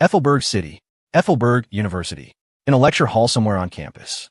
Ethelberg City, Ethelberg University, in a lecture hall somewhere on campus.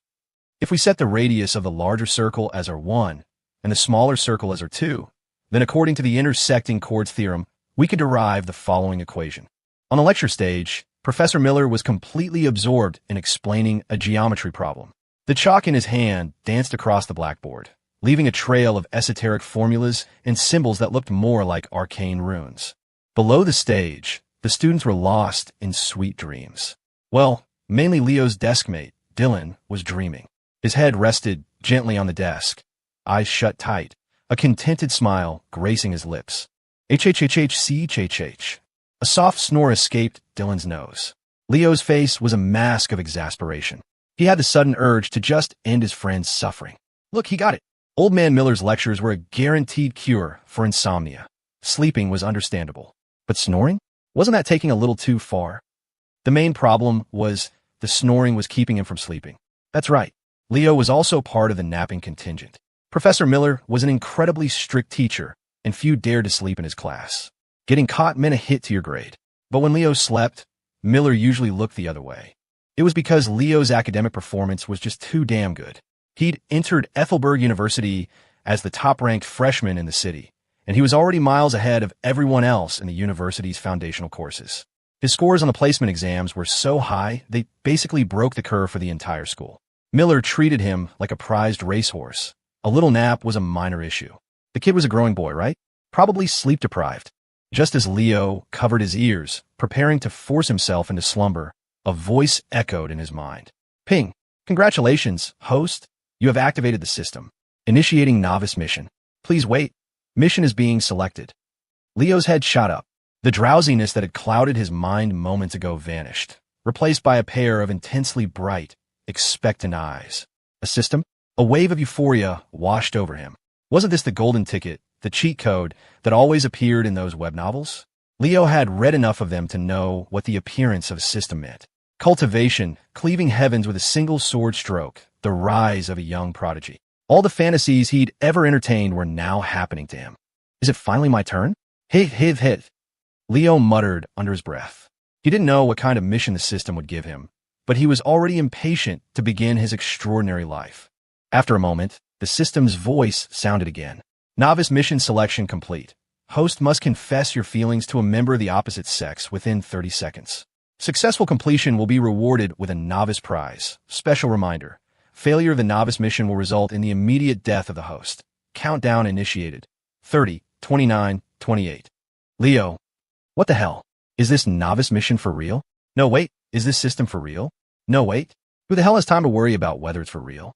If we set the radius of the larger circle as our 1 and the smaller circle as our 2, then according to the intersecting chords theorem, we could derive the following equation. On the lecture stage, Professor Miller was completely absorbed in explaining a geometry problem. The chalk in his hand danced across the blackboard, leaving a trail of esoteric formulas and symbols that looked more like arcane runes. Below the stage, the students were lost in sweet dreams. Well, mainly Leo's deskmate, Dylan, was dreaming. His head rested gently on the desk, eyes shut tight, a contented smile gracing his lips. HHHHCHHH. A soft snore escaped Dylan's nose. Leo's face was a mask of exasperation. He had the sudden urge to just end his friend's suffering. Look, he got it. Old Man Miller's lectures were a guaranteed cure for insomnia. Sleeping was understandable. But snoring? Wasn't that taking a little too far? The main problem was the snoring was keeping him from sleeping. That's right. Leo was also part of the napping contingent. Professor Miller was an incredibly strict teacher, and few dared to sleep in his class. Getting caught meant a hit to your grade. But when Leo slept, Miller usually looked the other way. It was because Leo's academic performance was just too damn good. He'd entered Ethelberg University as the top-ranked freshman in the city, and he was already miles ahead of everyone else in the university's foundational courses. His scores on the placement exams were so high, they basically broke the curve for the entire school. Miller treated him like a prized racehorse. A little nap was a minor issue. The kid was a growing boy, right? Probably sleep-deprived. Just as Leo covered his ears, preparing to force himself into slumber, a voice echoed in his mind. Ping. Congratulations, host. You have activated the system. Initiating novice mission. Please wait. Mission is being selected. Leo's head shot up. The drowsiness that had clouded his mind moments ago vanished, replaced by a pair of intensely bright, expectant eyes. A system? A wave of euphoria washed over him. Wasn't this the golden ticket, the cheat code that always appeared in those web novels? Leo had read enough of them to know what the appearance of a system meant. Cultivation, cleaving heavens with a single sword stroke, the rise of a young prodigy. All the fantasies he'd ever entertained were now happening to him. Is it finally my turn? Hit. Leo muttered under his breath. He didn't know what kind of mission the system would give him, but he was already impatient to begin his extraordinary life. After a moment, the system's voice sounded again. Novice mission selection complete. Host must confess your feelings to a member of the opposite sex within 30 seconds. Successful completion will be rewarded with a novice prize. Special reminder. Failure of the novice mission will result in the immediate death of the host. Countdown initiated. 30, 29, 28. Leo. What the hell? Is this novice mission for real? No, wait. Is this system for real? No, wait. Who the hell has time to worry about whether it's for real?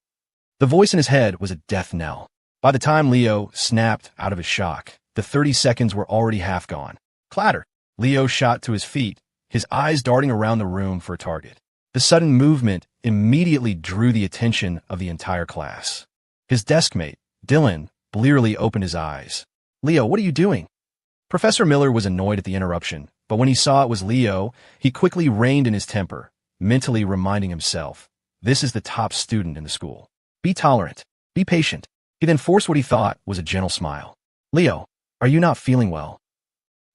The voice in his head was a death knell. By the time Leo snapped out of his shock, the 30 seconds were already half gone. Clatter. Leo shot to his feet, his eyes darting around the room for a target. The sudden movement immediately drew the attention of the entire class. His deskmate, Dylan, blearily opened his eyes. Leo, what are you doing? Professor Miller was annoyed at the interruption, but when he saw it was Leo, he quickly reined in his temper, mentally reminding himself, this is the top student in the school. Be tolerant. Be patient. He then forced what he thought was a gentle smile. Leo, are you not feeling well?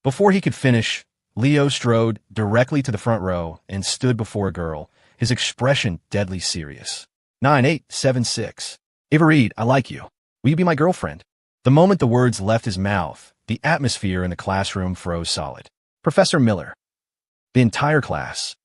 Before he could finish, Leo strode directly to the front row and stood before a girl, his expression deadly serious. 9876. Ava Reed, I like you. Will you be my girlfriend? The moment the words left his mouth, the atmosphere in the classroom froze solid. Professor Miller. The entire class.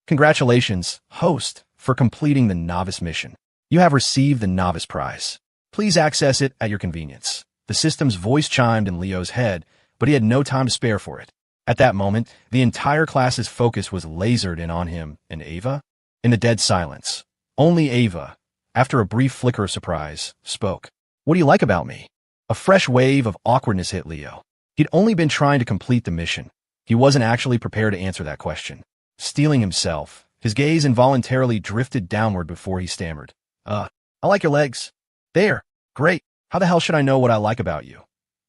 Congratulations, host, for completing the novice mission. You have received the novice prize. Please access it at your convenience. The system's voice chimed in Leo's head, but he had no time to spare for it. At that moment, the entire class's focus was lasered in on him and Ava. In the dead silence, only Ava, after a brief flicker of surprise, spoke. What do you like about me? A fresh wave of awkwardness hit Leo. He'd only been trying to complete the mission. He wasn't actually prepared to answer that question. Steeling himself, his gaze involuntarily drifted downward before he stammered. I like your legs. There. Great. How the hell should I know what I like about you?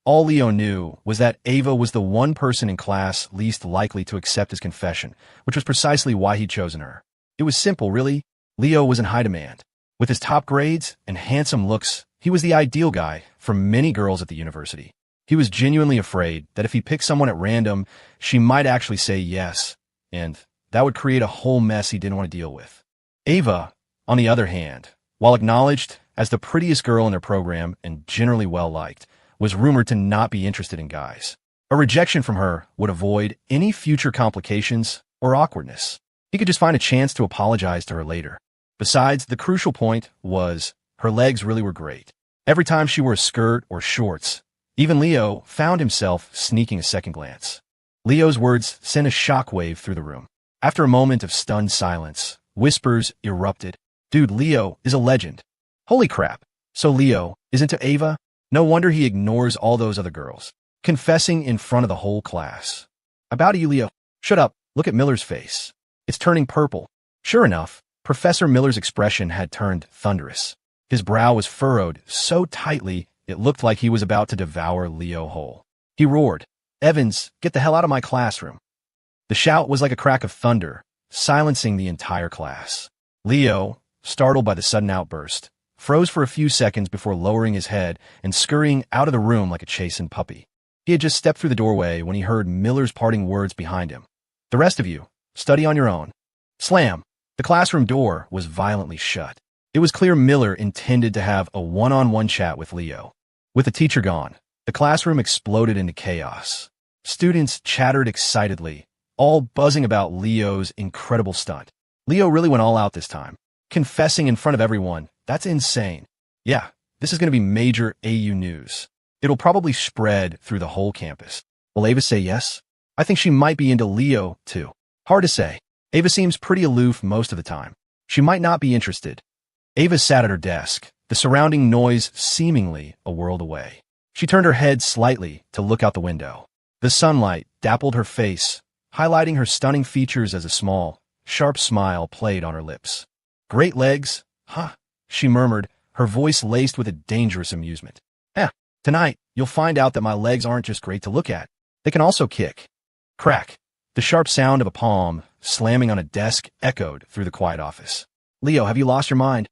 All Leo knew was that Ava was the one person in class least likely to accept his confession, which was precisely why he'd chosen her. It was simple, really. Leo was in high demand. With his top grades and handsome looks, he was the ideal guy for many girls at the university. He was genuinely afraid that if he picked someone at random, she might actually say yes, and that would create a whole mess he didn't want to deal with. Ava, on the other hand, while acknowledged as the prettiest girl in their program and generally well-liked, was rumored to not be interested in guys. A rejection from her would avoid any future complications or awkwardness. He could just find a chance to apologize to her later. Besides, the crucial point was her legs really were great. Every time she wore a skirt or shorts, even Leo found himself sneaking a second glance. Leo's words sent a shockwave through the room. After a moment of stunned silence, whispers erupted. Dude, Leo is a legend. Holy crap. So Leo is into Ava? No wonder he ignores all those other girls. Confessing in front of the whole class. About you, Leo. Shut up. Look at Miller's face. It's turning purple. Sure enough, Professor Miller's expression had turned thunderous. His brow was furrowed so tightly it looked like he was about to devour Leo whole. He roared, "Evans, get the hell out of my classroom." The shout was like a crack of thunder, silencing the entire class. Leo, startled by the sudden outburst, froze for a few seconds before lowering his head and scurrying out of the room like a chastened puppy. He had just stepped through the doorway when he heard Miller's parting words behind him. "The rest of you, study on your own." Slam! The classroom door was violently shut. It was clear Miller intended to have a one-on-one chat with Leo. With the teacher gone, the classroom exploded into chaos. Students chattered excitedly, all buzzing about Leo's incredible stunt. Leo really went all out this time. Confessing in front of everyone, that's insane. Yeah, this is going to be major AU news. It'll probably spread through the whole campus. Will Ava say yes? I think she might be into Leo, too. Hard to say. Ava seems pretty aloof most of the time. She might not be interested. Ava sat at her desk, the surrounding noise seemingly a world away. She turned her head slightly to look out the window. The sunlight dappled her face, highlighting her stunning features as a small, sharp smile played on her lips. "Great legs, huh?" she murmured, her voice laced with a dangerous amusement. Tonight, you'll find out that my legs aren't just great to look at. They can also kick." Crack. The sharp sound of a palm slamming on a desk echoed through the quiet office. "Leo, have you lost your mind?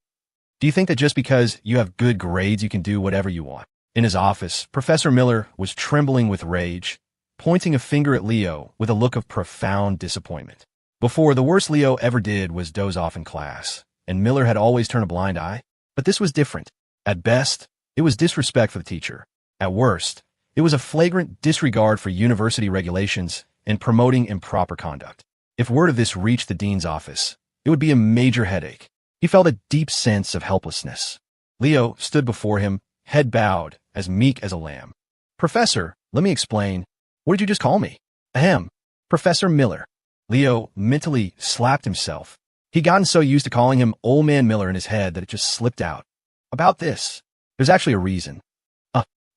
Do you think that just because you have good grades you can do whatever you want?" In his office, Professor Miller was trembling with rage, pointing a finger at Leo with a look of profound disappointment. Before, the worst Leo ever did was doze off in class, and Miller had always turned a blind eye. But this was different. At best, it was disrespect for the teacher. At worst, it was a flagrant disregard for university regulations and promoting improper conduct. If word of this reached the dean's office, it would be a major headache. He felt a deep sense of helplessness. Leo stood before him, head bowed, as meek as a lamb. "Professor, let me explain. What did you just call me?" "Ahem. Professor Miller." Leo mentally slapped himself. He'd gotten so used to calling him Old Man Miller in his head that it just slipped out. "About this. There's actually a reason."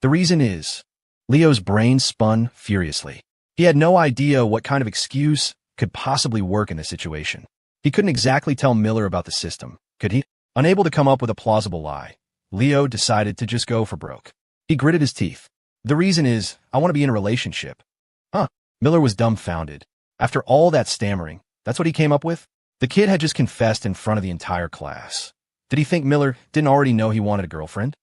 The reason is, Leo's brain spun furiously. He had no idea what kind of excuse could possibly work in this situation. He couldn't exactly tell Miller about the system, could he? Unable to come up with a plausible lie, Leo decided to just go for broke. He gritted his teeth. "The reason is, I want to be in a relationship." Miller was dumbfounded. After all that stammering, that's what he came up with? The kid had just confessed in front of the entire class. Did he think Miller didn't already know he wanted a girlfriend?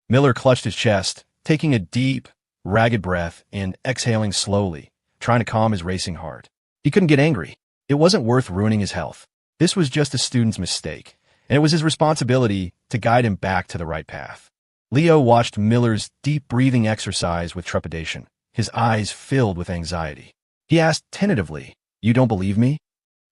Miller clutched his chest, taking a deep, ragged breath and exhaling slowly, trying to calm his racing heart. He couldn't get angry. It wasn't worth ruining his health. This was just a student's mistake, and it was his responsibility to guide him back to the right path. Leo watched Miller's deep breathing exercise with trepidation, his eyes filled with anxiety. He asked tentatively, "You don't believe me?"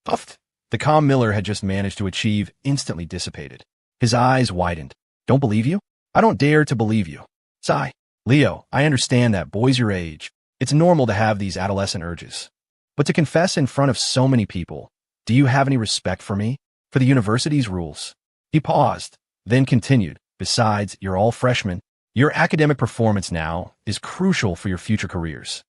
Puffed. The calm Miller had just managed to achieve instantly dissipated. His eyes widened. "Don't believe you? I don't dare to believe you." Sigh. "Leo, I understand that, boys your age, it's normal to have these adolescent urges. But to confess in front of so many people, do you have any respect for me? For the university's rules?" He paused, then continued, "Besides, you're all freshmen. Your academic performance now is crucial for your future careers."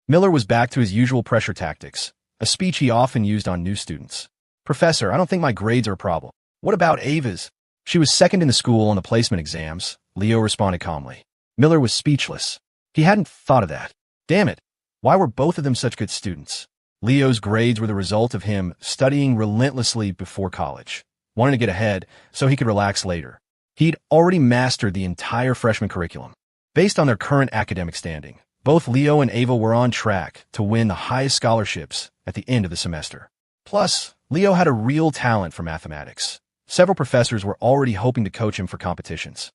Miller was back to his usual pressure tactics, a speech he often used on new students. "Professor, I don't think my grades are a problem. What about Ava's? She was second in the school on the placement exams," Leo responded calmly. Miller was speechless. He hadn't thought of that. Damn it. Why were both of them such good students? Leo's grades were the result of him studying relentlessly before college, wanting to get ahead so he could relax later. He'd already mastered the entire freshman curriculum. Based on their current academic standing, both Leo and Ava were on track to win the highest scholarships at the end of the semester. Plus, Leo had a real talent for mathematics. Several professors were already hoping to coach him for competitions.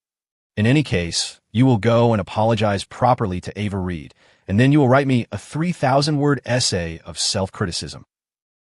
In any case, you will go and apologize properly to Ava Reed, and then you will write me a 3,000-word essay of self-criticism.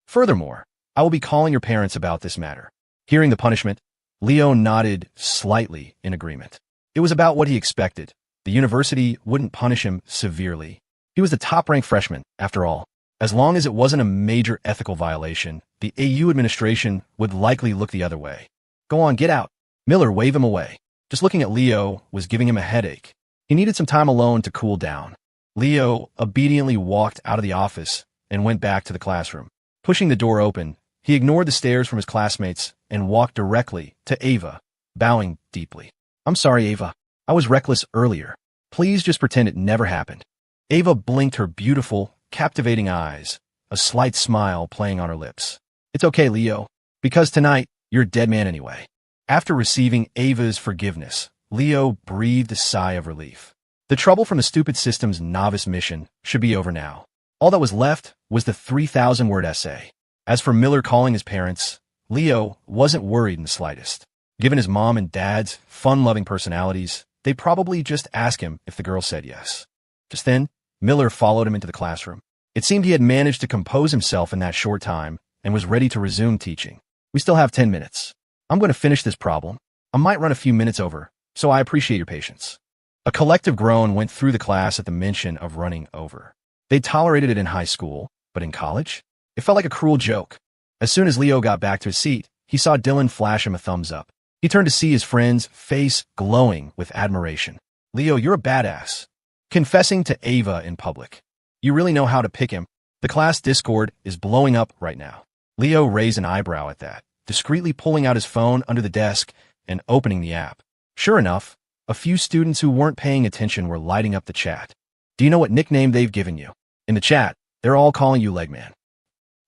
Furthermore, I will be calling your parents about this matter. Hearing the punishment, Leo nodded slightly in agreement. It was about what he expected. The university wouldn't punish him severely. He was the top-ranked freshman, after all. As long as it wasn't a major ethical violation, the AU administration would likely look the other way. Go on, get out. Miller waved him away. Just looking at Leo was giving him a headache. He needed some time alone to cool down. Leo obediently walked out of the office and went back to the classroom. Pushing the door open, he ignored the stares from his classmates and walked directly to Ava, bowing deeply. I'm sorry, Ava. I was reckless earlier. Please just pretend it never happened. Ava blinked her beautiful, captivating eyes, a slight smile playing on her lips. It's okay, Leo, because tonight, you're a dead man anyway. After receiving Ava's forgiveness, Leo breathed a sigh of relief. The trouble from the stupid system's novice mission should be over now. All that was left was the 3,000-word essay. As for Miller calling his parents, Leo wasn't worried in the slightest. Given his mom and dad's fun-loving personalities, they'd probably just ask him if the girl said yes. Just then, Miller followed him into the classroom. It seemed he had managed to compose himself in that short time and was ready to resume teaching. We still have 10 minutes. I'm going to finish this problem. I might run a few minutes over, so I appreciate your patience. A collective groan went through the class at the mention of running over. They tolerated it in high school, but in college? It felt like a cruel joke. As soon as Leo got back to his seat, he saw Dylan flash him a thumbs up. He turned to see his friend's face glowing with admiration. Leo, you're a badass. Confessing to Ava in public. You really know how to pick him. The class Discord is blowing up right now. Leo raised an eyebrow at that, discreetly pulling out his phone under the desk and opening the app. Sure enough, a few students who weren't paying attention were lighting up the chat. Do you know what nickname they've given you? In the chat, they're all calling you Legman.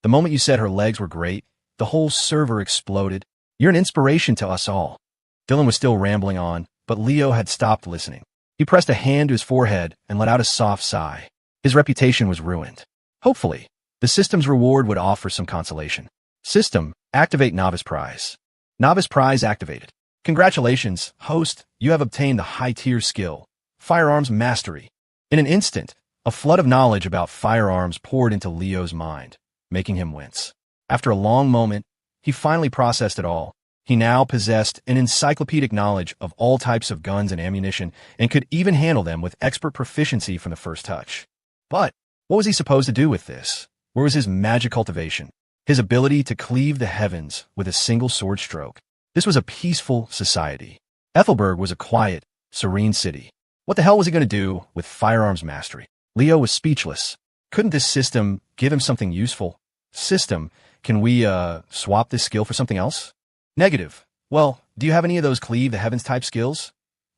The moment you said her legs were great, the whole server exploded. You're an inspiration to us all. Dylan was still rambling on, but Leo had stopped listening. He pressed a hand to his forehead and let out a soft sigh. His reputation was ruined. Hopefully, the system's reward would offer some consolation. System, activate Novice Prize. Novice Prize activated. Congratulations, host, you have obtained the high-tier skill, Firearms Mastery. In an instant, a flood of knowledge about firearms poured into Leo's mind, making him wince. After a long moment, he finally processed it all. He now possessed an encyclopedic knowledge of all types of guns and ammunition and could even handle them with expert proficiency from the first touch. But what was he supposed to do with this? Where was his magic cultivation? His ability to cleave the heavens with a single sword stroke? This was a peaceful society. Ethelberg was a quiet, serene city. What the hell was he going to do with firearms mastery? Leo was speechless. Couldn't this system give him something useful? System, can we, swap this skill for something else? Negative. Well, do you have any of those cleave the heavens type skills?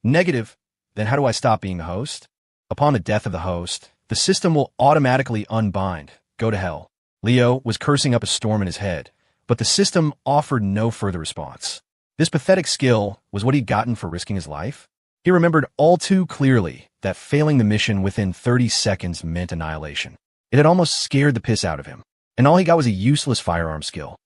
Negative. Then how do I stop being the host? Upon the death of the host, the system will automatically unbind. Go to hell. Leo was cursing up a storm in his head, but the system offered no further response. This pathetic skill was what he'd gotten for risking his life. He remembered all too clearly that failing the mission within 30 seconds meant annihilation. It had almost scared the piss out of him, and all he got was a useless firearm skill.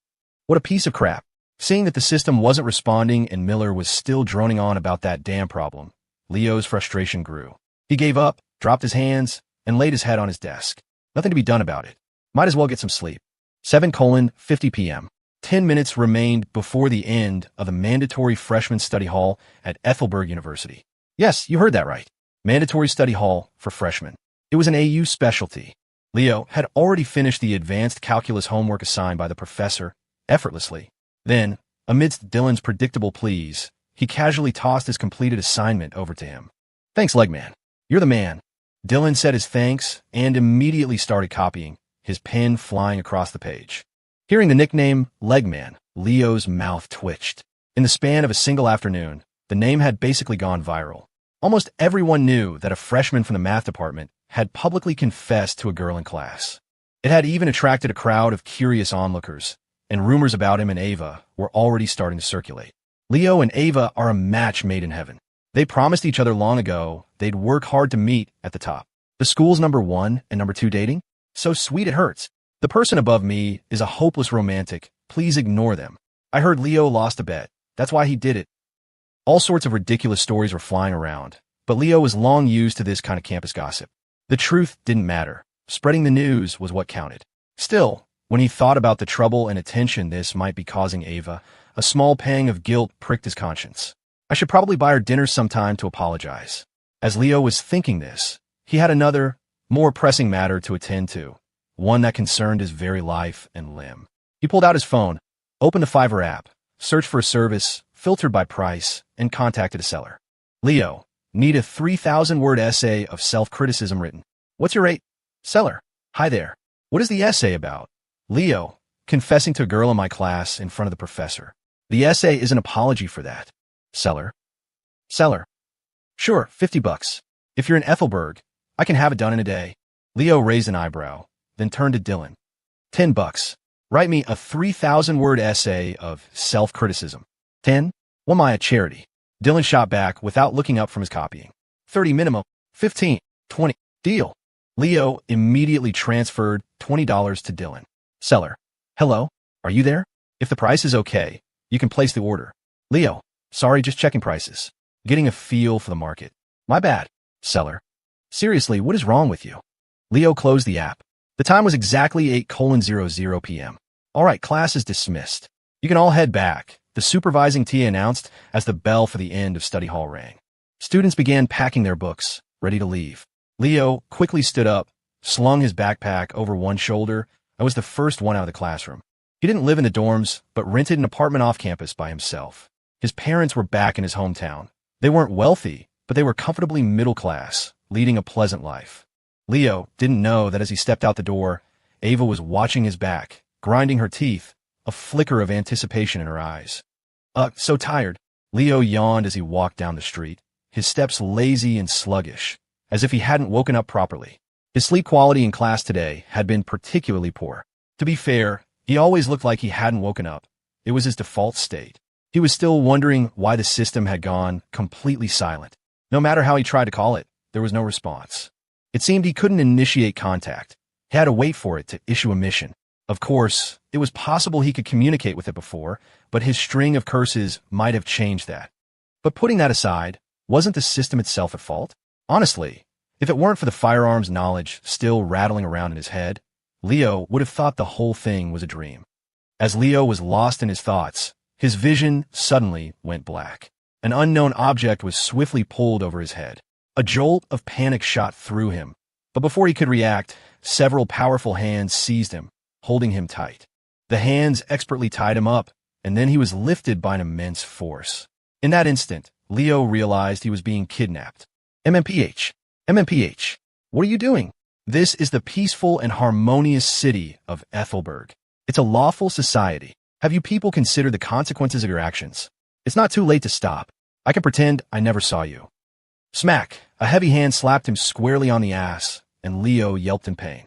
What a piece of crap. Seeing that the system wasn't responding and Miller was still droning on about that damn problem, Leo's frustration grew. He gave up, dropped his hands, and laid his head on his desk. Nothing to be done about it. Might as well get some sleep. 7:50 p.m. 10 minutes remained before the end of the mandatory freshman study hall at Ethelberg University. Yes, you heard that right. Mandatory study hall for freshmen. It was an AU specialty. Leo had already finished the advanced calculus homework assigned by the professor effortlessly. Then, amidst Dylan's predictable pleas, he casually tossed his completed assignment over to him. Thanks, Legman. You're the man. Dylan said his thanks and immediately started copying, his pen flying across the page. Hearing the nickname Legman, Leo's mouth twitched. In the span of a single afternoon, the name had basically gone viral. Almost everyone knew that a freshman from the math department had publicly confessed to a girl in class. It had even attracted a crowd of curious onlookers, and rumors about him and Ava were already starting to circulate. Leo and Ava are a match made in heaven. They promised each other long ago they'd work hard to meet at the top. The school's number 1 and number 2 dating? So sweet it hurts. The person above me is a hopeless romantic. Please ignore them. I heard Leo lost a bet. That's why he did it. All sorts of ridiculous stories were flying around, but Leo was long used to this kind of campus gossip. The truth didn't matter. Spreading the news was what counted. Still, when he thought about the trouble and attention this might be causing Ava, a small pang of guilt pricked his conscience. I should probably buy her dinner sometime to apologize. As Leo was thinking this, he had another, more pressing matter to attend to, one that concerned his very life and limb. He pulled out his phone, opened a Fiverr app, searched for a service, filtered by price, and contacted a seller. Leo, need a 3,000-word essay of self-criticism written. What's your rate? Seller. Hi there. What is the essay about? Leo, confessing to a girl in my class in front of the professor. The essay is an apology for that. Seller. Sure, $50. If you're in Ethelberg, I can have it done in a day. Leo raised an eyebrow, then turned to Dylan. $10. Write me a 3,000-word essay of self-criticism. 10? What am I, a charity? Dylan shot back without looking up from his copying. 30 minimum. 15. 20. Deal. Leo immediately transferred $20 to Dylan. Seller. Hello? Are you there? If the price is okay, you can place the order. Leo. Sorry, just checking prices. Getting a feel for the market. My bad. Seller. Seriously, what is wrong with you? Leo closed the app. The time was exactly 8:00 p.m. All right, class is dismissed. You can all head back, the supervising TA announced as the bell for the end of study hall rang. Students began packing their books, ready to leave. Leo quickly stood up, slung his backpack over one shoulder, and was the first one out of the classroom. He didn't live in the dorms, but rented an apartment off campus by himself. His parents were back in his hometown. They weren't wealthy, but they were comfortably middle class, leading a pleasant life. Leo didn't know that as he stepped out the door, Ava was watching his back, grinding her teeth, a flicker of anticipation in her eyes. So tired. Leo yawned as he walked down the street, his steps lazy and sluggish, as if he hadn't woken up properly. His sleep quality in class today had been particularly poor. To be fair, he always looked like he hadn't woken up. It was his default state. He was still wondering why the system had gone completely silent. No matter how he tried to call it, there was no response. It seemed he couldn't initiate contact. He had to wait for it to issue a mission. Of course, it was possible he could communicate with it before, but his string of curses might have changed that. But putting that aside, wasn't the system itself at fault? Honestly, if it weren't for the firearms knowledge still rattling around in his head, Leo would have thought the whole thing was a dream. As Leo was lost in his thoughts, his vision suddenly went black. An unknown object was swiftly pulled over his head. A jolt of panic shot through him, but before he could react, several powerful hands seized him, holding him tight. The hands expertly tied him up, and then he was lifted by an immense force. In that instant, Leo realized he was being kidnapped. MMPH. MMPH. What are you doing? This is the peaceful and harmonious city of Ethelberg. It's a lawful society. Have you people considered the consequences of your actions? It's not too late to stop. I can pretend I never saw you. Smack! A heavy hand slapped him squarely on the ass, and Leo yelped in pain.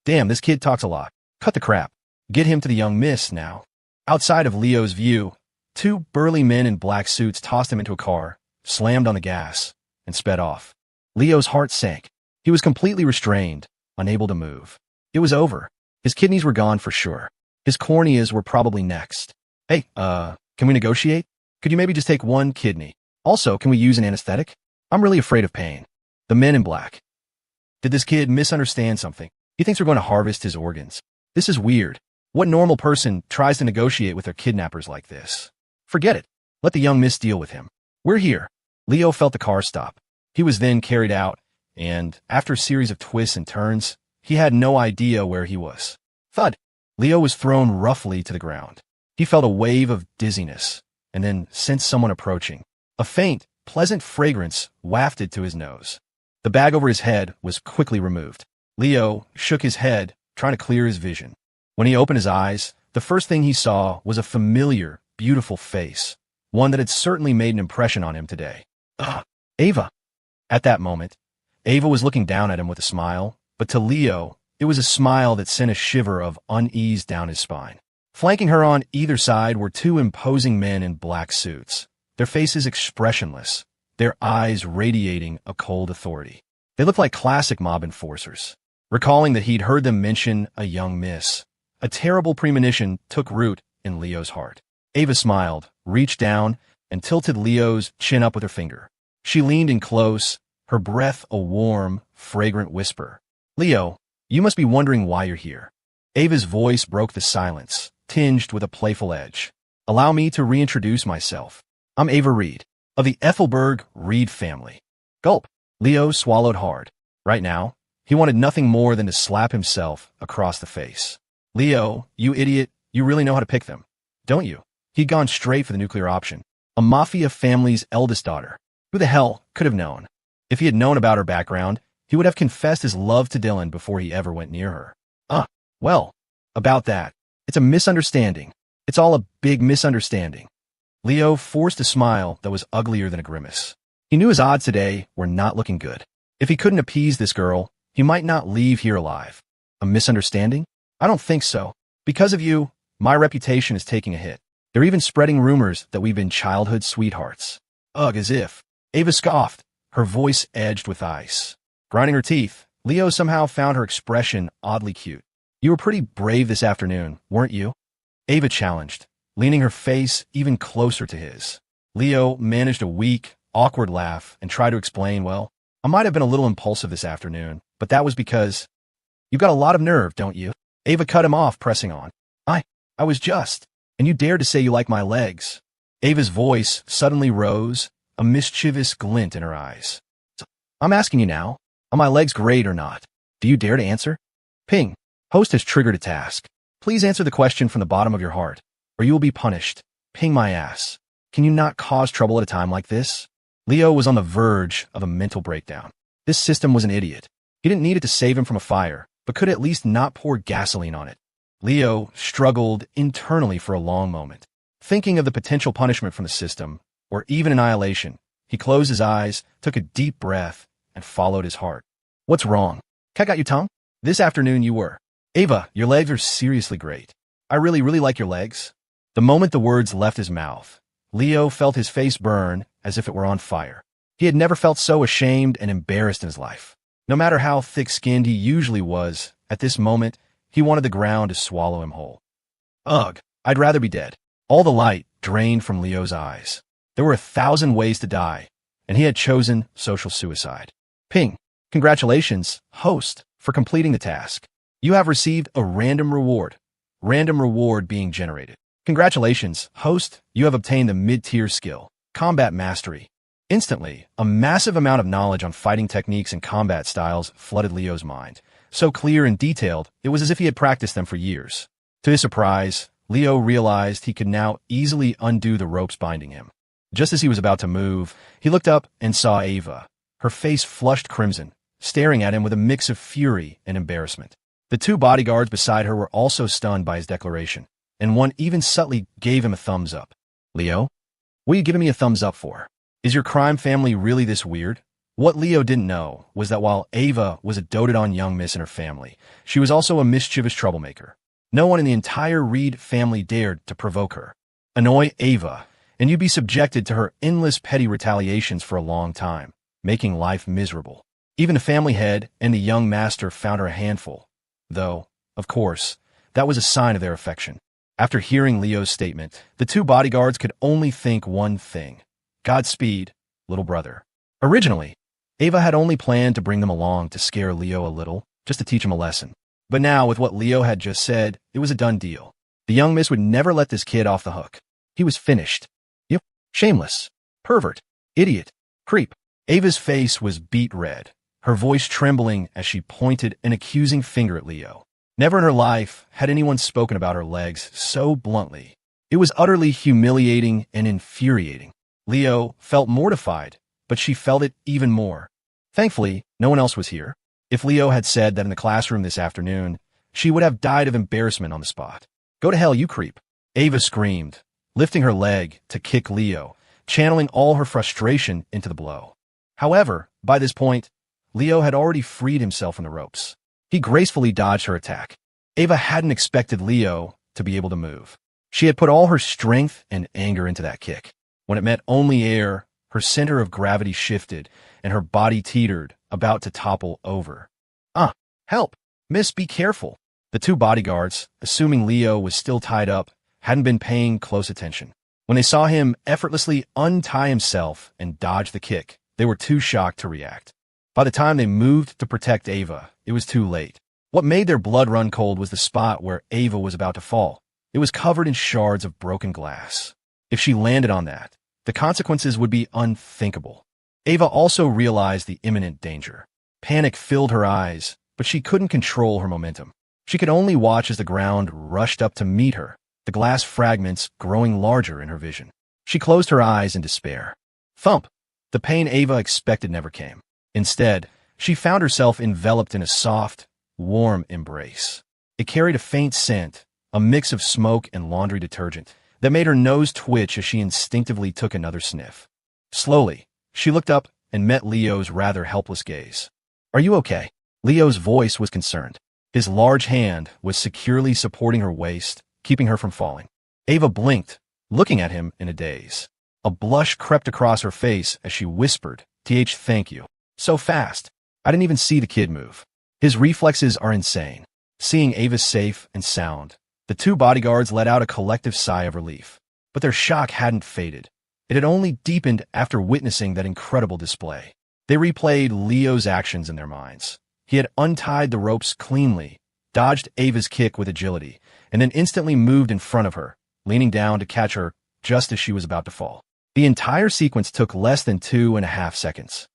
Damn, this kid talks a lot. Cut the crap. Get him to the young miss now. Outside of Leo's view, two burly men in black suits tossed him into a car, slammed on the gas, and sped off. Leo's heart sank. He was completely restrained, unable to move. It was over. His kidneys were gone for sure. His corneas were probably next. Hey, can we negotiate? Could you maybe just take one kidney? Also, can we use an anesthetic? I'm really afraid of pain. The men in black. Did this kid misunderstand something? He thinks we're going to harvest his organs. This is weird. What normal person tries to negotiate with their kidnappers like this? Forget it. Let the young miss deal with him. We're here. Leo felt the car stop. He was then carried out, and after a series of twists and turns, he had no idea where he was. Thud. Leo was thrown roughly to the ground. He felt a wave of dizziness, and then sensed someone approaching. A faint, pleasant fragrance wafted to his nose. The bag over his head was quickly removed. Leo shook his head, trying to clear his vision. When he opened his eyes, the first thing he saw was a familiar, beautiful face, one that had certainly made an impression on him today. Ava. At that moment, Ava was looking down at him with a smile, but to Leo, it was a smile that sent a shiver of unease down his spine. Flanking her on either side were two imposing men in black suits, their faces expressionless, their eyes radiating a cold authority. They looked like classic mob enforcers. recalling that he'd heard them mention a young miss. A terrible premonition took root in Leo's heart. Ava smiled, reached down, and tilted Leo's chin up with her finger. She leaned in close, her breath a warm, fragrant whisper. Leo, you must be wondering why you're here. Ava's voice broke the silence, tinged with a playful edge. Allow me to reintroduce myself. I'm Ava Reed, of the Ethelberg Reed family. Gulp. Leo swallowed hard. Right now, he wanted nothing more than to slap himself across the face. Leo, you idiot, you really know how to pick them, don't you? He'd gone straight for the nuclear option. A mafia family's eldest daughter. Who the hell could have known? If he had known about her background, he would have confessed his love to Dylan before he ever went near her. Well, about that. It's a misunderstanding. It's all a big misunderstanding. Leo forced a smile that was uglier than a grimace. He knew his odds today were not looking good. If he couldn't appease this girl, he might not leave here alive. A misunderstanding? I don't think so. Because of you, my reputation is taking a hit. They're even spreading rumors that we've been childhood sweethearts. Ugh, as if. Ava scoffed, her voice edged with ice. Grinding her teeth, Leo somehow found her expression oddly cute. You were pretty brave this afternoon, weren't you? Ava challenged, leaning her face even closer to his. Leo managed a weak, awkward laugh and tried to explain, well, I might have been a little impulsive this afternoon, but that was because you've got a lot of nerve, don't you? Ava cut him off, pressing on. I was just, and you dared to say you like my legs. Ava's voice suddenly rose, a mischievous glint in her eyes. So, I'm asking you now, are my legs great or not? Do you dare to answer? Ping. Host has triggered a task. Please answer the question from the bottom of your heart, or you will be punished. Ping my ass. Can you not cause trouble at a time like this? Leo was on the verge of a mental breakdown. This system was an idiot. He didn't need it to save him from a fire, but could at least not pour gasoline on it. Leo struggled internally for a long moment. Thinking of the potential punishment from the system, or even annihilation, he closed his eyes, took a deep breath, and followed his heart. What's wrong? Cat got your tongue? This afternoon you were. Ava, your legs are seriously great. I really like your legs. The moment the words left his mouth, Leo felt his face burn as if it were on fire. He had never felt so ashamed and embarrassed in his life. No matter how thick-skinned he usually was, at this moment, he wanted the ground to swallow him whole. Ugh, I'd rather be dead. All the light drained from Leo's eyes. There were 1,000 ways to die, and he had chosen social suicide. Ping. Congratulations, host, for completing the task. You have received a random reward. Random reward being generated. Congratulations, host, you have obtained the mid-tier skill, Combat Mastery. Instantly, a massive amount of knowledge on fighting techniques and combat styles flooded Leo's mind. So clear and detailed, it was as if he had practiced them for years. To his surprise, Leo realized he could now easily undo the ropes binding him. Just as he was about to move, he looked up and saw Ava, her face flushed crimson, staring at him with a mix of fury and embarrassment. The two bodyguards beside her were also stunned by his declaration, and one even subtly gave him a thumbs up. Leo? What are you giving me a thumbs up for? Is your crime family really this weird? What Leo didn't know was that while Ava was a doted-on young miss in her family, she was also a mischievous troublemaker. No one in the entire Reed family dared to provoke her. Annoy Ava, and you'd be subjected to her endless petty retaliations for a long time, making life miserable. Even the family head and the young master found her a handful, though, of course, that was a sign of their affection. After hearing Leo's statement, the two bodyguards could only think one thing. Godspeed, little brother. Originally, Ava had only planned to bring them along to scare Leo a little, just to teach him a lesson. But now, with what Leo had just said, it was a done deal. The young miss would never let this kid off the hook. He was finished. You shameless, pervert, idiot, creep. Ava's face was beet red, her voice trembling as she pointed an accusing finger at Leo. Never in her life had anyone spoken about her legs so bluntly. It was utterly humiliating and infuriating. Leo felt mortified, but she felt it even more. Thankfully, no one else was here. If Leo had said that in the classroom this afternoon, she would have died of embarrassment on the spot. Go to hell, you creep. Ava screamed, lifting her leg to kick Leo, channeling all her frustration into the blow. However, by this point, Leo had already freed himself from the ropes. He gracefully dodged her attack. Ava hadn't expected Leo to be able to move. She had put all her strength and anger into that kick. When it met only air, her center of gravity shifted, and her body teetered, about to topple over. Help! Miss, be careful. The two bodyguards, assuming Leo was still tied up, hadn't been paying close attention. When they saw him effortlessly untie himself and dodge the kick, they were too shocked to react. By the time they moved to protect Ava, it was too late. What made their blood run cold was the spot where Ava was about to fall. It was covered in shards of broken glass. If she landed on that, the consequences would be unthinkable. Ava also realized the imminent danger. Panic filled her eyes, but she couldn't control her momentum. She could only watch as the ground rushed up to meet her, the glass fragments growing larger in her vision. She closed her eyes in despair. Thump! The pain Ava expected never came. Instead, she found herself enveloped in a soft, warm embrace. It carried a faint scent, a mix of smoke and laundry detergent, that made her nose twitch as she instinctively took another sniff. Slowly, she looked up and met Leo's rather helpless gaze. Are you okay? Leo's voice was concerned. His large hand was securely supporting her waist, keeping her from falling. Ava blinked, looking at him in a daze. A blush crept across her face as she whispered, Thank you. So fast. I didn't even see the kid move. His reflexes are insane. Seeing Ava safe and sound, the two bodyguards let out a collective sigh of relief. But their shock hadn't faded. It had only deepened after witnessing that incredible display. They replayed Leo's actions in their minds. He had untied the ropes cleanly, dodged Ava's kick with agility, and then instantly moved in front of her, leaning down to catch her just as she was about to fall. The entire sequence took less than 2.5 seconds.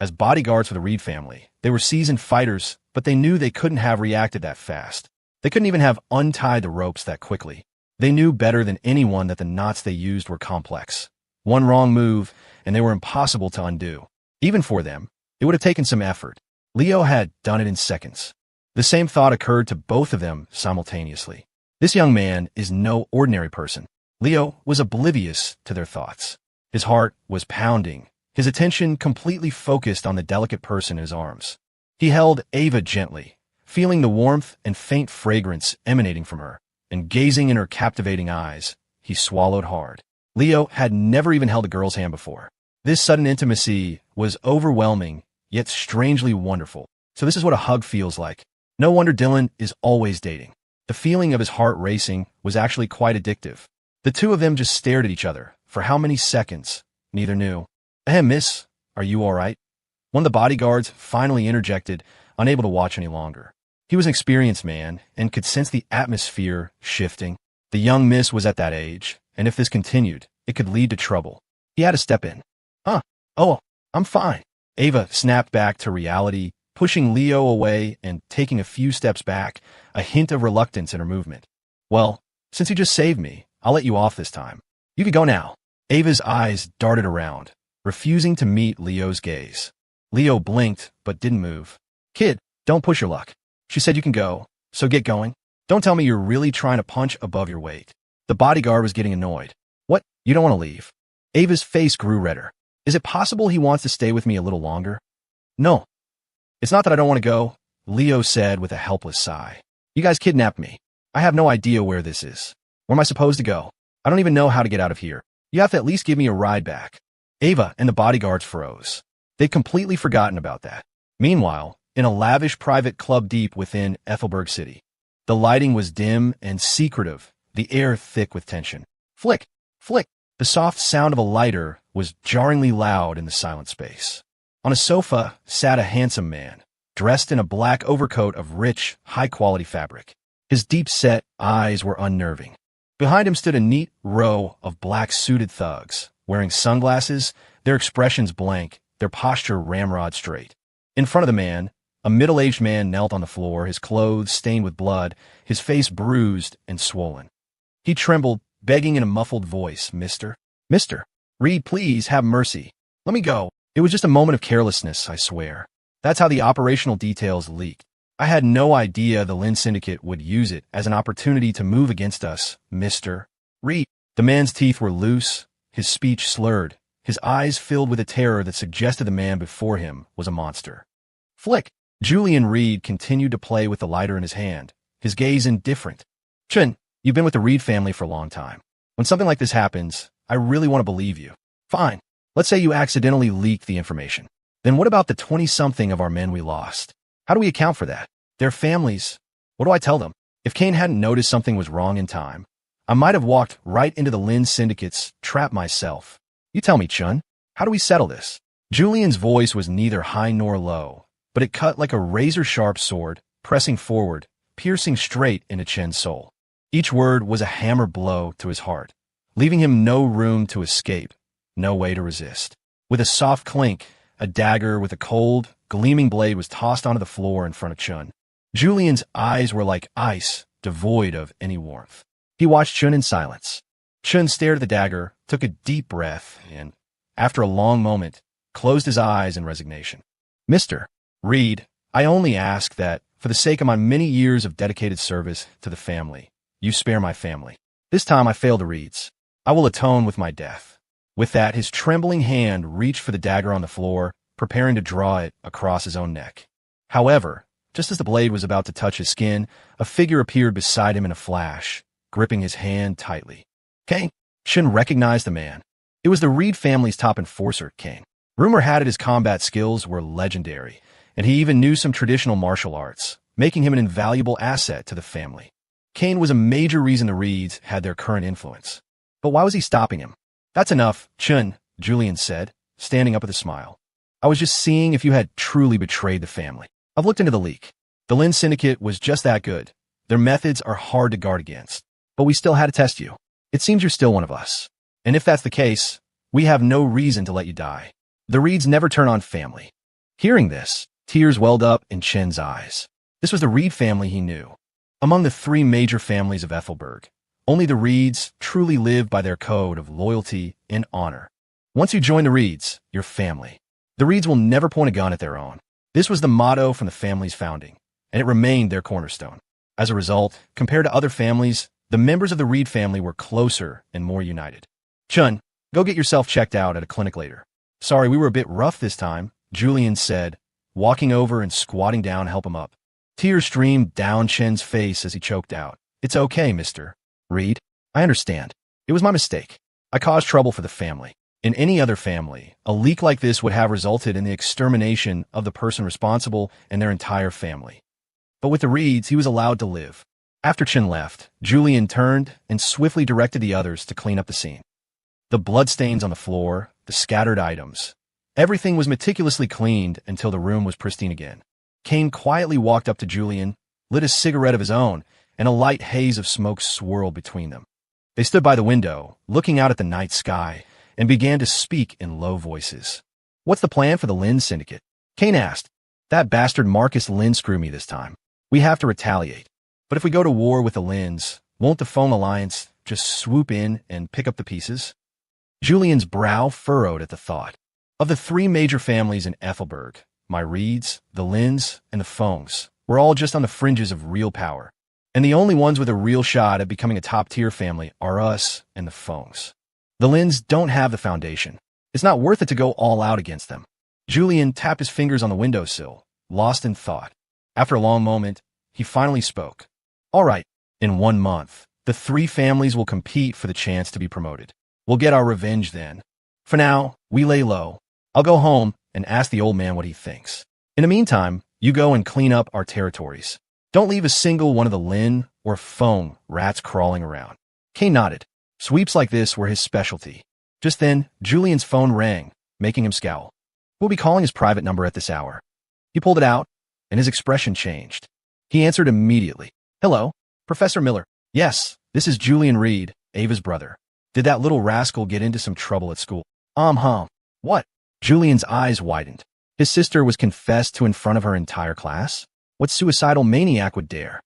As bodyguards for the Reed family, they were seasoned fighters, but they knew they couldn't have reacted that fast. They couldn't even have untied the ropes that quickly. They knew better than anyone that the knots they used were complex. One wrong move, and they were impossible to undo. Even for them, it would have taken some effort. Leo had done it in seconds. The same thought occurred to both of them simultaneously. This young man is no ordinary person. Leo was oblivious to their thoughts. His heart was pounding, his attention completely focused on the delicate person in his arms. He held Ava gently, feeling the warmth and faint fragrance emanating from her, and gazing in her captivating eyes, he swallowed hard. Leo had never even held a girl's hand before. This sudden intimacy was overwhelming, yet strangely wonderful. So this is what a hug feels like. No wonder Dylan is always dating. The feeling of his heart racing was actually quite addictive. The two of them just stared at each other. For how many seconds? Neither knew. Ahem, miss, are you all right? One of the bodyguards finally interjected, unable to watch any longer. He was an experienced man and could sense the atmosphere shifting. The young miss was at that age, and if this continued, it could lead to trouble. He had to step in. Huh? Oh, I'm fine. Ava snapped back to reality, pushing Leo away and taking a few steps back, a hint of reluctance in her movement. Well, since you just saved me, I'll let you off this time. You can go now. Ava's eyes darted around, refusing to meet Leo's gaze. Leo blinked, but didn't move. Kid, don't push your luck. She said you can go, so get going. Don't tell me you're really trying to punch above your weight. The bodyguard was getting annoyed. What? You don't want to leave? Ava's face grew redder. Is it possible he wants to stay with me a little longer? No. It's not that I don't want to go, Leo said with a helpless sigh. You guys kidnapped me. I have no idea where this is. Where am I supposed to go? I don't even know how to get out of here. You have to at least give me a ride back. Ava and the bodyguards froze. They'd completely forgotten about that. Meanwhile, in a lavish private club deep within Ethelberg City, the lighting was dim and secretive, the air thick with tension. Flick, flick. The soft sound of a lighter was jarringly loud in the silent space. On a sofa sat a handsome man, dressed in a black overcoat of rich, high-quality fabric. His deep-set eyes were unnerving. Behind him stood a neat row of black-suited thugs, wearing sunglasses, their expressions blank, their posture ramrod straight. In front of the man, a middle-aged man knelt on the floor, his clothes stained with blood, his face bruised and swollen. He trembled, begging in a muffled voice, Mister, Reed, please have mercy. Let me go. It was just a moment of carelessness, I swear. That's how the operational details leaked. I had no idea the Lynn Syndicate would use it as an opportunity to move against us, Mr. Reed. The man's teeth were loose, his speech slurred, his eyes filled with a terror that suggested the man before him was a monster. Flick. Julian Reed continued to play with the lighter in his hand, his gaze indifferent. Chin, you've been with the Reed family for a long time. When something like this happens, I really want to believe you. Fine. Let's say you accidentally leaked the information. Then what about the 20-something of our men we lost? How do we account for that? Their families. What do I tell them? If Kane hadn't noticed something was wrong in time, I might have walked right into the Lin syndicate's trap myself. You tell me, Chun, how do we settle this? Julian's voice was neither high nor low, but it cut like a razor-sharp sword, pressing forward, piercing straight into Chen's soul. Each word was a hammer blow to his heart, leaving him no room to escape, no way to resist. With a soft clink, a dagger with a cold, gleaming blade was tossed onto the floor in front of Chun. Julian's eyes were like ice, devoid of any warmth. He watched Chun in silence. Chun stared at the dagger, took a deep breath, and, after a long moment, closed his eyes in resignation. Mr. Reed, I only ask that, for the sake of my many years of dedicated service to the family, you spare my family. This time I fail the Reeds. I will atone with my death. With that, his trembling hand reached for the dagger on the floor, preparing to draw it across his own neck. However, just as the blade was about to touch his skin, a figure appeared beside him in a flash, gripping his hand tightly. Kane. Chun recognized the man. It was the Reed family's top enforcer, Kane. Rumor had it his combat skills were legendary, and he even knew some traditional martial arts, making him an invaluable asset to the family. Kane was a major reason the Reeds had their current influence. But why was he stopping him? That's enough, Chun, Julian said, standing up with a smile. I was just seeing if you had truly betrayed the family. I've looked into the leak. The Lin Syndicate was just that good. Their methods are hard to guard against. But we still had to test you. It seems you're still one of us. And if that's the case, we have no reason to let you die. The Reeds never turn on family. Hearing this, tears welled up in Chen's eyes. This was the Reed family he knew. Among the three major families of Ethelberg, only the Reeds truly lived by their code of loyalty and honor. Once you join the Reeds, you're family. The Reeds will never point a gun at their own. This was the motto from the family's founding, and it remained their cornerstone. As a result, compared to other families, the members of the Reed family were closer and more united. Chun, go get yourself checked out at a clinic later. Sorry, we were a bit rough this time, Julian said, walking over and squatting down to help him up. Tears streamed down Chen's face as he choked out. It's okay, Mr. Reed. I understand. It was my mistake. I caused trouble for the family. In any other family, a leak like this would have resulted in the extermination of the person responsible and their entire family. But with the Reeds, he was allowed to live. After Chen left, Julian turned and swiftly directed the others to clean up the scene. The bloodstains on the floor, the scattered items. Everything was meticulously cleaned until the room was pristine again. Kane quietly walked up to Julian, lit a cigarette of his own, and a light haze of smoke swirled between them. They stood by the window, looking out at the night sky, and began to speak in low voices. What's the plan for the Lin Syndicate? Kane asked. That bastard Marcus Lin screwed me this time. We have to retaliate. But if we go to war with the Lins, won't the Foam Alliance just swoop in and pick up the pieces? Julian's brow furrowed at the thought. Of the three major families in Ethelberg, my Reeds, the Lins, and the Foams were all just on the fringes of real power. And the only ones with a real shot at becoming a top-tier family are us and the Foams. The Lins don't have the foundation. It's not worth it to go all out against them. Julian tapped his fingers on the windowsill, lost in thought. After a long moment, he finally spoke. All right, in 1 month, the three families will compete for the chance to be promoted. We'll get our revenge then. For now, we lay low. I'll go home and ask the old man what he thinks. In the meantime, you go and clean up our territories. Don't leave a single one of the Lin or Foam rats crawling around. Kane nodded. Sweeps like this were his specialty. Just then, Julian's phone rang, making him scowl. Who'll be calling his private number at this hour? He pulled it out, and his expression changed. He answered immediately. Hello, Professor Miller. Yes, this is Julian Reed, Ava's brother. Did that little rascal get into some trouble at school? What? Julian's eyes widened. His sister was confessed to in front of her entire class? What suicidal maniac would dare?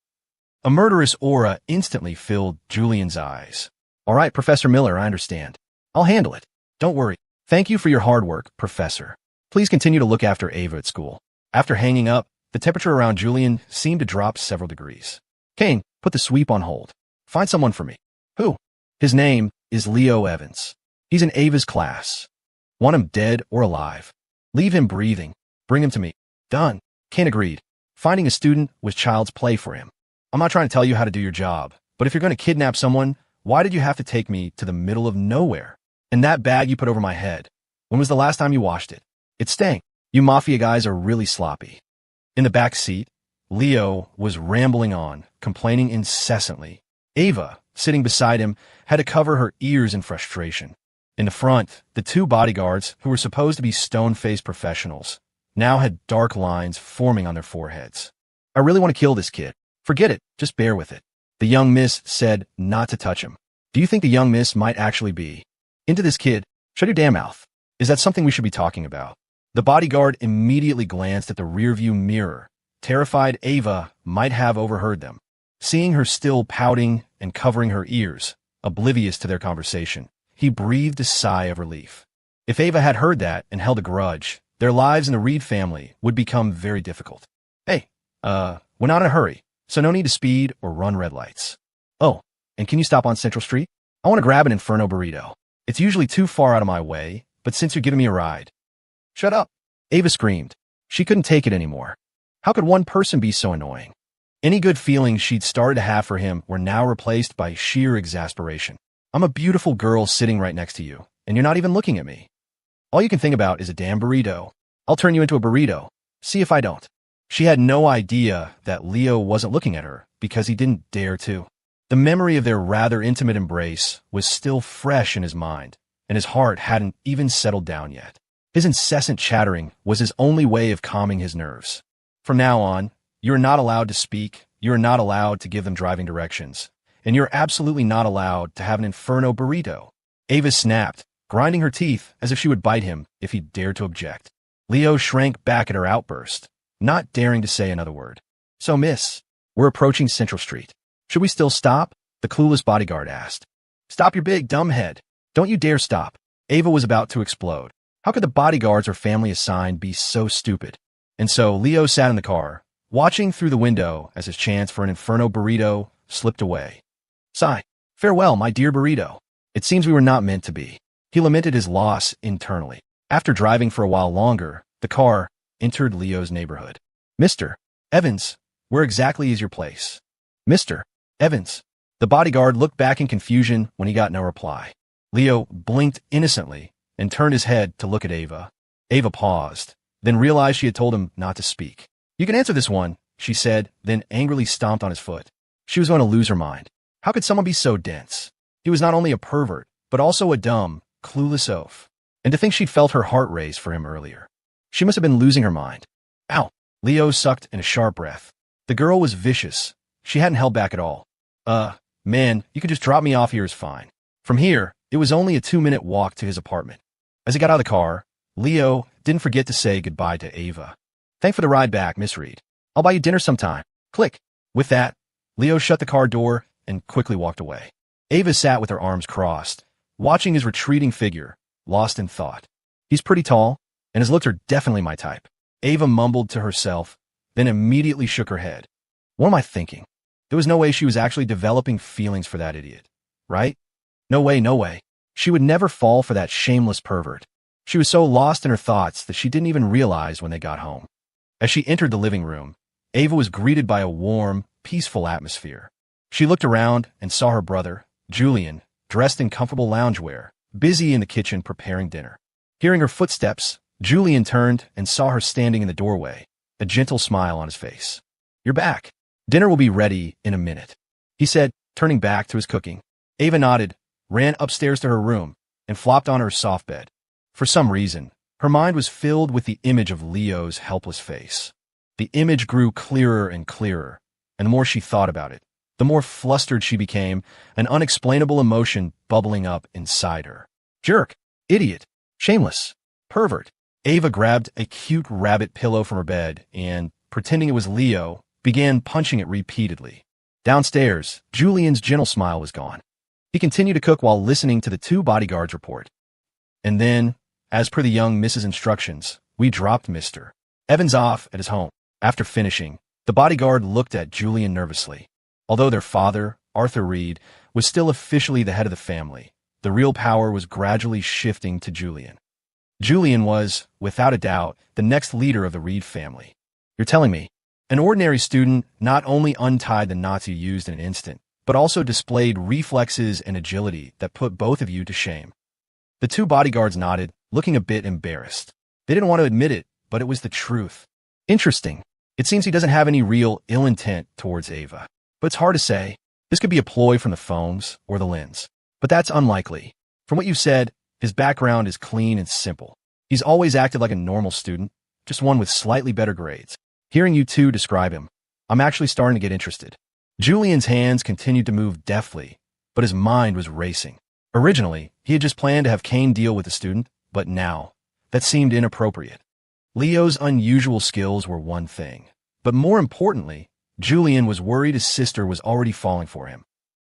A murderous aura instantly filled Julian's eyes. All right, Professor Miller, I understand. I'll handle it. Don't worry. Thank you for your hard work, Professor. Please continue to look after Ava at school. After hanging up, the temperature around Julian seemed to drop several degrees. Kane, put the sweep on hold. Find someone for me. Who? His name is Leo Evans. He's in Ava's class. Want him dead or alive. Leave him breathing. Bring him to me. Done. Kane agreed. Finding a student was child's play for him. I'm not trying to tell you how to do your job, but if you're going to kidnap someone, why did you have to take me to the middle of nowhere? And that bag you put over my head, when was the last time you washed it? It stank. You mafia guys are really sloppy. In the back seat, Leo was rambling on, complaining incessantly. Ava, sitting beside him, had to cover her ears in frustration. In the front, the two bodyguards, who were supposed to be stone-faced professionals, now had dark lines forming on their foreheads. I really want to kill this kid. Forget it, just bear with it. The young miss said not to touch him. Do you think the young miss might actually be into this kid? Shut your damn mouth. Is that something we should be talking about? The bodyguard immediately glanced at the rearview mirror, terrified Ava might have overheard them. Seeing her still pouting and covering her ears, oblivious to their conversation, he breathed a sigh of relief. If Ava had heard that and held a grudge, their lives in the Reed family would become very difficult. Hey, we're not in a hurry, so no need to speed or run red lights. Oh, and can you stop on Central Street? I want to grab an Inferno burrito. It's usually too far out of my way, but since you're giving me a ride. Shut up. Ava screamed. She couldn't take it anymore. How could one person be so annoying? Any good feelings she'd started to have for him were now replaced by sheer exasperation. I'm a beautiful girl sitting right next to you, and you're not even looking at me. All you can think about is a damn burrito. I'll turn you into a burrito. See if I don't. She had no idea that Leo wasn't looking at her because he didn't dare to. The memory of their rather intimate embrace was still fresh in his mind, and his heart hadn't even settled down yet. His incessant chattering was his only way of calming his nerves. From now on, you are not allowed to speak, you are not allowed to give them driving directions, and you're absolutely not allowed to have an Inferno burrito. Ava snapped, grinding her teeth as if she would bite him if he dared to object. Leo shrank back at her outburst, not daring to say another word. So, miss, we're approaching Central Street. Should we still stop? The clueless bodyguard asked. Stop your big dumb head. Don't you dare stop. Ava was about to explode. How could the bodyguards her family assigned be so stupid? And so Leo sat in the car, watching through the window as his chance for an Inferno burrito slipped away. Sigh. Farewell, my dear burrito. It seems we were not meant to be. He lamented his loss internally. After driving for a while longer, the car entered Leo's neighborhood. Mr. Evans, where exactly is your place? Mr. Evans. The bodyguard looked back in confusion when he got no reply. Leo blinked innocently and turned his head to look at Ava. Ava paused, then realized she had told him not to speak. You can answer this one, she said, then angrily stomped on his foot. She was going to lose her mind. How could someone be so dense? He was not only a pervert, but also a dumb, clueless oaf. And to think she'd felt her heart race for him earlier. She must have been losing her mind. Ow! Leo sucked in a sharp breath. The girl was vicious. She hadn't held back at all. Man, you could just drop me off here is fine. From here, it was only a 2-minute walk to his apartment. As he got out of the car, Leo didn't forget to say goodbye to Ava. Thanks for the ride back, Miss Reed. I'll buy you dinner sometime. Click. With that, Leo shut the car door and quickly walked away. Ava sat with her arms crossed, watching his retreating figure, lost in thought. He's pretty tall, and his looks are definitely my type. Ava mumbled to herself, then immediately shook her head. What am I thinking? There was no way she was actually developing feelings for that idiot, right? No way, no way. She would never fall for that shameless pervert. She was so lost in her thoughts that she didn't even realize when they got home. As she entered the living room, Ava was greeted by a warm, peaceful atmosphere. She looked around and saw her brother, Julian, dressed in comfortable loungewear, busy in the kitchen preparing dinner. Hearing her footsteps, Julian turned and saw her standing in the doorway, a gentle smile on his face. You're back. Dinner will be ready in a minute, he said, turning back to his cooking. Ava nodded, ran upstairs to her room, and flopped on her soft bed. For some reason, her mind was filled with the image of Leo's helpless face. The image grew clearer and clearer, and the more she thought about it, the more flustered she became, an unexplainable emotion bubbling up inside her. Jerk, idiot, shameless, pervert. Ava grabbed a cute rabbit pillow from her bed and, pretending it was Leo, began punching it repeatedly. Downstairs, Julian's gentle smile was gone. He continued to cook while listening to the two bodyguards report. And then, as per the young Mrs. instructions, we dropped Mr. Evans off at his home. After finishing, the bodyguard looked at Julian nervously. Although their father, Arthur Reed, was still officially the head of the family, the real power was gradually shifting to Julian. Julian was, without a doubt, the next leader of the Reed family. You're telling me, an ordinary student not only untied the knots you used in an instant, but also displayed reflexes and agility that put both of you to shame. The two bodyguards nodded, looking a bit embarrassed. They didn't want to admit it, but it was the truth. Interesting. It seems he doesn't have any real ill intent towards Ava. But it's hard to say. This could be a ploy from the phones or the lens. But that's unlikely. From what you said, his background is clean and simple. He's always acted like a normal student, just one with slightly better grades. Hearing you two describe him, I'm actually starting to get interested. Julian's hands continued to move deftly, but his mind was racing. Originally, he had just planned to have Kane deal with the student, but now, that seemed inappropriate. Leo's unusual skills were one thing, but more importantly, Julian was worried his sister was already falling for him.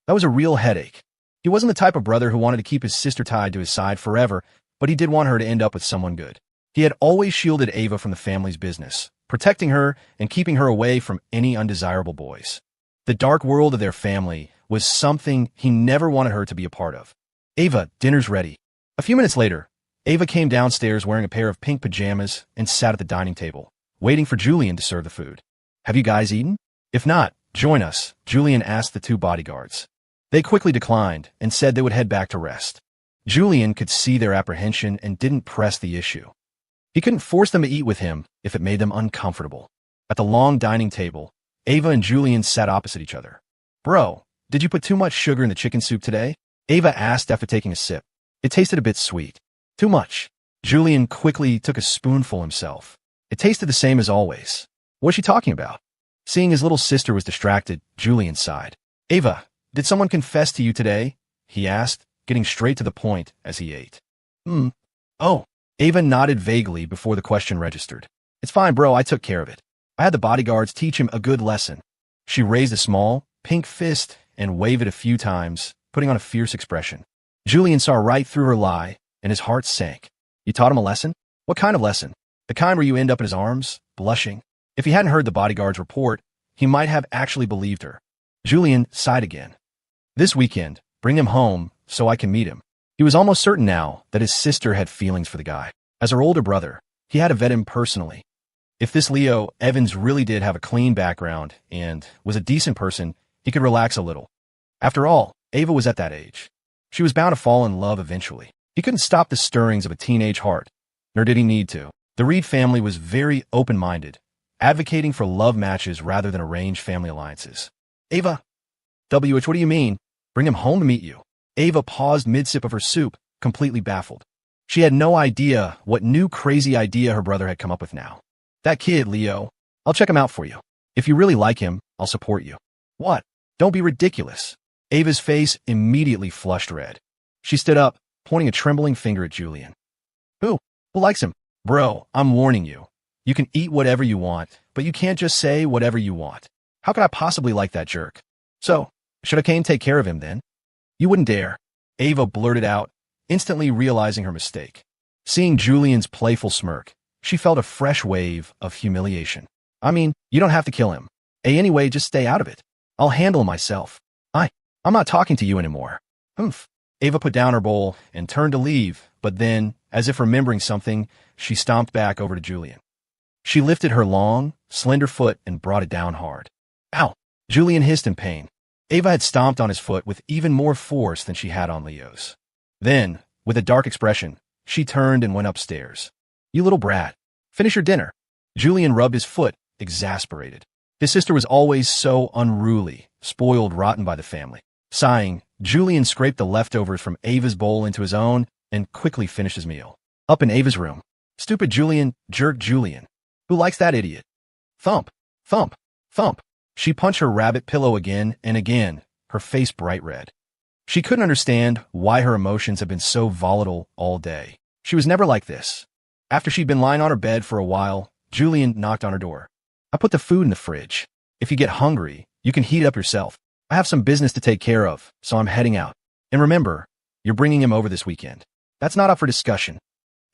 That was a real headache. He wasn't the type of brother who wanted to keep his sister tied to his side forever, but he did want her to end up with someone good. He had always shielded Ava from the family's business, protecting her and keeping her away from any undesirable boys. The dark world of their family was something he never wanted her to be a part of. Ava, dinner's ready. A few minutes later, Ava came downstairs wearing a pair of pink pajamas and sat at the dining table, waiting for Julian to serve the food. Have you guys eaten? If not, join us, Julian asked the two bodyguards. They quickly declined and said they would head back to rest. Julian could see their apprehension and didn't press the issue. He couldn't force them to eat with him if it made them uncomfortable. At the long dining table, Ava and Julian sat opposite each other. Bro, did you put too much sugar in the chicken soup today? Ava asked after taking a sip. It tasted a bit sweet. Too much. Julian quickly took a spoonful himself. It tasted the same as always. What was she talking about? Seeing his little sister was distracted, Julian sighed. Ava, did someone confess to you today? He asked, getting straight to the point as he ate. Oh. Ava nodded vaguely before the question registered. It's fine, bro, I took care of it. I had the bodyguards teach him a good lesson. She raised a small, pink fist and waved it a few times, putting on a fierce expression. Julian saw right through her lie, and his heart sank. You taught him a lesson? What kind of lesson? The kind where you end up in his arms, blushing? If he hadn't heard the bodyguard's report, he might have actually believed her. Julian sighed again. This weekend, bring him home so I can meet him. He was almost certain now that his sister had feelings for the guy. As her older brother, he had to vet him personally. If this Leo Evans really did have a clean background and was a decent person, he could relax a little. After all, Ava was at that age. She was bound to fall in love eventually. He couldn't stop the stirrings of a teenage heart, nor did he need to. The Reed family was very open-minded, advocating for love matches rather than arranged family alliances. Ava, WH, what do you mean? Bring him home to meet you. Ava paused mid-sip of her soup, completely baffled. She had no idea what new crazy idea her brother had come up with now. That kid, Leo. I'll check him out for you. If you really like him, I'll support you. What? Don't be ridiculous. Ava's face immediately flushed red. She stood up, pointing a trembling finger at Julian. Who likes him? Bro, I'm warning you. You can eat whatever you want, but you can't just say whatever you want. How could I possibly like that jerk? So, should I Kane take care of him then? You wouldn't dare. Ava blurted out, instantly realizing her mistake. Seeing Julian's playful smirk, she felt a fresh wave of humiliation. I mean, you don't have to kill him. Anyway, just stay out of it. I'll handle him myself. I'm not talking to you anymore. Humph. Ava put down her bowl and turned to leave, but then, as if remembering something, she stomped back over to Julian. She lifted her long, slender foot and brought it down hard. Ow! Julian hissed in pain. Ava had stomped on his foot with even more force than she had on Leo's. Then, with a dark expression, she turned and went upstairs. You little brat. Finish your dinner. Julian rubbed his foot, exasperated. His sister was always so unruly, spoiled rotten by the family. Sighing, Julian scraped the leftovers from Ava's bowl into his own and quickly finished his meal. Up in Ava's room. Stupid Julian, jerk Julian. Who likes that idiot? Thump, thump, thump. She punched her rabbit pillow again and again, her face bright red. She couldn't understand why her emotions had been so volatile all day. She was never like this. After she'd been lying on her bed for a while, Julian knocked on her door. I put the food in the fridge. If you get hungry, you can heat it up yourself. I have some business to take care of, so I'm heading out. And remember, you're bringing him over this weekend. That's not up for discussion.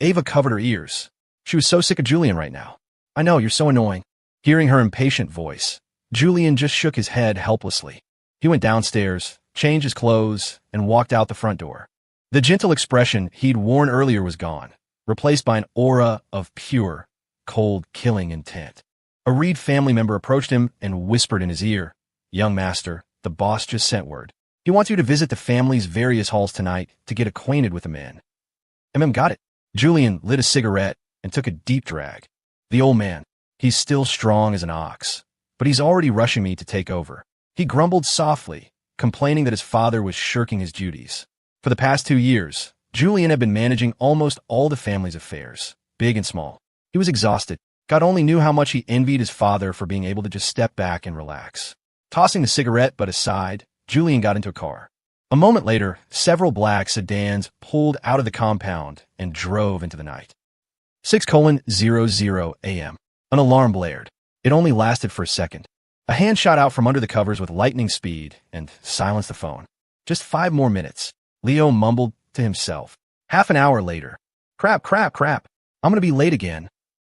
Ava covered her ears. She was so sick of Julian right now. I know, you're so annoying. Hearing her impatient voice, Julian just shook his head helplessly. He went downstairs, changed his clothes, and walked out the front door. The gentle expression he'd worn earlier was gone, replaced by an aura of pure, cold, killing intent. A Reed family member approached him and whispered in his ear, Young master, the boss just sent word. He wants you to visit the family's various halls tonight to get acquainted with the men. Got it. Julian lit a cigarette and took a deep drag. The old man. He's still strong as an ox, but he's already rushing me to take over. He grumbled softly, complaining that his father was shirking his duties. For the past 2 years, Julian had been managing almost all the family's affairs, big and small. He was exhausted. God only knew how much he envied his father for being able to just step back and relax. Tossing the cigarette butt aside, Julian got into a car. A moment later, several black sedans pulled out of the compound and drove into the night. 6:00 a.m. An alarm blared. It only lasted for a second. A hand shot out from under the covers with lightning speed and silenced the phone. Just 5 more minutes. Leo mumbled to himself. Half an hour later. Crap. I'm gonna be late again.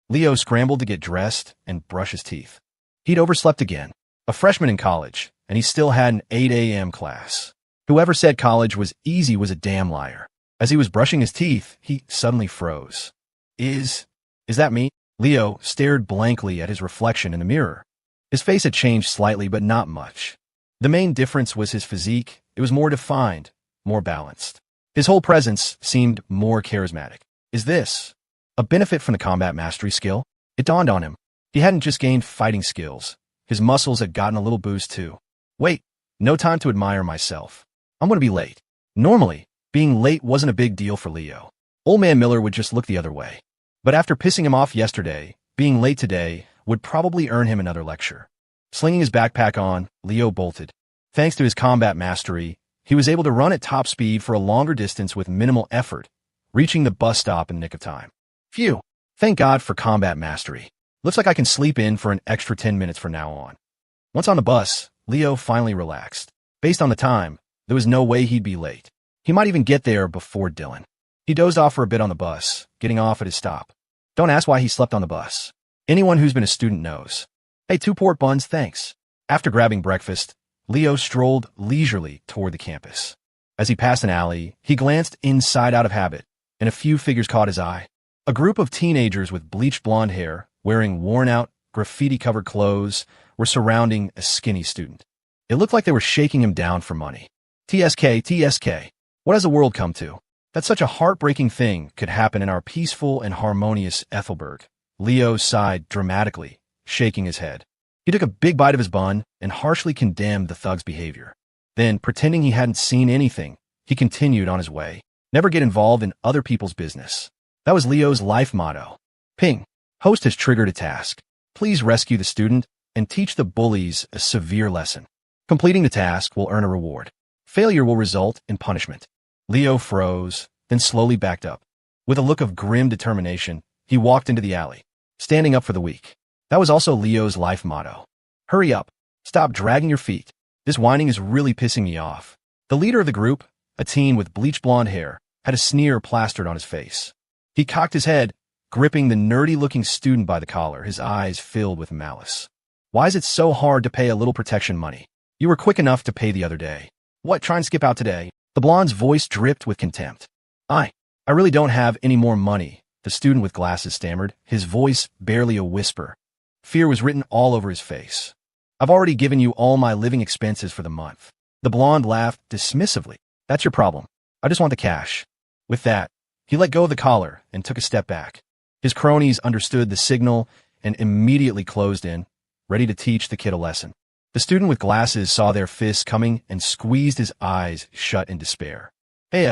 Leo scrambled to get dressed and brush his teeth. He'd overslept again. A freshman in college, and he still had an 8 a.m. class. Whoever said college was easy was a damn liar. As he was brushing his teeth, he suddenly froze. Is that me? Leo stared blankly at his reflection in the mirror. His face had changed slightly, but not much. The main difference was his physique. It was more defined, more balanced. His whole presence seemed more charismatic. Is this a benefit from the combat mastery skill? It dawned on him. He hadn't just gained fighting skills. His muscles had gotten a little boost too. Wait, no time to admire myself. I'm going to be late. Normally, being late wasn't a big deal for Leo. Old Man Miller would just look the other way. But after pissing him off yesterday, being late today would probably earn him another lecture. Slinging his backpack on, Leo bolted. Thanks to his combat mastery, he was able to run at top speed for a longer distance with minimal effort, reaching the bus stop in the nick of time. Phew. Thank God for combat mastery. Looks like I can sleep in for an extra 10 minutes from now on. Once on the bus, Leo finally relaxed. Based on the time, there was no way he'd be late. He might even get there before Dylan. He dozed off for a bit on the bus, getting off at his stop. Don't ask why he slept on the bus. Anyone who's been a student knows. Hey, 2 pork buns, thanks. After grabbing breakfast, Leo strolled leisurely toward the campus. As he passed an alley, he glanced inside out of habit, and a few figures caught his eye. A group of teenagers with bleached blonde hair, wearing worn-out, graffiti-covered clothes, were surrounding a skinny student. It looked like they were shaking him down for money. TSK. What has the world come to? That such a heartbreaking thing could happen in our peaceful and harmonious Ethelberg. Leo sighed dramatically, shaking his head. He took a big bite of his bun and harshly condemned the thug's behavior. Then, pretending he hadn't seen anything, he continued on his way. Never get involved in other people's business. That was Leo's life motto. Ping. Host has triggered a task. Please rescue the student and teach the bullies a severe lesson. Completing the task will earn a reward. Failure will result in punishment. Leo froze, then slowly backed up. With a look of grim determination, he walked into the alley, standing up for the weak. That was also Leo's life motto. Hurry up. Stop dragging your feet. This whining is really pissing me off. The leader of the group, a teen with bleached blonde hair, had a sneer plastered on his face. He cocked his head, gripping the nerdy-looking student by the collar, his eyes filled with malice. Why is it so hard to pay a little protection money? You were quick enough to pay the other day. What, try and skip out today? The blonde's voice dripped with contempt. I really don't have any more money, the student with glasses stammered, his voice barely a whisper. Fear was written all over his face. I've already given you all my living expenses for the month. The blonde laughed dismissively. That's your problem. I just want the cash. With that, he let go of the collar and took a step back. His cronies understood the signal and immediately closed in, ready to teach the kid a lesson. The student with glasses saw their fists coming and squeezed his eyes shut in despair. Hey,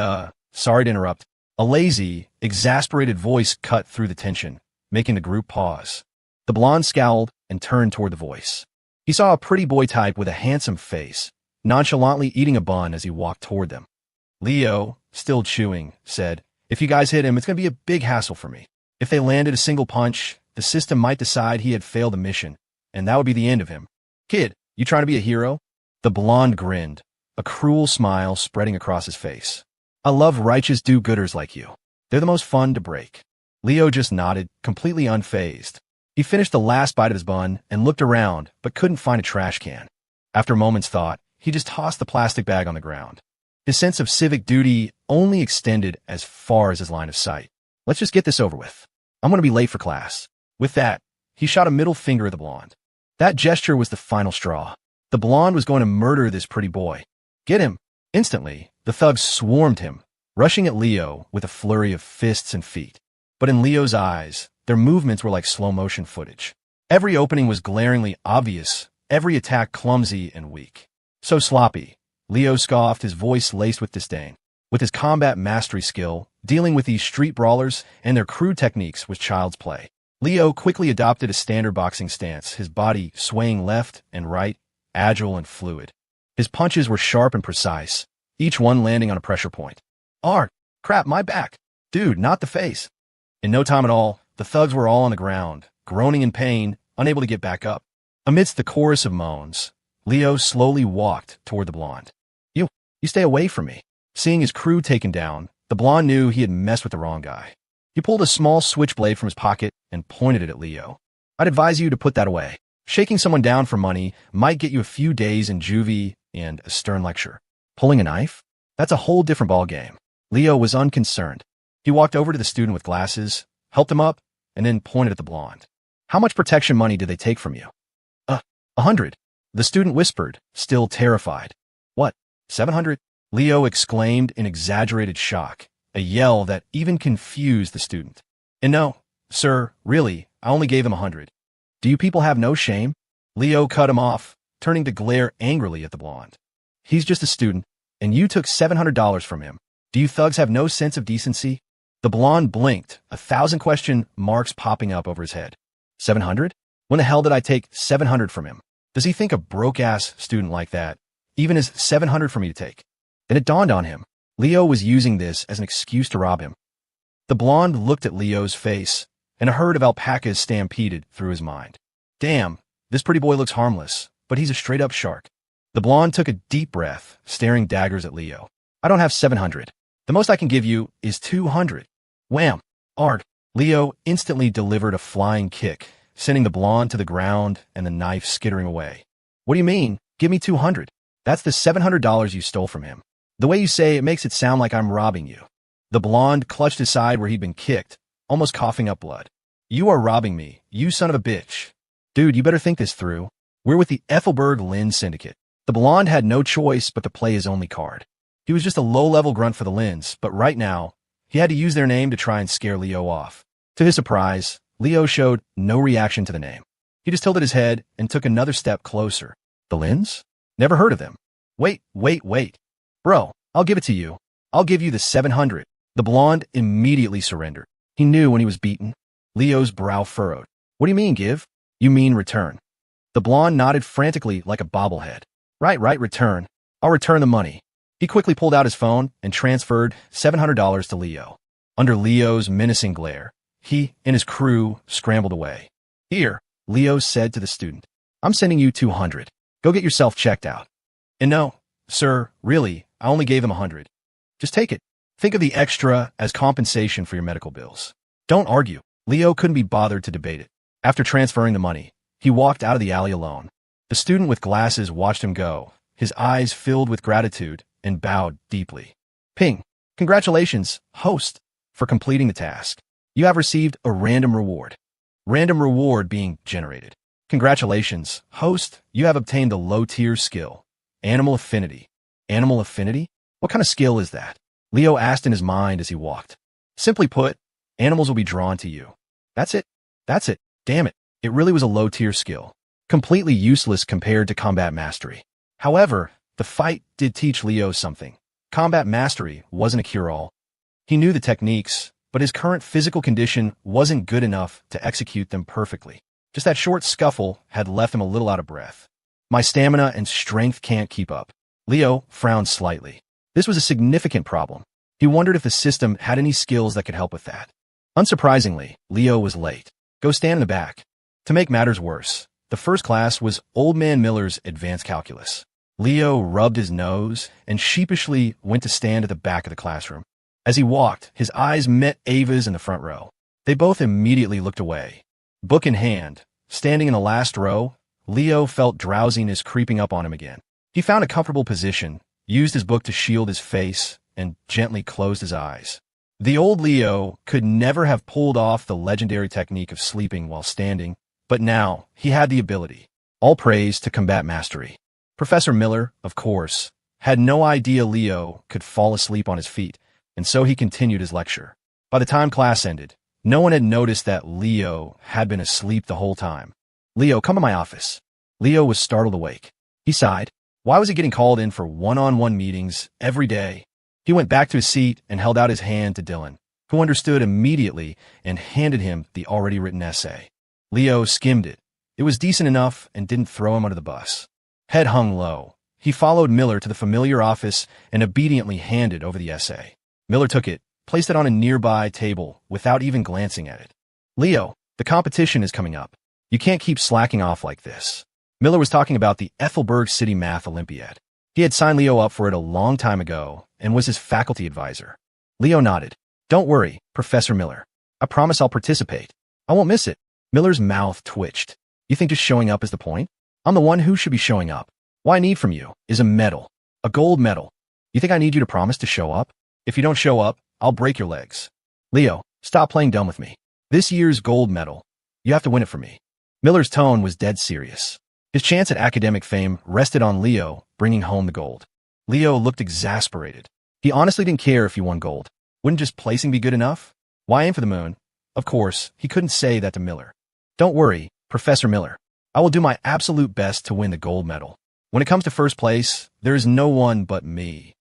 sorry to interrupt. A lazy, exasperated voice cut through the tension, making the group pause. The blonde scowled and turned toward the voice. He saw a pretty boy type with a handsome face, nonchalantly eating a bun as he walked toward them. Leo, still chewing, said, If you guys hit him, it's going to be a big hassle for me. If they landed a single punch, the system might decide he had failed the mission, and that would be the end of him. Kid, you trying to be a hero? The blonde grinned, a cruel smile spreading across his face. I love righteous do-gooders like you. They're the most fun to break. Leo just nodded, completely unfazed. He finished the last bite of his bun and looked around, but couldn't find a trash can. After a moment's thought, he just tossed the plastic bag on the ground. His sense of civic duty only extended as far as his line of sight. Let's just get this over with. I'm going to be late for class. With that, he shot a middle finger at the blonde. That gesture was the final straw. The blonde was going to murder this pretty boy. Get him! Instantly, the thugs swarmed him, rushing at Leo with a flurry of fists and feet. But in Leo's eyes, their movements were like slow-motion footage. Every opening was glaringly obvious, every attack clumsy and weak. So sloppy, Leo scoffed, his voice laced with disdain. With his combat mastery skill, dealing with these street brawlers and their crude techniques was child's play. Leo quickly adopted a standard boxing stance, his body swaying left and right, agile and fluid. His punches were sharp and precise, each one landing on a pressure point. Crap, my back. Dude, not the face. In no time at all, the thugs were all on the ground, groaning in pain, unable to get back up. Amidst the chorus of moans, Leo slowly walked toward the blonde. You stay away from me. Seeing his crew taken down, the blonde knew he had messed with the wrong guy. He pulled a small switchblade from his pocket and pointed it at Leo. I'd advise you to put that away. Shaking someone down for money might get you a few days in juvie and a stern lecture. Pulling a knife? That's a whole different ballgame. Leo was unconcerned. He walked over to the student with glasses, helped him up, and then pointed at the blonde. How much protection money did they take from you? 100. The student whispered, still terrified. What, 700? Leo exclaimed in exaggerated shock, a yell that even confused the student. And no, sir, really, I only gave him 100. Do you people have no shame? Leo cut him off, turning to glare angrily at the blonde. He's just a student, and you took $700 from him. Do you thugs have no sense of decency? The blonde blinked, 1,000 question marks popping up over his head. 700? When the hell did I take 700 from him? Does he think a broke-ass student like that even is 700 for me to take? Then it dawned on him. Leo was using this as an excuse to rob him. The blonde looked at Leo's face, and a herd of alpacas stampeded through his mind. Damn, this pretty boy looks harmless, but he's a straight-up shark. The blonde took a deep breath, staring daggers at Leo. I don't have 700. The most I can give you is 200. Wham! Leo instantly delivered a flying kick, sending the blonde to the ground and the knife skittering away. What do you mean? Give me 200. That's the $700 you stole from him. The way you say it makes it sound like I'm robbing you. The blonde clutched his side where he'd been kicked, almost coughing up blood. You are robbing me, you son of a bitch. Dude, you better think this through. We're with the Ethelberg Lynn Syndicate. The blonde had no choice but to play his only card. He was just a low-level grunt for the Lynns, but right now, he had to use their name to try and scare Leo off. To his surprise, Leo showed no reaction to the name. He just tilted his head and took another step closer. The Lynns? Never heard of them. Wait. Bro, I'll give it to you. I'll give you the 700. The blonde immediately surrendered. He knew when he was beaten. Leo's brow furrowed. What do you mean, give? You mean return. The blonde nodded frantically like a bobblehead. Right, return. I'll return the money. He quickly pulled out his phone and transferred $700 to Leo. Under Leo's menacing glare, he and his crew scrambled away. Here, Leo said to the student, I'm sending you 200. Go get yourself checked out. And no, sir, really, I only gave him 100. Just take it. Think of the extra as compensation for your medical bills. Don't argue. Leo couldn't be bothered to debate it. After transferring the money, he walked out of the alley alone. The student with glasses watched him go, his eyes filled with gratitude, and bowed deeply. Ping. Congratulations, host, for completing the task. You have received a random reward. Random reward being generated. Congratulations, host, you have obtained the low-tier skill. Animal Affinity. Animal Affinity? What kind of skill is that? Leo asked in his mind as he walked. Simply put, animals will be drawn to you. That's it. Damn it. It really was a low-tier skill. Completely useless compared to combat mastery. However, the fight did teach Leo something. Combat mastery wasn't a cure-all. He knew the techniques, but his current physical condition wasn't good enough to execute them perfectly. Just that short scuffle had left him a little out of breath. My stamina and strength can't keep up. Leo frowned slightly. This was a significant problem. He wondered if the system had any skills that could help with that. Unsurprisingly, Leo was late. Go stand in the back. To make matters worse, the first class was Old Man Miller's Advanced Calculus. Leo rubbed his nose and sheepishly went to stand at the back of the classroom. As he walked, his eyes met Ava's in the front row. They both immediately looked away. Book in hand, standing in the last row, Leo felt drowsiness creeping up on him again. He found a comfortable position, used his book to shield his face, and gently closed his eyes. The old Leo could never have pulled off the legendary technique of sleeping while standing, but now he had the ability. All praise to combat mastery. Professor Miller, of course, had no idea Leo could fall asleep on his feet, and so he continued his lecture. By the time class ended, no one had noticed that Leo had been asleep the whole time. Leo, come to my office. Leo was startled awake. He sighed. Why was he getting called in for one-on-one meetings every day? He went back to his seat and held out his hand to Dylan, who understood immediately and handed him the already written essay. Leo skimmed it. It was decent enough and didn't throw him under the bus. Head hung low. He followed Miller to the familiar office and obediently handed over the essay. Miller took it, placed it on a nearby table without even glancing at it. Leo, the competition is coming up. You can't keep slacking off like this. Miller was talking about the Ethelberg City Math Olympiad. He had signed Leo up for it a long time ago and was his faculty advisor. Leo nodded. Don't worry, Professor Miller. I promise I'll participate. I won't miss it. Miller's mouth twitched. You think just showing up is the point? I'm the one who should be showing up. What I need from you is a medal. A gold medal. You think I need you to promise to show up? If you don't show up, I'll break your legs. Leo, stop playing dumb with me. This year's gold medal, you have to win it for me. Miller's tone was dead serious. His chance at academic fame rested on Leo bringing home the gold. Leo looked exasperated. He honestly didn't care if he won gold. Wouldn't just placing be good enough? Why aim for the moon? Of course, he couldn't say that to Miller. Don't worry, Professor Miller. I will do my absolute best to win the gold medal. When it comes to first place, there is no one but me.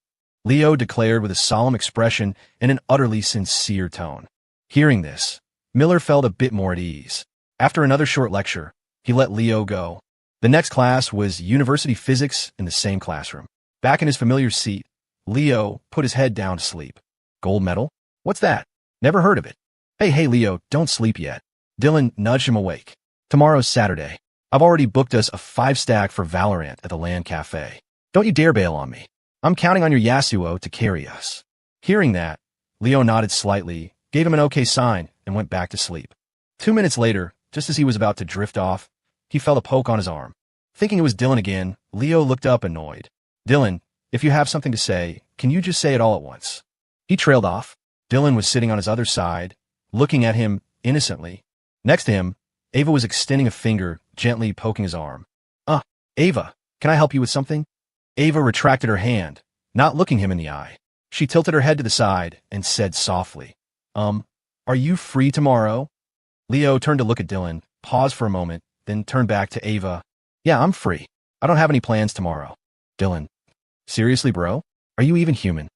Leo declared with a solemn expression and an utterly sincere tone. Hearing this, Miller felt a bit more at ease. After another short lecture, he let Leo go. The next class was university physics in the same classroom. Back in his familiar seat, Leo put his head down to sleep. Gold medal? What's that? Never heard of it. Hey, Leo, don't sleep yet. Dylan nudged him awake. Tomorrow's Saturday. I've already booked us a 5-stack for Valorant at the Land Cafe. Don't you dare bail on me. I'm counting on your Yasuo to carry us. Hearing that, Leo nodded slightly, gave him an okay sign, and went back to sleep. 2 minutes later, just as he was about to drift off, he felt a poke on his arm. Thinking it was Dylan again, Leo looked up annoyed. Dylan, if you have something to say, can you just say it all at once? He trailed off. Dylan was sitting on his other side, looking at him innocently. Next to him, Ava was extending a finger, gently poking his arm. Ava, can I help you with something? Ava retracted her hand, not looking him in the eye. She tilted her head to the side and said softly, are you free tomorrow? Leo turned to look at Dylan, paused for a moment, then turned back to Ava. Yeah, I'm free. I don't have any plans tomorrow. Dylan. Seriously, bro? Are you even human?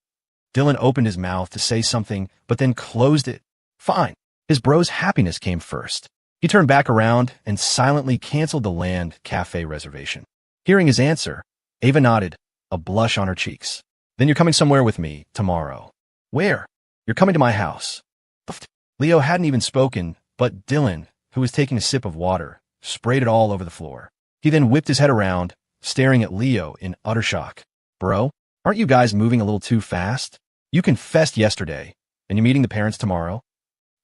Dylan opened his mouth to say something, but then closed it. Fine. His bro's happiness came first. He turned back around and silently canceled the Land Cafe reservation. Hearing his answer, Ava nodded, a blush on her cheeks. Then you're coming somewhere with me tomorrow. Where? You're coming to my house. Leo hadn't even spoken, but Dylan, who was taking a sip of water, sprayed it all over the floor. He then whipped his head around, staring at Leo in utter shock. Bro, aren't you guys moving a little too fast? You confessed yesterday, and you're meeting the parents tomorrow?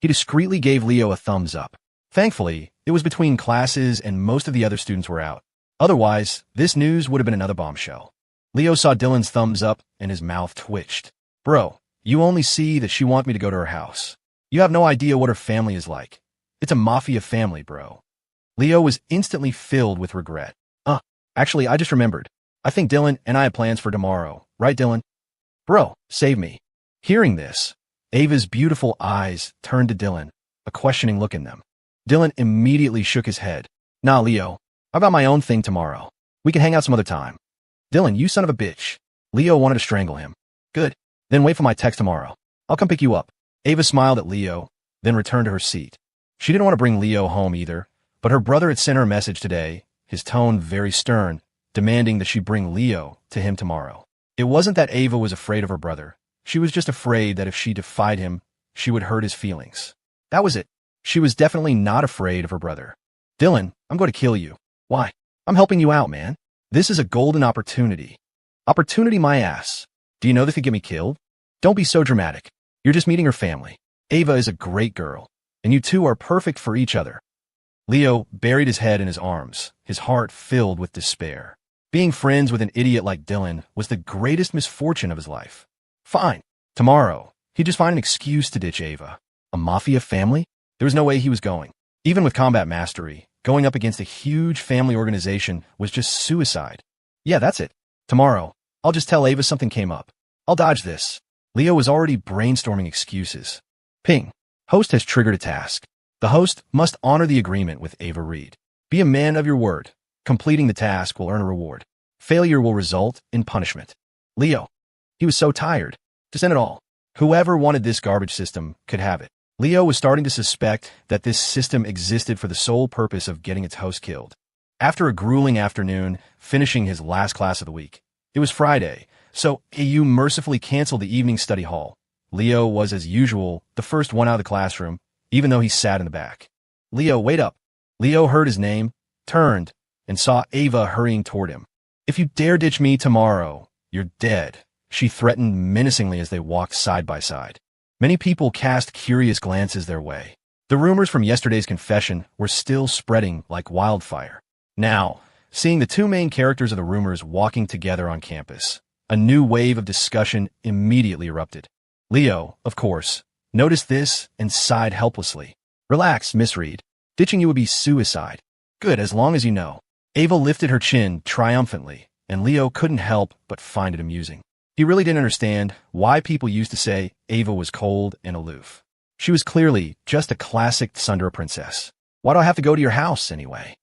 He discreetly gave Leo a thumbs up. Thankfully, it was between classes and most of the other students were out. Otherwise, this news would have been another bombshell. Leo saw Dylan's thumbs up and his mouth twitched. Bro, you only see that she wants me to go to her house. You have no idea what her family is like. It's a mafia family, bro. Leo was instantly filled with regret. Actually, I just remembered. I think Dylan and I have plans for tomorrow. Right, Dylan? Bro, save me. Hearing this, Ava's beautiful eyes turned to Dylan, a questioning look in them. Dylan immediately shook his head. Nah, Leo. I've got my own thing tomorrow. We can hang out some other time. Dylan, you son of a bitch. Leo wanted to strangle him. Good. Then wait for my text tomorrow. I'll come pick you up. Ava smiled at Leo, then returned to her seat. She didn't want to bring Leo home either, but her brother had sent her a message today, his tone very stern, demanding that she bring Leo to him tomorrow. It wasn't that Ava was afraid of her brother. She was just afraid that if she defied him, she would hurt his feelings. That was it. She was definitely not afraid of her brother. Dylan, I'm going to kill you. Why? I'm helping you out, man. This is a golden opportunity. Opportunity my ass. Do you know this could get me killed? Don't be so dramatic. You're just meeting her family. Ava is a great girl, and you two are perfect for each other. Leo buried his head in his arms, his heart filled with despair. Being friends with an idiot like Dylan was the greatest misfortune of his life. Fine. Tomorrow, he'd just find an excuse to ditch Ava. A mafia family? There was no way he was going. Even with combat mastery, going up against a huge family organization was just suicide. Yeah, that's it. Tomorrow, I'll just tell Ava something came up. I'll dodge this. Leo was already brainstorming excuses. Ping. Host has triggered a task. The host must honor the agreement with Ava Reed. Be a man of your word. Completing the task will earn a reward. Failure will result in punishment. Leo. He was so tired. To send it all. Whoever wanted this garbage system could have it. Leo was starting to suspect that this system existed for the sole purpose of getting its host killed. After a grueling afternoon, finishing his last class of the week, it was Friday, so AU mercifully canceled the evening study hall. Leo was, as usual, the first one out of the classroom, even though he sat in the back. Leo, wait up. Leo heard his name, turned, and saw Ava hurrying toward him. If you dare ditch me tomorrow, you're dead, she threatened menacingly as they walked side by side. Many people cast curious glances their way. The rumors from yesterday's confession were still spreading like wildfire. Now, seeing the two main characters of the rumors walking together on campus, a new wave of discussion immediately erupted. Leo, of course, noticed this and sighed helplessly. Relax, Miss Reed. Ditching you would be suicide. Good, as long as you know. Ava lifted her chin triumphantly, and Leo couldn't help but find it amusing. He really didn't understand why people used to say Ava was cold and aloof. She was clearly just a classic Tsundere princess. Why do I have to go to your house anyway?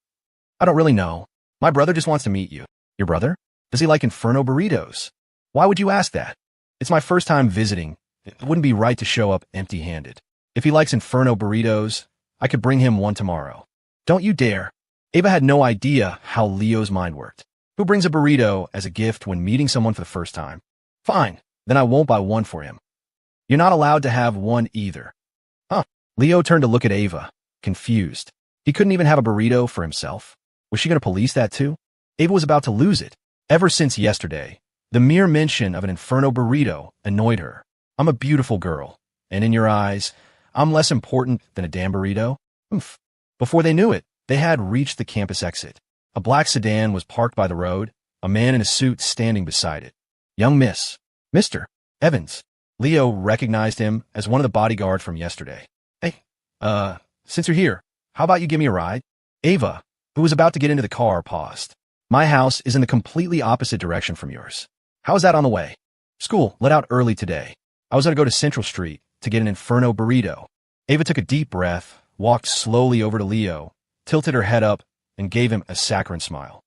I don't really know. My brother just wants to meet you. Your brother? Does he like Inferno burritos? Why would you ask that? It's my first time visiting. It wouldn't be right to show up empty-handed. If he likes Inferno burritos, I could bring him one tomorrow. Don't you dare. Ava had no idea how Leo's mind worked. Who brings a burrito as a gift when meeting someone for the first time? Fine, then I won't buy one for him. You're not allowed to have one either. Huh. Leo turned to look at Ava, confused. He couldn't even have a burrito for himself. Was she going to police that too? Ava was about to lose it. Ever since yesterday, the mere mention of an Inferno burrito annoyed her. I'm a beautiful girl, and in your eyes, I'm less important than a damn burrito? Oof. Before they knew it, they had reached the campus exit. A black sedan was parked by the road, a man in a suit standing beside it. Young Miss. Mr. Evans. Leo recognized him as one of the bodyguards from yesterday. Hey, since you're here, how about you give me a ride? Ava, who was about to get into the car, paused. My house is in the completely opposite direction from yours. How is that on the way? School let out early today. I was going to go to Central Street to get an Inferno burrito. Ava took a deep breath, walked slowly over to Leo, tilted her head up, and gave him a saccharine smile.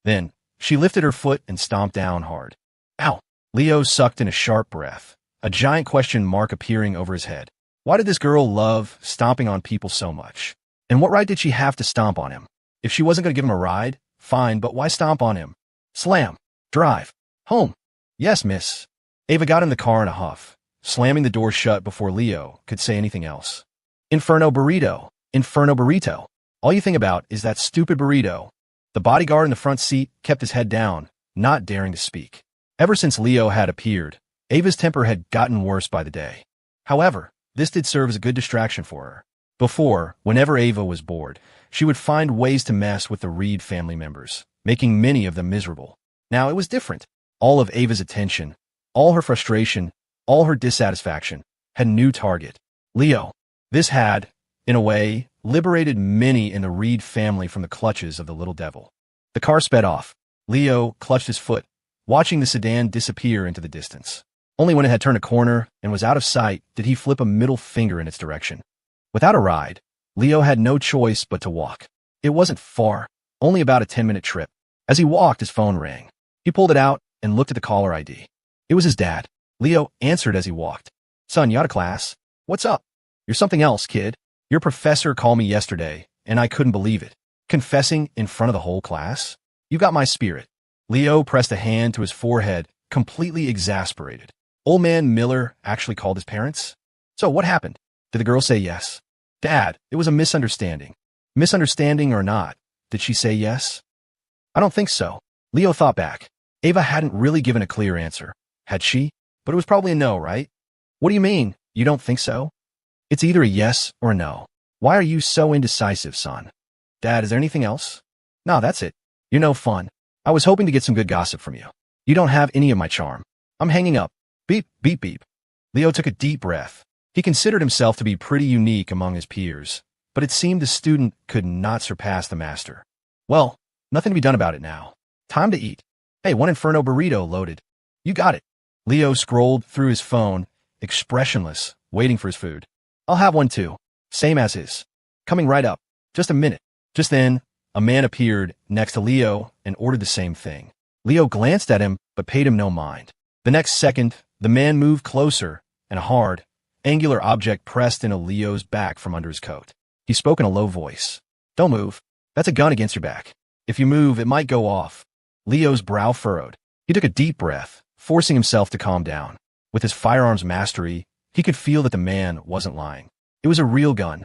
Then, she lifted her foot and stomped down hard. Ow! Leo sucked in a sharp breath, a giant question mark appearing over his head. Why did this girl love stomping on people so much? And what right did she have to stomp on him? If she wasn't going to give him a ride, fine, but why stomp on him? Slam. Drive. Home. Yes, miss. Ava got in the car in a huff, slamming the door shut before Leo could say anything else. Inferno burrito. Inferno burrito. All you think about is that stupid burrito. The bodyguard in the front seat kept his head down, not daring to speak. Ever since Leo had appeared, Ava's temper had gotten worse by the day. However, this did serve as a good distraction for her. Before, whenever Ava was bored, she would find ways to mess with the Reed family members, making many of them miserable. Now it was different. All of Ava's attention, all her frustration, all her dissatisfaction, had a new target. Leo. This had, in a way, liberated many in the Reed family from the clutches of the little devil. The car sped off. Leo clutched his foot, watching the sedan disappear into the distance. Only when it had turned a corner and was out of sight did he flip a middle finger in its direction. Without a ride, Leo had no choice but to walk. It wasn't far, only about a 10-minute trip. As he walked, his phone rang. He pulled it out and looked at the caller ID. It was his dad. Leo answered as he walked. Son, you out of class? What's up? You're something else, kid. Your professor called me yesterday, and I couldn't believe it. Confessing in front of the whole class? You got my spirit. Leo pressed a hand to his forehead, completely exasperated. Old man Miller actually called his parents? So what happened? Did the girl say yes? Dad, it was a misunderstanding. Misunderstanding or not, did she say yes? I don't think so. Leo thought back. Ava hadn't really given a clear answer, had she? But it was probably a no, right? What do you mean, you don't think so? It's either a yes or a no. Why are you so indecisive, son? Dad, is there anything else? No, that's it. You're no fun. I was hoping to get some good gossip from you. You don't have any of my charm. I'm hanging up. Beep, beep, beep. Leo took a deep breath. He considered himself to be pretty unique among his peers, but it seemed the student could not surpass the master. Well, nothing to be done about it now. Time to eat. Hey, one Inferno burrito loaded. You got it. Leo scrolled through his phone, expressionless, waiting for his food. I'll have one too. Same as his. Coming right up. Just a minute. Just then, a man appeared next to Leo and ordered the same thing. Leo glanced at him, but paid him no mind. The next second, the man moved closer, and a hard, angular object pressed into Leo's back from under his coat. He spoke in a low voice. "Don't move. That's a gun against your back. If you move, it might go off." Leo's brow furrowed. He took a deep breath, forcing himself to calm down. With his firearms mastery, he could feel that the man wasn't lying. It was a real gun.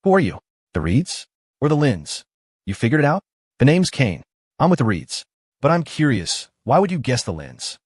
"Who are you? The Reeds? Or the Lynns? You figured it out?" "The name's Kane. I'm with the Reeds. But I'm curious, why would you guess the Lynns?"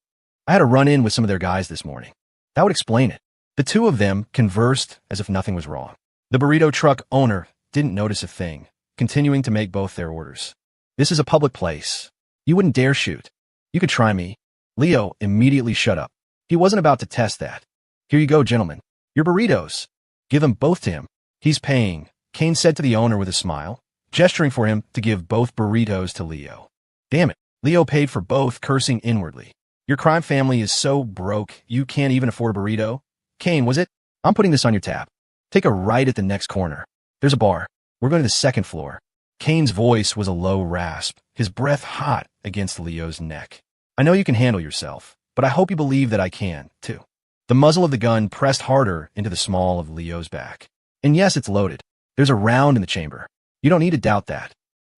"I had a run-in with some of their guys this morning." That would explain it. The two of them conversed as if nothing was wrong. The burrito truck owner didn't notice a thing, continuing to make both their orders. "This is a public place. You wouldn't dare shoot. You could try me." Leo immediately shut up. He wasn't about to test that. "Here you go, gentlemen. Your burritos. Give them both to him. He's paying," Kane said to the owner with a smile, gesturing for him to give both burritos to Leo. "Damn it." Leo paid for both, cursing inwardly. "Your crime family is so broke you can't even afford a burrito?" "Kane, was it? I'm putting this on your tab. Take a right at the next corner. There's a bar. We're going to the second floor." Kane's voice was a low rasp, his breath hot against Leo's neck. "I know you can handle yourself, but I hope you believe that I can, too." The muzzle of the gun pressed harder into the small of Leo's back. "And yes, it's loaded. There's a round in the chamber. You don't need to doubt that."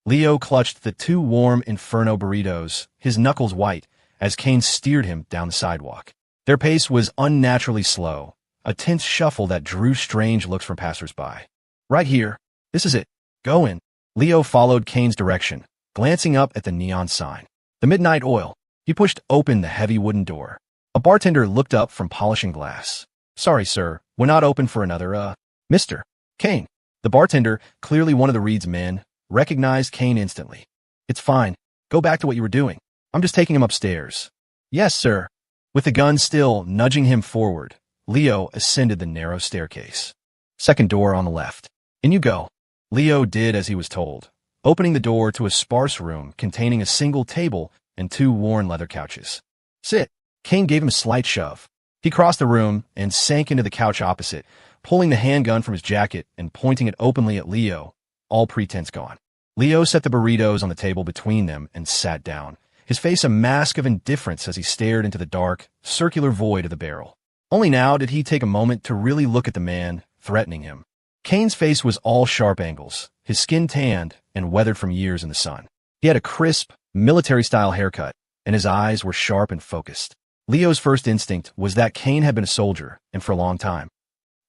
Leo clutched the two warm Inferno burritos, his knuckles white, as Kane steered him down the sidewalk. Their pace was unnaturally slow, a tense shuffle that drew strange looks from passersby. "Right here. This is it. Go in." Leo followed Kane's direction, glancing up at the neon sign. "The Midnight Oil." He pushed open the heavy wooden door. A bartender looked up from polishing glass. "Sorry, sir. We're not open for another, Mr. Kane." The bartender, clearly one of the Reed's men, recognized Kane instantly. "It's fine. Go back to what you were doing. I'm just taking him upstairs." "Yes, sir." With the gun still nudging him forward, Leo ascended the narrow staircase. "Second door on the left. In you go." Leo did as he was told, opening the door to a sparse room containing a single table and two worn leather couches. "Sit." Kane gave him a slight shove. He crossed the room and sank into the couch opposite, pulling the handgun from his jacket and pointing it openly at Leo, all pretense gone. Leo set the burritos on the table between them and sat down, his face a mask of indifference as he stared into the dark, circular void of the barrel. Only now did he take a moment to really look at the man threatening him. Kane's face was all sharp angles, his skin tanned and weathered from years in the sun. He had a crisp, military-style haircut, and his eyes were sharp and focused. Leo's first instinct was that Kane had been a soldier, and for a long time.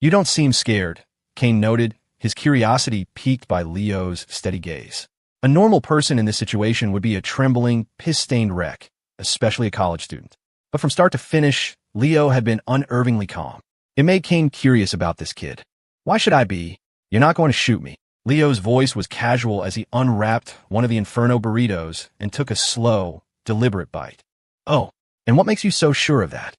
"You don't seem scared," Kane noted, his curiosity piqued by Leo's steady gaze. A normal person in this situation would be a trembling, piss-stained wreck, especially a college student. But from start to finish, Leo had been unervingly calm. It made Kane curious about this kid. "Why should I be? You're not going to shoot me." Leo's voice was casual as he unwrapped one of the Inferno burritos and took a slow, deliberate bite. "Oh, and what makes you so sure of that?"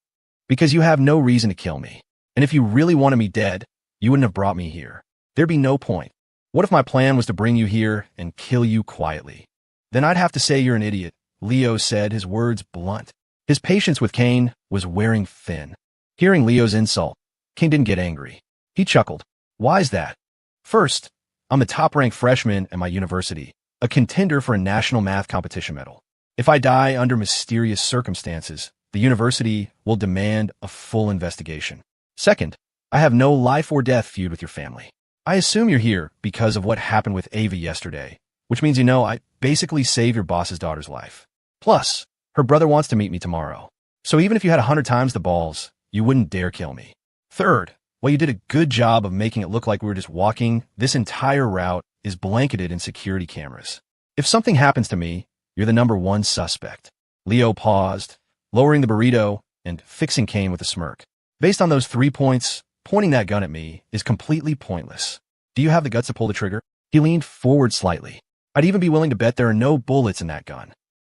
"Because you have no reason to kill me. And if you really wanted me dead, you wouldn't have brought me here. There'd be no point. What if my plan was to bring you here and kill you quietly?" "Then I'd have to say you're an idiot," Leo said, his words blunt. His patience with Kane was wearing thin. Hearing Leo's insult, Kane didn't get angry. He chuckled. "Why's that?" "First, I'm the top-ranked freshman at my university, a contender for a national math competition medal. If I die under mysterious circumstances, the university will demand a full investigation. Second, I have no life-or-death feud with your family. I assume you're here because of what happened with Ava yesterday, which means you know I basically saved your boss's daughter's life. Plus, her brother wants to meet me tomorrow. So even if you had 100 times the balls, you wouldn't dare kill me. Third, while you did a good job of making it look like we were just walking, this entire route is blanketed in security cameras. If something happens to me, you're the number one suspect." Leo paused, lowering the burrito and fixing Kane with a smirk. "Based on those 3 points, pointing that gun at me is completely pointless. Do you have the guts to pull the trigger?" He leaned forward slightly. "I'd even be willing to bet there are no bullets in that gun.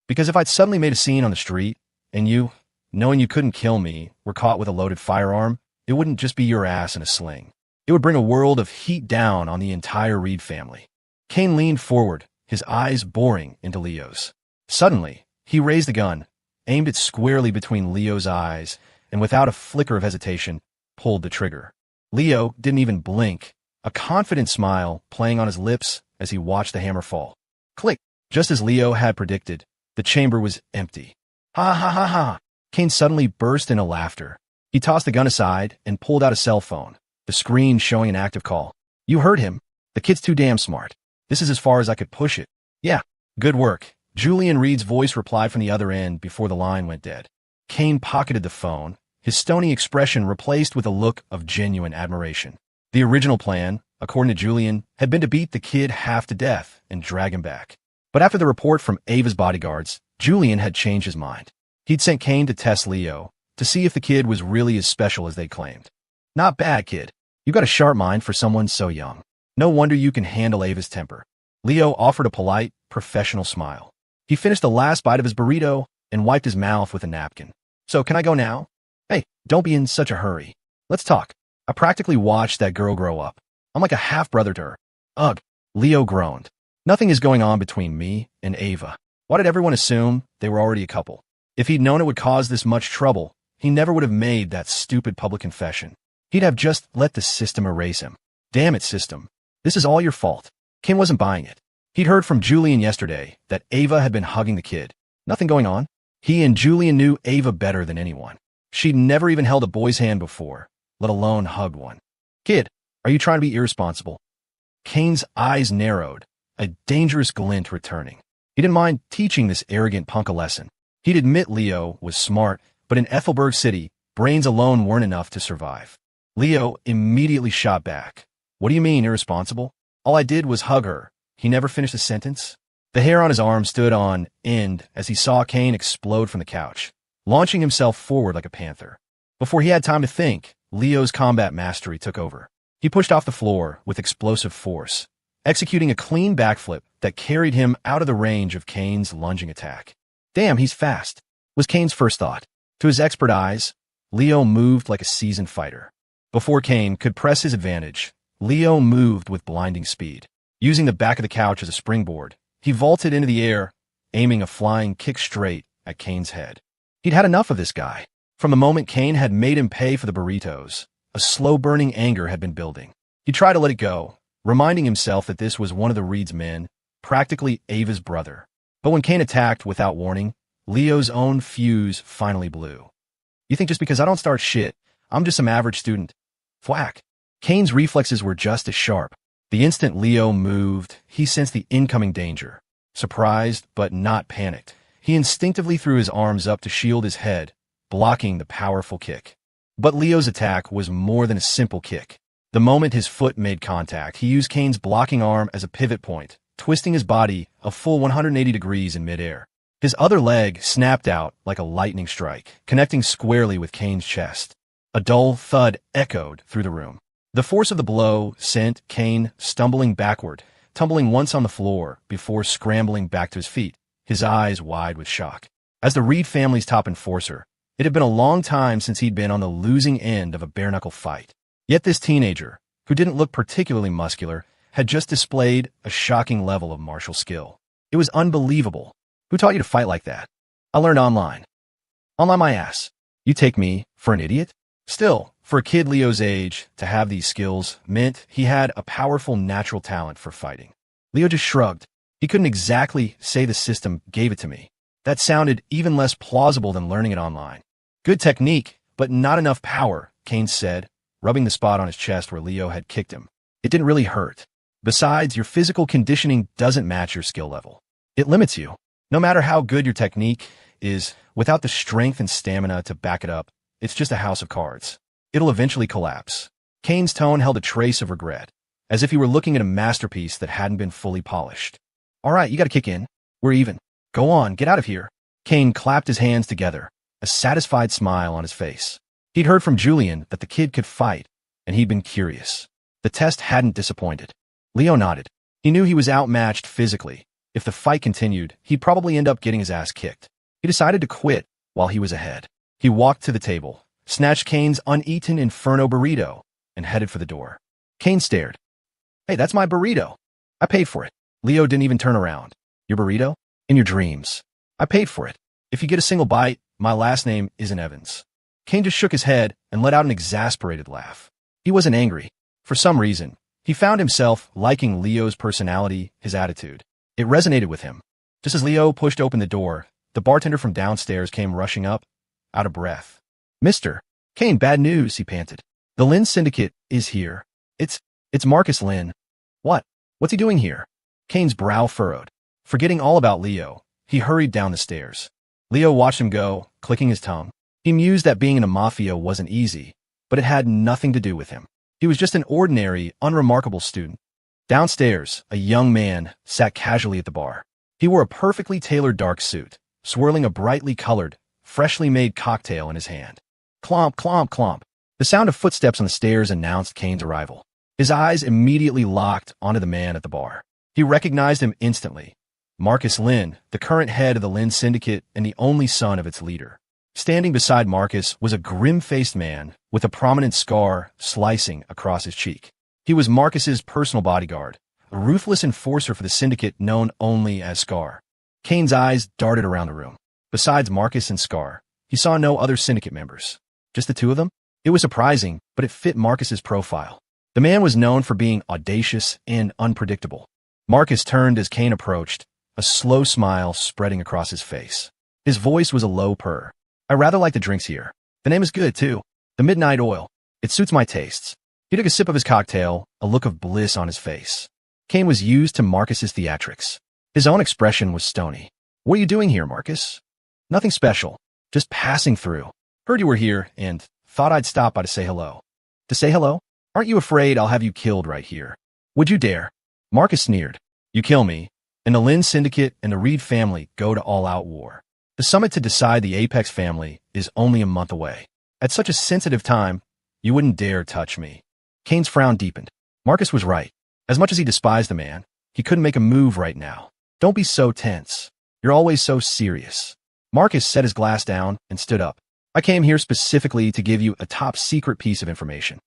Because if I'd suddenly made a scene on the street, and you, knowing you couldn't kill me, were caught with a loaded firearm, it wouldn't just be your ass in a sling. It would bring a world of heat down on the entire Reed family." Kane leaned forward, his eyes boring into Leo's. Suddenly, he raised the gun, aimed it squarely between Leo's eyes, and without a flicker of hesitation, pulled the trigger. Leo didn't even blink, a confident smile playing on his lips as he watched the hammer fall. Click. Just as Leo had predicted, the chamber was empty. Ha ha ha ha. Kane suddenly burst into laughter. He tossed the gun aside and pulled out a cell phone, the screen showing an active call. You heard him. The kid's too damn smart. This is as far as I could push it. Yeah, good work. Julian Reed's voice replied from the other end before the line went dead. Kane pocketed the phone, his stony expression replaced with a look of genuine admiration. The original plan, according to Julian, had been to beat the kid half to death and drag him back. But after the report from Ava's bodyguards, Julian had changed his mind. He'd sent Kane to test Leo, to see if the kid was really as special as they claimed. Not bad, kid. You got a sharp mind for someone so young. No wonder you can handle Ava's temper. Leo offered a polite, professional smile. He finished the last bite of his burrito and wiped his mouth with a napkin. So can I go now? Hey, don't be in such a hurry. Let's talk. I practically watched that girl grow up. I'm like a half-brother to her. Ugh, Leo groaned. Nothing is going on between me and Ava. Why did everyone assume they were already a couple? If he'd known it would cause this much trouble, he never would have made that stupid public confession. He'd have just let the system erase him. Damn it, system. This is all your fault. Kim wasn't buying it. He'd heard from Julian yesterday that Ava had been hugging the kid. Nothing going on. He and Julian knew Ava better than anyone. She'd never even held a boy's hand before, let alone hugged one. Kid, are you trying to be irresponsible? Kane's eyes narrowed, a dangerous glint returning. He didn't mind teaching this arrogant punk a lesson. He'd admit Leo was smart, but in Ethelberg City, brains alone weren't enough to survive. Leo immediately shot back. What do you mean, irresponsible? All I did was hug her. He never finished a sentence. The hair on his arm stood on end as he saw Kane explode from the couch, launching himself forward like a panther. Before he had time to think, Leo's combat mastery took over. He pushed off the floor with explosive force, executing a clean backflip that carried him out of the range of Kane's lunging attack. Damn, he's fast, was Kane's first thought. To his expert eyes, Leo moved like a seasoned fighter. Before Kane could press his advantage, Leo moved with blinding speed. Using the back of the couch as a springboard, he vaulted into the air, aiming a flying kick straight at Kane's head. He'd had enough of this guy. From the moment Kane had made him pay for the burritos, a slow-burning anger had been building. He tried to let it go, reminding himself that this was one of the Reed's men, practically Ava's brother. But when Kane attacked without warning, Leo's own fuse finally blew. You think just because I don't start shit, I'm just some average student? Thwack. Kane's reflexes were just as sharp. The instant Leo moved, he sensed the incoming danger. Surprised, but not panicked, he instinctively threw his arms up to shield his head, blocking the powerful kick. But Leo's attack was more than a simple kick. The moment his foot made contact, he used Kane's blocking arm as a pivot point, twisting his body a full 180 degrees in midair. His other leg snapped out like a lightning strike, connecting squarely with Kane's chest. A dull thud echoed through the room. The force of the blow sent Kane stumbling backward, tumbling once on the floor before scrambling back to his feet, his eyes wide with shock. As the Reed family's top enforcer, it had been a long time since he'd been on the losing end of a bare-knuckle fight. Yet this teenager, who didn't look particularly muscular, had just displayed a shocking level of martial skill. It was unbelievable. Who taught you to fight like that? I learned online. Online my ass. You take me for an idiot? Still, for a kid Leo's age, to have these skills meant he had a powerful natural talent for fighting. Leo just shrugged. He couldn't exactly say the system gave it to me. That sounded even less plausible than learning it online. Good technique, but not enough power, Kane said, rubbing the spot on his chest where Leo had kicked him. It didn't really hurt. Besides, your physical conditioning doesn't match your skill level. It limits you. No matter how good your technique is, without the strength and stamina to back it up, it's just a house of cards. It'll eventually collapse. Kane's tone held a trace of regret, as if he were looking at a masterpiece that hadn't been fully polished. All right, you gotta kick in. We're even. Go on, get out of here. Kane clapped his hands together, a satisfied smile on his face. He'd heard from Julian that the kid could fight, and he'd been curious. The test hadn't disappointed. Leo nodded. He knew he was outmatched physically. If the fight continued, he'd probably end up getting his ass kicked. He decided to quit while he was ahead. He walked to the table, snatched Kane's uneaten Inferno burrito, and headed for the door. Kane stared. Hey, that's my burrito. I paid for it. Leo didn't even turn around. Your burrito? In your dreams. I paid for it. If you get a single bite, my last name isn't Evans. Kane just shook his head and let out an exasperated laugh. He wasn't angry. For some reason, he found himself liking Leo's personality, his attitude. It resonated with him. Just as Leo pushed open the door, the bartender from downstairs came rushing up, out of breath. "Mr. Kane, bad news," he panted. "The Lynn Syndicate is here. It's Marcus Lynn." "What? What's he doing here?" Kane's brow furrowed. Forgetting all about Leo, he hurried down the stairs. Leo watched him go, clicking his tongue. He mused that being in a mafia wasn't easy, but it had nothing to do with him. He was just an ordinary, unremarkable student. Downstairs, a young man sat casually at the bar. He wore a perfectly tailored dark suit, swirling a brightly colored, freshly made cocktail in his hand. Clomp, clomp, clomp. The sound of footsteps on the stairs announced Kane's arrival. His eyes immediately locked onto the man at the bar. He recognized him instantly. Marcus Lynn, the current head of the Lynn Syndicate and the only son of its leader. Standing beside Marcus was a grim-faced man with a prominent scar slicing across his cheek. He was Marcus's personal bodyguard, a ruthless enforcer for the syndicate known only as Scar. Kane's eyes darted around the room. Besides Marcus and Scar, he saw no other syndicate members. Just the two of them? It was surprising, but it fit Marcus's profile. The man was known for being audacious and unpredictable. Marcus turned as Kane approached, a slow smile spreading across his face. His voice was a low purr. "I rather like the drinks here. The name is good, too. The Midnight Oil. It suits my tastes." He took a sip of his cocktail, a look of bliss on his face. Kane was used to Marcus's theatrics. His own expression was stony. "What are you doing here, Marcus?" "Nothing special. Just passing through. Heard you were here, and thought I'd stop by to say hello." "To say hello? Aren't you afraid I'll have you killed right here?" "Would you dare?" Marcus sneered. "You kill me, and the Lynn Syndicate and the Reed family go to all-out war. The summit to decide the Apex family is only a month away. At such a sensitive time, you wouldn't dare touch me." Kane's frown deepened. Marcus was right. As much as he despised the man, he couldn't make a move right now. "Don't be so tense. You're always so serious." Marcus set his glass down and stood up. "I came here specifically to give you a top-secret piece of information.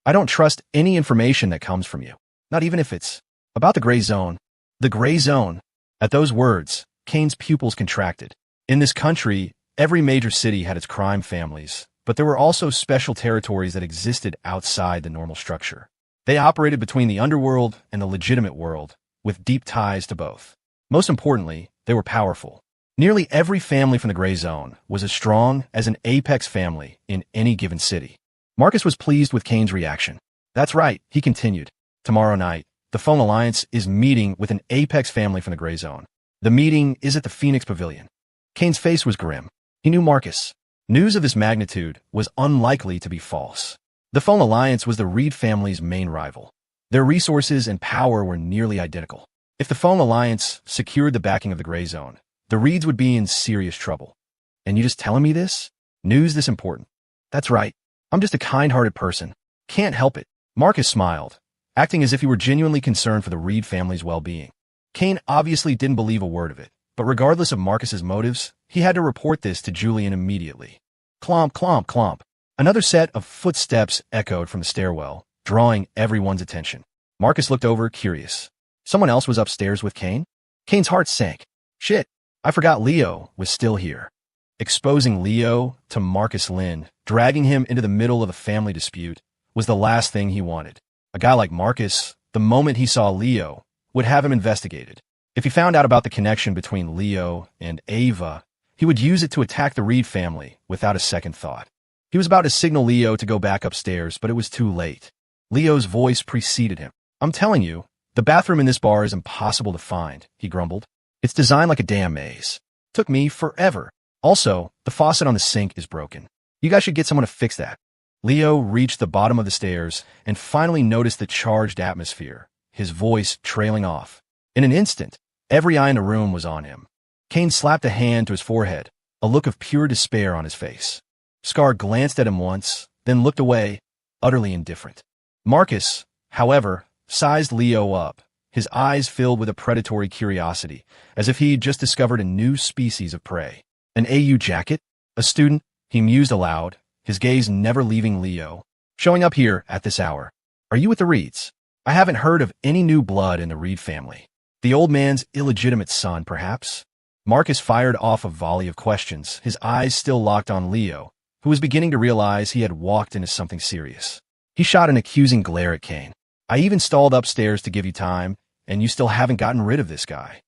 I don't trust any information that comes from you, not even if it's about the gray zone." The gray zone. At those words, Kane's pupils contracted. In this country, every major city had its crime families, but there were also special territories that existed outside the normal structure. They operated between the underworld and the legitimate world, with deep ties to both. Most importantly, they were powerful. Nearly every family from the gray zone was as strong as an Apex family in any given city. Marcus was pleased with Kane's reaction. "That's right," he continued. "Tomorrow night, the Phone Alliance is meeting with an Apex family from the gray zone. The meeting is at the Phoenix Pavilion." Kane's face was grim. He knew Marcus. News of this magnitude was unlikely to be false. The Phone Alliance was the Reed family's main rival. Their resources and power were nearly identical. If the Phone Alliance secured the backing of the gray zone, the Reeds would be in serious trouble. "And you just telling me this? News this important?" "That's right. I'm just a kind-hearted person. Can't help it." Marcus smiled, acting as if he were genuinely concerned for the Reed family's well-being. Kane obviously didn't believe a word of it, but regardless of Marcus's motives, he had to report this to Julian immediately. Clomp, clomp, clomp. Another set of footsteps echoed from the stairwell, drawing everyone's attention. Marcus looked over, curious. Someone else was upstairs with Kane? Kane's heart sank. Shit, I forgot Leo was still here. Exposing Leo to Marcus Lynn, dragging him into the middle of a family dispute, was the last thing he wanted. A guy like Marcus, the moment he saw Leo, would have him investigated. If he found out about the connection between Leo and Ava, he would use it to attack the Reed family without a second thought. He was about to signal Leo to go back upstairs, but it was too late. Leo's voice preceded him. "I'm telling you, the bathroom in this bar is impossible to find," he grumbled. "It's designed like a damn maze. Took me forever. Also, the faucet on the sink is broken. You guys should get someone to fix that." Leo reached the bottom of the stairs and finally noticed the charged atmosphere, his voice trailing off. In an instant, every eye in the room was on him. Kane slapped a hand to his forehead, a look of pure despair on his face. Scar glanced at him once, then looked away, utterly indifferent. Marcus, however, sized Leo up, his eyes filled with a predatory curiosity, as if he'd just discovered a new species of prey. "An AU jacket? A student?" he mused aloud, his gaze never leaving Leo. "Showing up here at this hour. Are you with the Reeds? I haven't heard of any new blood in the Reed family. The old man's illegitimate son, perhaps?" Marcus fired off a volley of questions, his eyes still locked on Leo, who was beginning to realize he had walked into something serious. He shot an accusing glare at Kane. "I even stalled upstairs to give you time, and you still haven't gotten rid of this guy."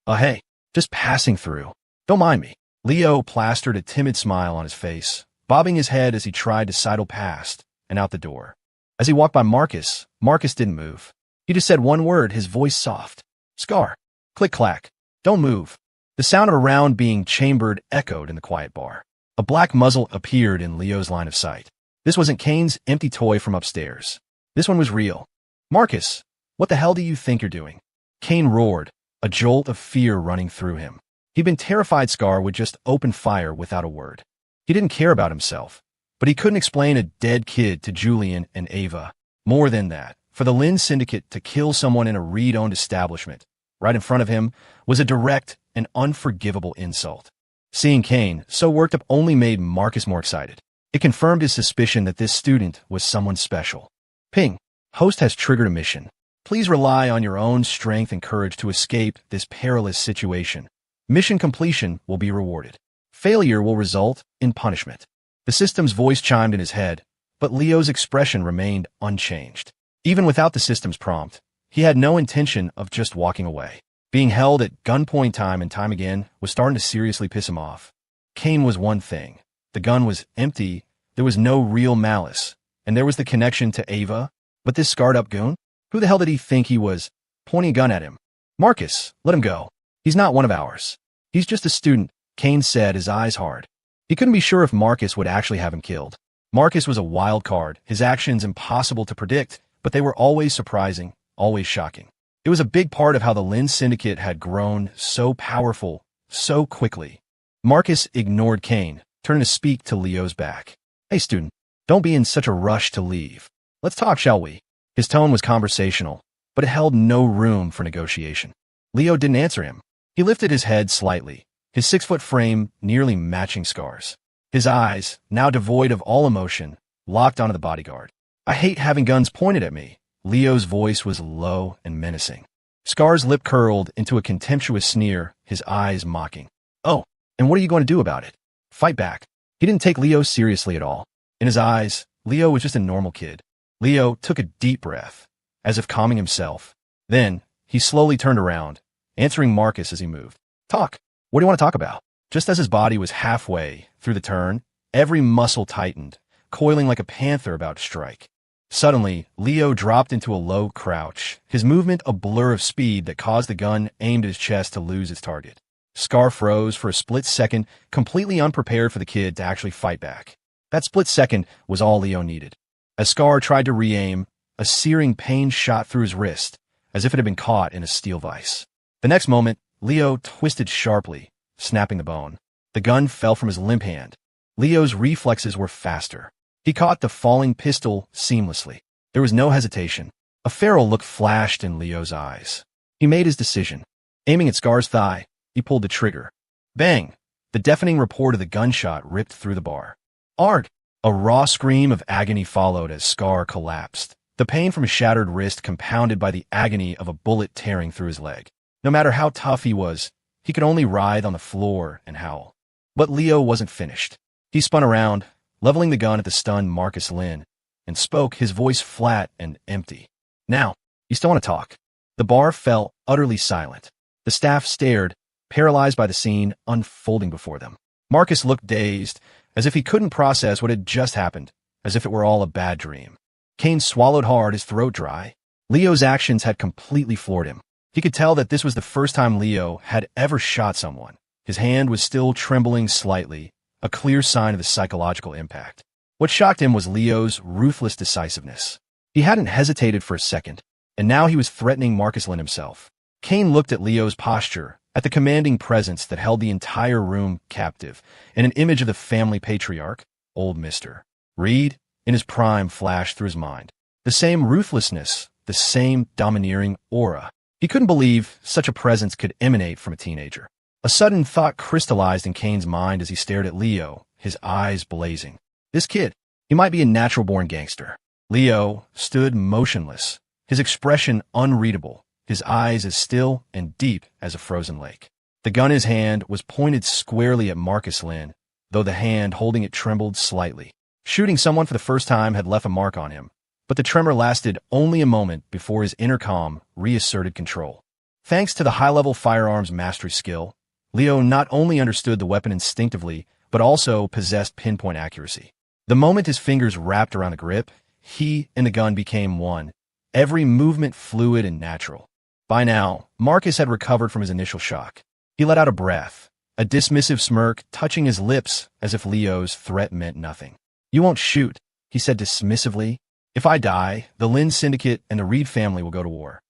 Hey, just passing through. Don't mind me." Leo plastered a timid smile on his face, bobbing his head as he tried to sidle past and out the door. As he walked by Marcus, Marcus didn't move. He just said one word, his voice soft. "Scar." Click-clack. "Don't move." The sound of a round being chambered echoed in the quiet bar. A black muzzle appeared in Leo's line of sight. This wasn't Kane's empty toy from upstairs. This one was real. "Marcus, what the hell do you think you're doing?" Kane roared, a jolt of fear running through him. He'd been terrified Scar would just open fire without a word. He didn't care about himself, but he couldn't explain a dead kid to Julian and Ava. More than that, for the Lynn Syndicate to kill someone in a Reed-owned establishment right in front of him was a direct and unforgivable insult. Seeing Kane so worked up only made Marcus more excited. It confirmed his suspicion that this student was someone special. "Ping. Host has triggered a mission. Please rely on your own strength and courage to escape this perilous situation. Mission completion will be rewarded. Failure will result in punishment." The system's voice chimed in his head, but Leo's expression remained unchanged. Even without the system's prompt, he had no intention of just walking away. Being held at gunpoint time and time again was starting to seriously piss him off. Kane was one thing. The gun was empty, there was no real malice, and there was the connection to Ava. But this scarred-up goon? Who the hell did he think he was, pointing a gun at him? "Marcus, let him go. He's not one of ours. He's just a student," Kane said, his eyes hard. He couldn't be sure if Marcus would actually have him killed. Marcus was a wild card, his actions impossible to predict, but they were always surprising, always shocking. It was a big part of how the Lynn Syndicate had grown so powerful, so quickly. Marcus ignored Kane, turning to speak to Leo's back. "Hey, student, don't be in such a rush to leave. Let's talk, shall we?" His tone was conversational, but it held no room for negotiation. Leo didn't answer him. He lifted his head slightly, his 6-foot frame nearly matching Scar's. His eyes, now devoid of all emotion, locked onto the bodyguard. "I hate having guns pointed at me." Leo's voice was low and menacing. Scar's lip curled into a contemptuous sneer, his eyes mocking. "Oh, and what are you going to do about it? Fight back?" He didn't take Leo seriously at all. In his eyes, Leo was just a normal kid. Leo took a deep breath, as if calming himself. Then, he slowly turned around, answering Marcus as he moved. "Talk. What do you want to talk about?" Just as his body was halfway through the turn, every muscle tightened, coiling like a panther about to strike. Suddenly, Leo dropped into a low crouch, his movement a blur of speed that caused the gun aimed at his chest to lose its target. Scar froze for a split second, completely unprepared for the kid to actually fight back. That split second was all Leo needed. As Scar tried to re-aim, a searing pain shot through his wrist, as if it had been caught in a steel vise. The next moment, Leo twisted sharply, snapping the bone. The gun fell from his limp hand. Leo's reflexes were faster. He caught the falling pistol seamlessly. There was no hesitation. A feral look flashed in Leo's eyes. He made his decision. Aiming at Scar's thigh, he pulled the trigger. Bang! The deafening report of the gunshot ripped through the bar. "Arg!" A raw scream of agony followed as Scar collapsed, the pain from his shattered wrist compounded by the agony of a bullet tearing through his leg. No matter how tough he was, he could only writhe on the floor and howl. But Leo wasn't finished. He spun around, leveling the gun at the stunned Marcus Lynn, and spoke, his voice flat and empty. "Now, you still want to talk?" The bar fell utterly silent. The staff stared, paralyzed by the scene unfolding before them. Marcus looked dazed, as if he couldn't process what had just happened, as if it were all a bad dream. Kane swallowed hard, his throat dry. Leo's actions had completely floored him. He could tell that this was the first time Leo had ever shot someone. His hand was still trembling slightly, a clear sign of the psychological impact. What shocked him was Leo's ruthless decisiveness. He hadn't hesitated for a second, and now he was threatening Marcus Lynn himself. Kane looked at Leo's posture, at the commanding presence that held the entire room captive, and an image of the family patriarch, old Mr. Reed, in his prime flashed through his mind. The same ruthlessness, the same domineering aura. He couldn't believe such a presence could emanate from a teenager. A sudden thought crystallized in Kane's mind as he stared at Leo, his eyes blazing. This kid, he might be a natural-born gangster. Leo stood motionless, his expression unreadable, his eyes as still and deep as a frozen lake. The gun in his hand was pointed squarely at Marcus Lynn, though the hand holding it trembled slightly. Shooting someone for the first time had left a mark on him, but the tremor lasted only a moment before his inner calm reasserted control. Thanks to the high-level firearms mastery skill, Leo not only understood the weapon instinctively, but also possessed pinpoint accuracy. The moment his fingers wrapped around the grip, he and the gun became one, every movement fluid and natural. By now, Marcus had recovered from his initial shock. He let out a breath, a dismissive smirk touching his lips as if Leo's threat meant nothing. "You won't shoot," he said dismissively. "If I die, the Lynn Syndicate and the Reed family will go to war."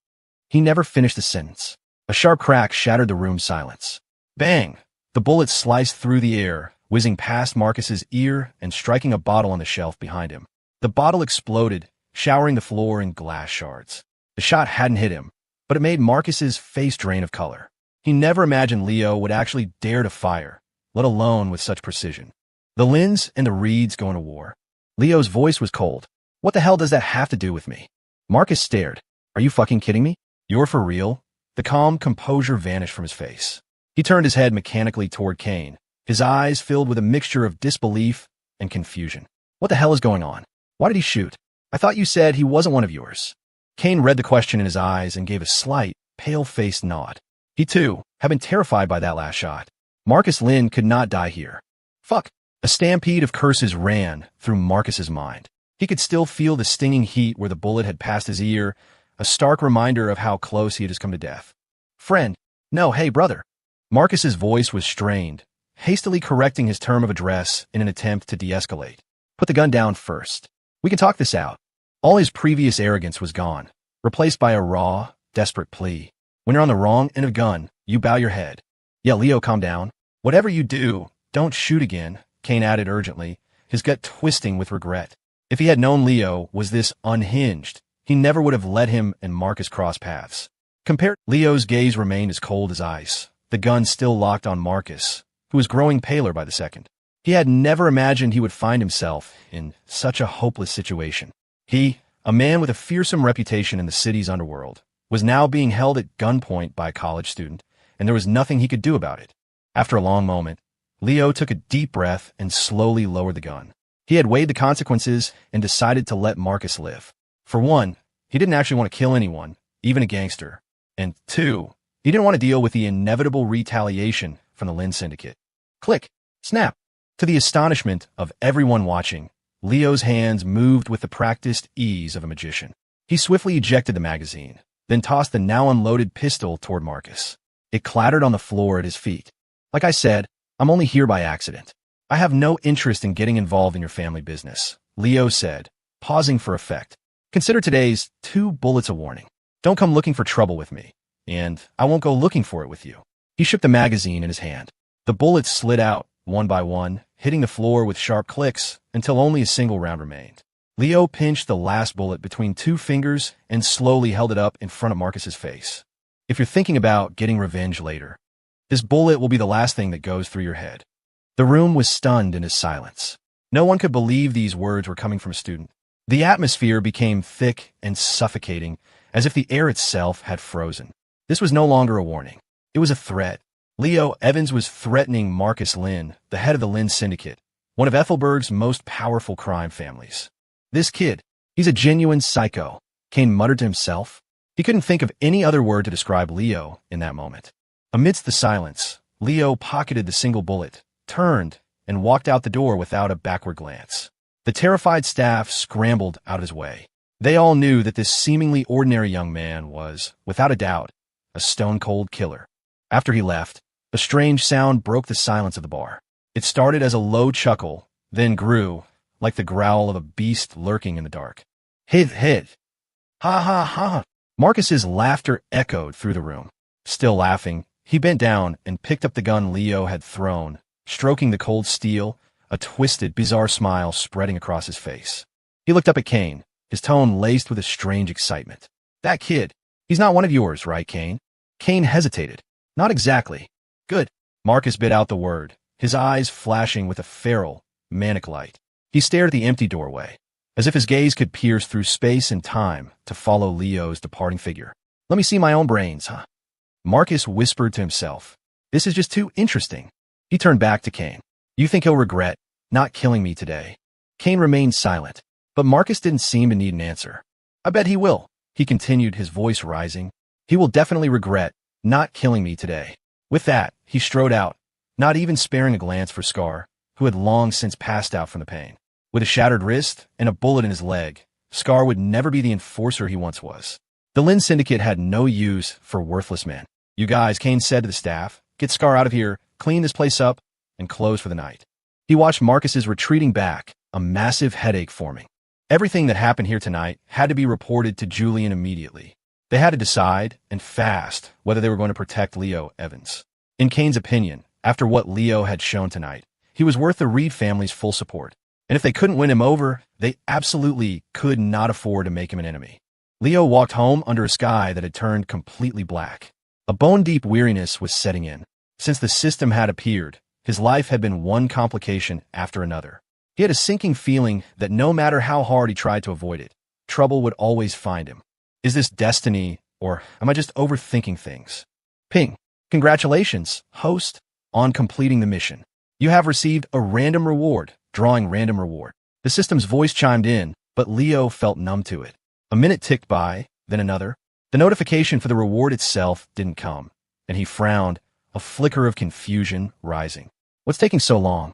He never finished the sentence. A sharp crack shattered the room's silence. Bang! The bullet sliced through the air, whizzing past Marcus's ear and striking a bottle on the shelf behind him. The bottle exploded, showering the floor in glass shards. The shot hadn't hit him, but it made Marcus's face drain of color. He never imagined Leo would actually dare to fire, let alone with such precision. The Lynns and the Reeds going to war. Leo's voice was cold. "What the hell does that have to do with me?" Marcus stared. "Are you fucking kidding me? You're for real?" The calm composure vanished from his face. He turned his head mechanically toward Kane, his eyes filled with a mixture of disbelief and confusion. "What the hell is going on? Why did he shoot? I thought you said he wasn't one of yours." Kane read the question in his eyes and gave a slight, pale-faced nod. He, too, had been terrified by that last shot. Marcus Lynn could not die here. Fuck! A stampede of curses ran through Marcus's mind. He could still feel the stinging heat where the bullet had passed his ear, a stark reminder of how close he had just come to death. "Friend. No, hey, brother." Marcus's voice was strained, hastily correcting his term of address in an attempt to de-escalate. "Put the gun down first. We can talk this out." All his previous arrogance was gone, replaced by a raw, desperate plea. "When you're on the wrong end of a gun, you bow your head." "Yeah, Leo, calm down. Whatever you do, don't shoot again," Kane added urgently, his gut twisting with regret. If he had known Leo was this unhinged, he never would have let him and Marcus cross paths. Leo's gaze remained as cold as ice, the gun still locked on Marcus, who was growing paler by the second. He had never imagined he would find himself in such a hopeless situation. He, a man with a fearsome reputation in the city's underworld, was now being held at gunpoint by a college student, and there was nothing he could do about it. After a long moment, Leo took a deep breath and slowly lowered the gun. He had weighed the consequences and decided to let Marcus live. For one, he didn't actually want to kill anyone, even a gangster. And two, he didn't want to deal with the inevitable retaliation from the Lynn Syndicate. Click! Snap! To the astonishment of everyone watching, Leo's hands moved with the practiced ease of a magician. He swiftly ejected the magazine, then tossed the now unloaded pistol toward Marcus. It clattered on the floor at his feet. "Like I said, I'm only here by accident. I have no interest in getting involved in your family business," Leo said, pausing for effect. "Consider today's 2 bullets a warning. Don't come looking for trouble with me, and I won't go looking for it with you." He shook the magazine in his hand. The bullets slid out, one by one, hitting the floor with sharp clicks until only a single round remained. Leo pinched the last bullet between 2 fingers and slowly held it up in front of Marcus's face. "If you're thinking about getting revenge later, this bullet will be the last thing that goes through your head." The room was stunned into silence. No one could believe these words were coming from a student. The atmosphere became thick and suffocating, as if the air itself had frozen. This was no longer a warning. It was a threat. Leo Evans was threatening Marcus Lynn, the head of the Lynn Syndicate, one of Ethelberg's most powerful crime families. "This kid, he's a genuine psycho," Kane muttered to himself. He couldn't think of any other word to describe Leo in that moment. Amidst the silence, Leo pocketed the single bullet, turned, and walked out the door without a backward glance. The terrified staff scrambled out of his way. They all knew that this seemingly ordinary young man was, without a doubt, a stone-cold killer. After he left, a strange sound broke the silence of the bar. It started as a low chuckle, then grew, like the growl of a beast lurking in the dark. "Hit, hit! Ha ha ha!" Marcus's laughter echoed through the room. Still laughing, he bent down and picked up the gun Leo had thrown, stroking the cold steel, a twisted, bizarre smile spreading across his face. He looked up at Kane, his tone laced with a strange excitement. "That kid, he's not one of yours, right, Kane?" Kane hesitated. "Not exactly." "Good." Marcus bit out the word, his eyes flashing with a feral, manic light. He stared at the empty doorway, as if his gaze could pierce through space and time to follow Leo's departing figure. "Let me see my own brains, huh?" Marcus whispered to himself. "This is just too interesting." He turned back to Kane. "You think he'll regret not killing me today?" Kane remained silent, but Marcus didn't seem to need an answer. "I bet he will," he continued, his voice rising. "He will definitely regret not killing me today. With that, he strode out, not even sparing a glance for Scar, who had long since passed out from the pain. With a shattered wrist and a bullet in his leg, Scar would never be the enforcer he once was. The Lynn Syndicate had no use for worthless men. "You guys," Kane said to the staff, "get Scar out of here, clean this place up, and close for the night." He watched Marcus's retreating back, a massive headache forming. Everything that happened here tonight had to be reported to Julian immediately. They had to decide, and fast, whether they were going to protect Leo Evans. In Kane's opinion, after what Leo had shown tonight, he was worth the Reed family's full support. And if they couldn't win him over, they absolutely could not afford to make him an enemy. Leo walked home under a sky that had turned completely black. A bone-deep weariness was setting in. Since the system had appeared, his life had been one complication after another. He had a sinking feeling that no matter how hard he tried to avoid it, trouble would always find him. Is this destiny, or am I just overthinking things? Ping. Congratulations, host, on completing the mission. You have received a random reward. Drawing random reward. The system's voice chimed in, but Leo felt numb to it. A minute ticked by, then another. The notification for the reward itself didn't come, and he frowned, a flicker of confusion rising. What's taking so long?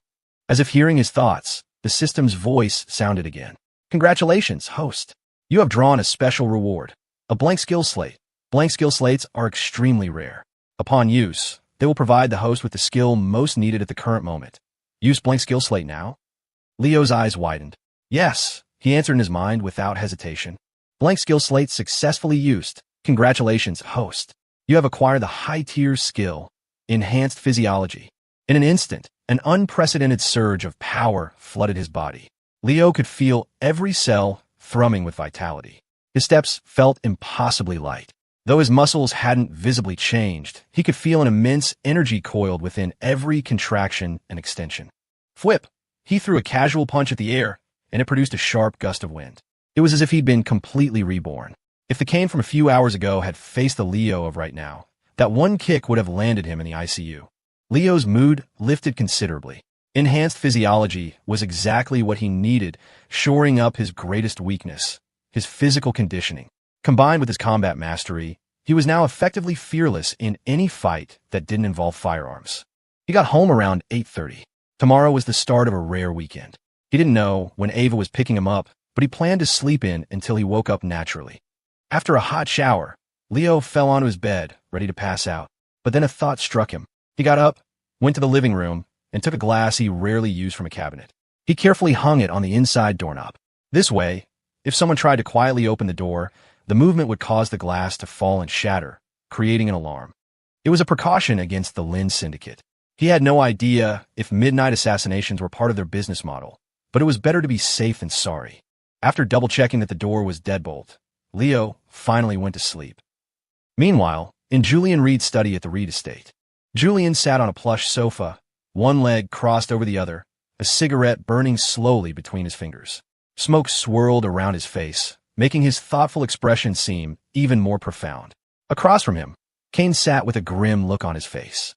As if hearing his thoughts, the system's voice sounded again. Congratulations, host. You have drawn a special reward. A blank skill slate. Blank skill slates are extremely rare. Upon use, they will provide the host with the skill most needed at the current moment. Use blank skill slate now? Leo's eyes widened. Yes, he answered in his mind without hesitation. Blank skill slate successfully used. Congratulations, host. You have acquired the high-tier skill, Enhanced Physiology. In an instant, an unprecedented surge of power flooded his body. Leo could feel every cell thrumming with vitality. His steps felt impossibly light. Though his muscles hadn't visibly changed, he could feel an immense energy coiled within every contraction and extension. Whip! He threw a casual punch at the air, and it produced a sharp gust of wind. It was as if he'd been completely reborn. If the Kane from a few hours ago had faced the Leo of right now, that one kick would have landed him in the ICU. Leo's mood lifted considerably. Enhanced Physiology was exactly what he needed, shoring up his greatest weakness, his physical conditioning. Combined with his combat mastery, he was now effectively fearless in any fight that didn't involve firearms. He got home around 8:30. Tomorrow was the start of a rare weekend. He didn't know when Ava was picking him up, but he planned to sleep in until he woke up naturally. After a hot shower, Leo fell onto his bed, ready to pass out. But then a thought struck him. He got up, went to the living room, and took a glass he rarely used from a cabinet. He carefully hung it on the inside doorknob. This way, if someone tried to quietly open the door, the movement would cause the glass to fall and shatter, creating an alarm. It was a precaution against the Lynn Syndicate. He had no idea if midnight assassinations were part of their business model, but it was better to be safe than sorry. After double-checking that the door was deadbolt, Leo finally went to sleep. Meanwhile, in Julian Reed's study at the Reed estate, Julian sat on a plush sofa, one leg crossed over the other, a cigarette burning slowly between his fingers. Smoke swirled around his face, making his thoughtful expression seem even more profound. Across from him, Kane sat with a grim look on his face.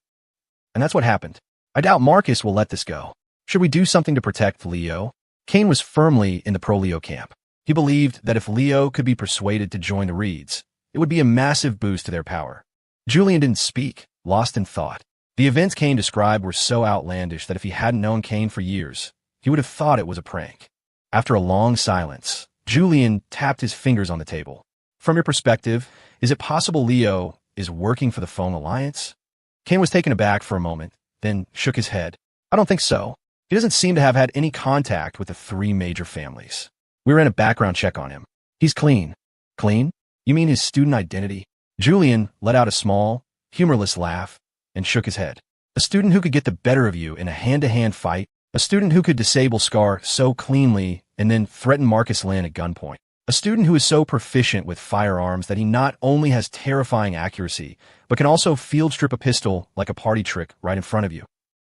And that's what happened. I doubt Marcus will let this go. Should we do something to protect Leo? Kane was firmly in the pro-Leo camp. He believed that if Leo could be persuaded to join the Reeds, it would be a massive boost to their power. Julian didn't speak, lost in thought. The events Kane described were so outlandish that if he hadn't known Kane for years, he would have thought it was a prank. After a long silence, Julian tapped his fingers on the table. From your perspective, is it possible Leo is working for the Phone Alliance? Kane was taken aback for a moment, then shook his head. I don't think so. He doesn't seem to have had any contact with the three major families. We ran a background check on him. He's clean. Clean? You mean his student identity? Julian let out a small, humorless laugh and shook his head. A student who could get the better of you in a hand-to-hand fight, a student who could disable Scar so cleanly and then threaten Marcus Lynn at gunpoint. A student who is so proficient with firearms that he not only has terrifying accuracy, but can also field strip a pistol like a party trick right in front of you.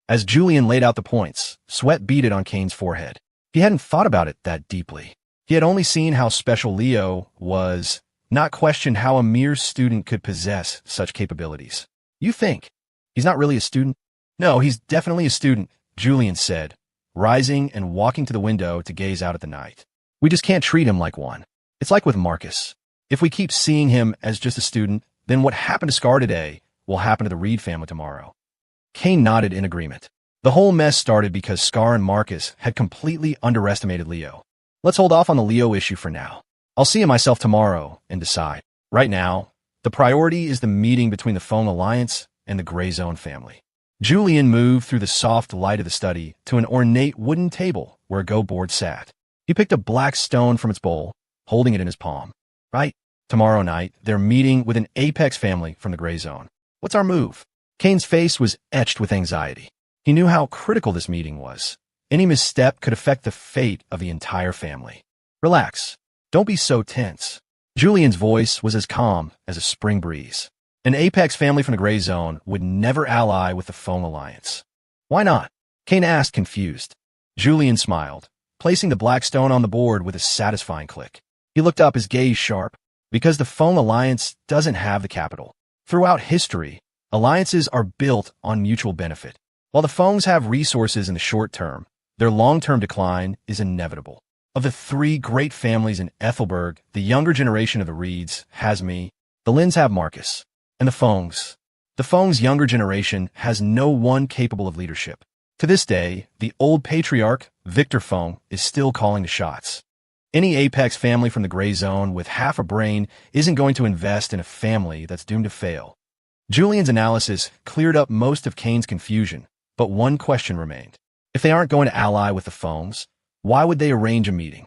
As Julian laid out the points, sweat beaded on Kane's forehead. He hadn't thought about it that deeply. He had only seen how special Leo was, not questioned how a mere student could possess such capabilities. You think he's not really a student? No, he's definitely a student, Julian said, rising and walking to the window to gaze out at the night. We just can't treat him like one. It's like with Marcus. If we keep seeing him as just a student, then what happened to Scar today will happen to the Reed family tomorrow. Kane nodded in agreement. The whole mess started because Scar and Marcus had completely underestimated Leo. Let's hold off on the Leo issue for now. I'll see him myself tomorrow and decide. Right now, the priority is the meeting between the Phone Alliance and the Gray Zone family. Julian moved through the soft light of the study to an ornate wooden table where a go board sat. He picked a black stone from its bowl, holding it in his palm. Right, tomorrow night, they're meeting with an Apex family from the Gray Zone. What's our move? Kane's face was etched with anxiety. He knew how critical this meeting was. Any misstep could affect the fate of the entire family. Relax. Don't be so tense. Julian's voice was as calm as a spring breeze. An Apex family from the Gray Zone would never ally with the Phone Alliance. Why not? Kane asked, confused. Julian smiled, placing the black stone on the board with a satisfying click. He looked up, his gaze sharp. Because the Phone Alliance doesn't have the capital. Throughout history, alliances are built on mutual benefit. While the Phones have resources in the short term, their long-term decline is inevitable. Of the three great families in Ethelberg, the younger generation of the Reeds has me, the Lynns have Marcus, and the Phones. The Phones' younger generation has no one capable of leadership. To this day, the old patriarch, Victor Phone, is still calling the shots. Any Apex family from the Gray Zone with half a brain isn't going to invest in a family that's doomed to fail. Julian's analysis cleared up most of Kane's confusion, but one question remained. If they aren't going to ally with the Phones, why would they arrange a meeting?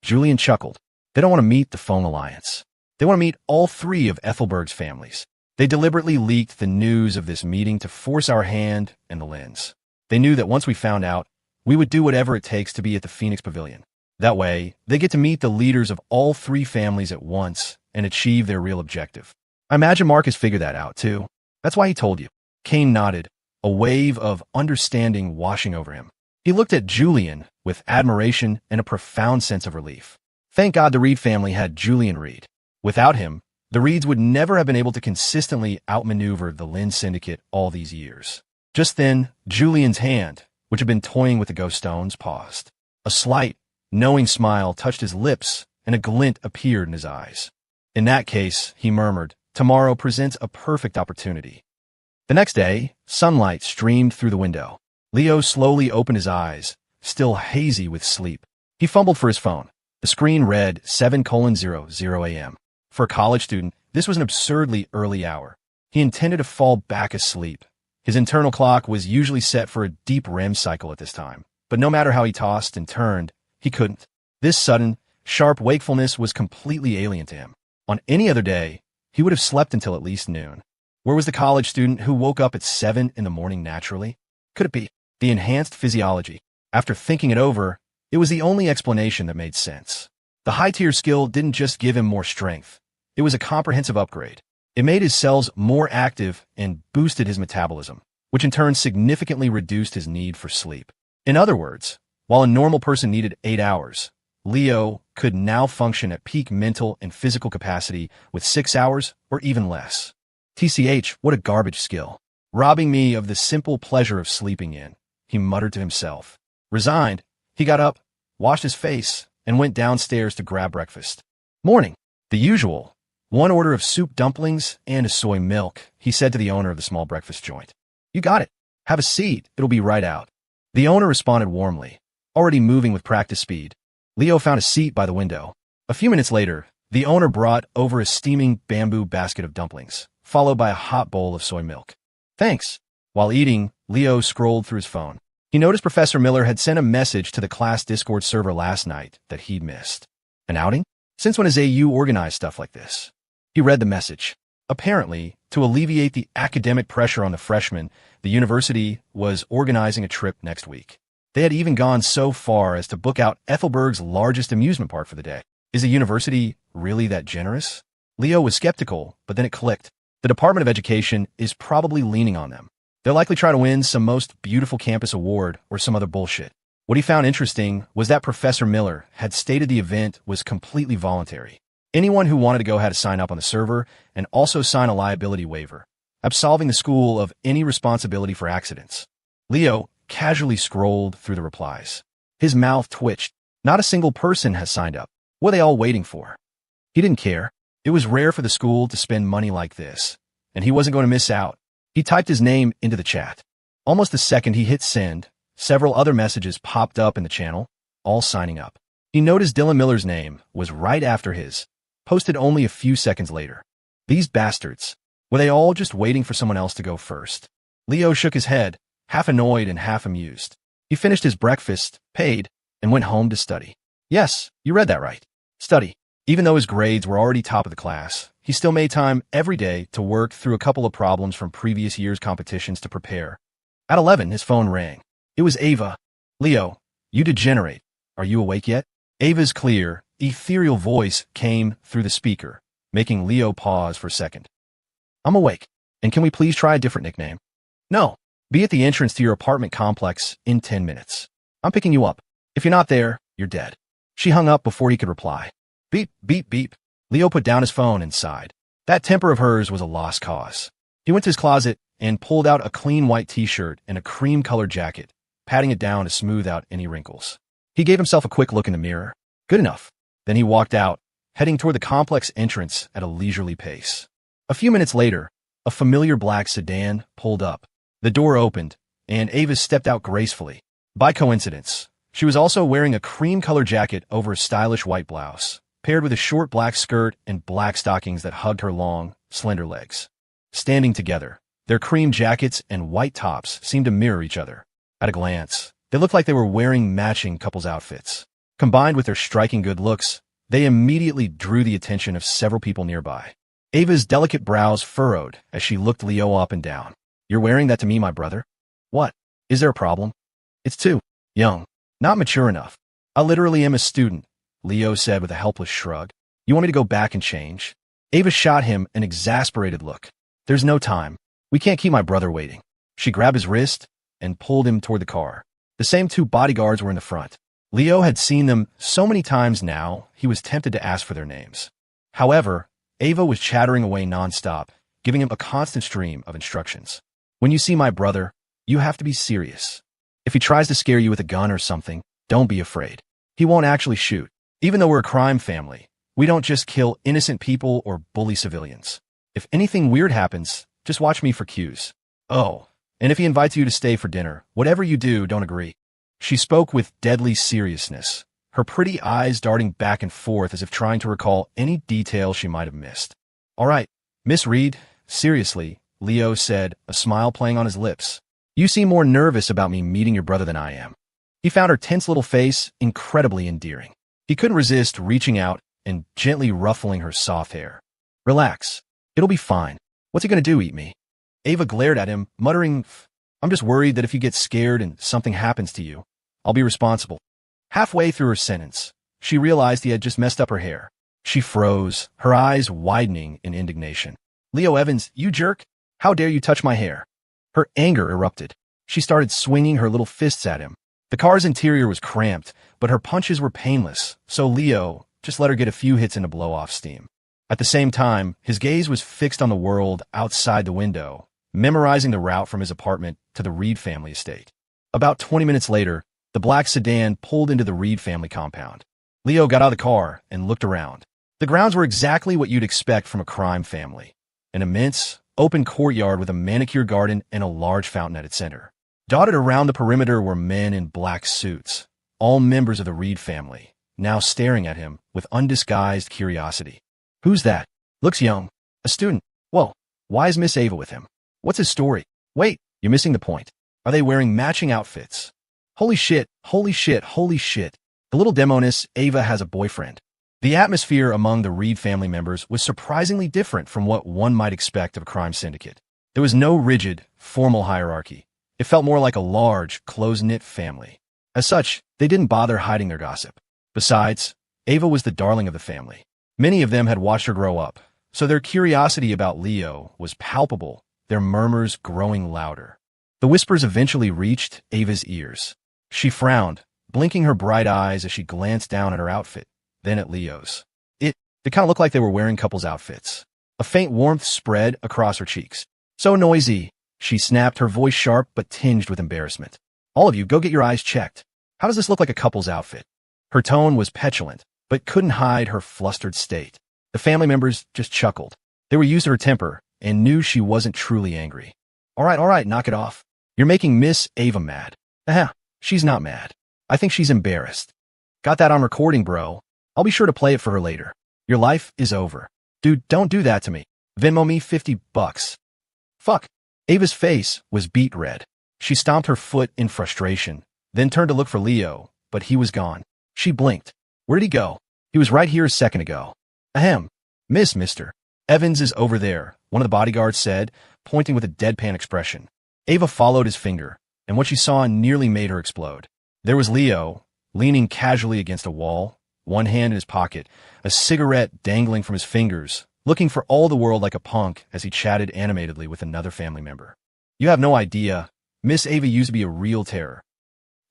Julian chuckled. They don't want to meet the Phone Alliance. They want to meet all three of Ethelberg's families. They deliberately leaked the news of this meeting to force our hand and the Lynns. They knew that once we found out, we would do whatever it takes to be at the Phoenix Pavilion. That way, they get to meet the leaders of all three families at once and achieve their real objective. I imagine Marcus figured that out, too. That's why he told you. Kane nodded, a wave of understanding washing over him. He looked at Julian with admiration and a profound sense of relief. Thank God the Reed family had Julian Reed. Without him, the Reeds would never have been able to consistently outmaneuver the Lynn Syndicate all these years. Just then, Julian's hand, which had been toying with the ghost stones, paused. A slight, knowing smile touched his lips, and a glint appeared in his eyes. In that case, he murmured, tomorrow presents a perfect opportunity. The next day, sunlight streamed through the window. Leo slowly opened his eyes, still hazy with sleep. He fumbled for his phone. The screen read 7:00 a.m. For a college student, this was an absurdly early hour. He intended to fall back asleep. His internal clock was usually set for a deep REM cycle at this time, but no matter how he tossed and turned, he couldn't. This sudden, sharp wakefulness was completely alien to him. On any other day, he would have slept until at least noon. Where was the college student who woke up at 7 in the morning naturally? Could it be the enhanced physiology? After thinking it over, it was the only explanation that made sense. The high-tier skill didn't just give him more strength. It was a comprehensive upgrade. It made his cells more active and boosted his metabolism, which in turn significantly reduced his need for sleep. In other words, while a normal person needed 8 hours, Leo could now function at peak mental and physical capacity with 6 hours or even less. TCH, what a garbage skill. Robbing me of the simple pleasure of sleeping in, he muttered to himself. Resigned, he got up, washed his face, and went downstairs to grab breakfast. Morning. The usual. 1 order of soup dumplings and a soy milk, he said to the owner of the small breakfast joint. You got it. Have a seat. It'll be right out. The owner responded warmly, already moving with practice speed. Leo found a seat by the window. A few minutes later, the owner brought over a steaming bamboo basket of dumplings, followed by a hot bowl of soy milk. Thanks. While eating, Leo scrolled through his phone. He noticed Professor Miller had sent a message to the class Discord server last night that he'd missed. An outing? Since when has AU organized stuff like this? He read the message. Apparently, to alleviate the academic pressure on the freshmen, the university was organizing a trip next week. They had even gone so far as to book out Ethelberg's largest amusement park for the day. Is the university really that generous? Leo was skeptical, but then it clicked. The Department of Education is probably leaning on them. They'll likely try to win some most beautiful campus award or some other bullshit. What he found interesting was that Professor Miller had stated the event was completely voluntary. Anyone who wanted to go had to sign up on the server and also sign a liability waiver, absolving the school of any responsibility for accidents. Leo casually scrolled through the replies. His mouth twitched. Not a single person has signed up. What are they all waiting for? He didn't care. It was rare for the school to spend money like this, and he wasn't going to miss out. He typed his name into the chat. Almost the second he hit send, several other messages popped up in the channel, all signing up. He noticed Dylan Miller's name was right after his, posted only a few seconds later. These bastards. Were they all just waiting for someone else to go first? Leo shook his head, half annoyed and half amused. He finished his breakfast, paid, and went home to study. Yes, you read that right. Study. Even though his grades were already top of the class, he still made time every day to work through a couple of problems from previous year's competitions to prepare. At 11, his phone rang. It was Ava. Leo, you degenerate. Are you awake yet? Ava's clear, ethereal voice came through the speaker, making Leo pause for a second. I'm awake. And can we please try a different nickname? No. Be at the entrance to your apartment complex in 10 minutes. I'm picking you up. If you're not there, you're dead. She hung up before he could reply. Beep, beep, beep. Leo put down his phone and sighed. That temper of hers was a lost cause. He went to his closet and pulled out a clean white t-shirt and a cream-colored jacket, patting it down to smooth out any wrinkles. He gave himself a quick look in the mirror. Good enough. Then he walked out, heading toward the complex entrance at a leisurely pace. A few minutes later, a familiar black sedan pulled up. The door opened, and Ava stepped out gracefully. By coincidence, she was also wearing a cream-colored jacket over a stylish white blouse, paired with a short black skirt and black stockings that hugged her long, slender legs. Standing together, their cream jackets and white tops seemed to mirror each other. At a glance, they looked like they were wearing matching couples' outfits. Combined with their striking good looks, they immediately drew the attention of several people nearby. Ava's delicate brows furrowed as she looked Leo up and down. You're wearing that to me, my brother? What? Is there a problem? It's too young, not mature enough. I literally am a student, Leo said with a helpless shrug. You want me to go back and change? Ava shot him an exasperated look. There's no time. We can't keep my brother waiting. She grabbed his wrist and pulled him toward the car. The same two bodyguards were in the front. Leo had seen them so many times now, he was tempted to ask for their names. However, Ava was chattering away nonstop, giving him a constant stream of instructions. When you see my brother, you have to be serious. If he tries to scare you with a gun or something, don't be afraid. He won't actually shoot. Even though we're a crime family, we don't just kill innocent people or bully civilians. If anything weird happens, just watch me for cues. Oh, and if he invites you to stay for dinner, whatever you do, don't agree. She spoke with deadly seriousness, her pretty eyes darting back and forth as if trying to recall any detail she might have missed. All right, Miss Reed, seriously, Leo said, a smile playing on his lips. You seem more nervous about me meeting your brother than I am. He found her tense little face incredibly endearing. He couldn't resist reaching out and gently ruffling her soft hair. Relax. It'll be fine. What's he gonna do, eat me? Ava glared at him, muttering, I'm just worried that if you get scared and something happens to you, I'll be responsible. Halfway through her sentence, she realized he had just messed up her hair. She froze, her eyes widening in indignation. Leo Evans, you jerk! How dare you touch my hair? Her anger erupted. She started swinging her little fists at him. The car's interior was cramped, but her punches were painless, so Leo just let her get a few hits in to blow off steam. At the same time, his gaze was fixed on the world outside the window, memorizing the route from his apartment to the Reed family estate. About 20 minutes later, the black sedan pulled into the Reed family compound. Leo got out of the car and looked around. The grounds were exactly what you'd expect from a crime family. An immense, open courtyard with a manicure garden and a large fountain at its center. Dotted around the perimeter were men in black suits, all members of the Reed family, now staring at him with undisguised curiosity. Who's that? Looks young. A student. Whoa, why is Miss Ava with him? What's his story? Wait, you're missing the point. Are they wearing matching outfits? Holy shit, holy shit, holy shit. The little demoness, Ava, has a boyfriend. The atmosphere among the Reed family members was surprisingly different from what one might expect of a crime syndicate. There was no rigid, formal hierarchy. It felt more like a large, close-knit family. As such, they didn't bother hiding their gossip. Besides, Ava was the darling of the family. Many of them had watched her grow up, so their curiosity about Leo was palpable, their murmurs growing louder. The whispers eventually reached Ava's ears. She frowned, blinking her bright eyes as she glanced down at her outfit, then at Leo's. It kind of looked like they were wearing couples' outfits. A faint warmth spread across her cheeks. So noisy, she snapped, her voice sharp but tinged with embarrassment. All of you, go get your eyes checked. How does this look like a couple's outfit? Her tone was petulant, but couldn't hide her flustered state. The family members just chuckled. They were used to her temper and knew she wasn't truly angry. All right, knock it off. You're making Miss Ava mad. She's not mad. I think she's embarrassed. Got that on recording, bro. I'll be sure to play it for her later. Your life is over. Dude, don't do that to me. Venmo me $50. Fuck. Ava's face was beet red. She stomped her foot in frustration, then turned to look for Leo, but he was gone. She blinked. Where'd he go? He was right here a second ago. Ahem. Mr. Evans is over there, one of the bodyguards said, pointing with a deadpan expression. Ava followed his finger, and what she saw nearly made her explode. There was Leo, leaning casually against a wall, one hand in his pocket, a cigarette dangling from his fingers, looking for all the world like a punk as he chatted animatedly with another family member. You have no idea. Miss Ava used to be a real terror.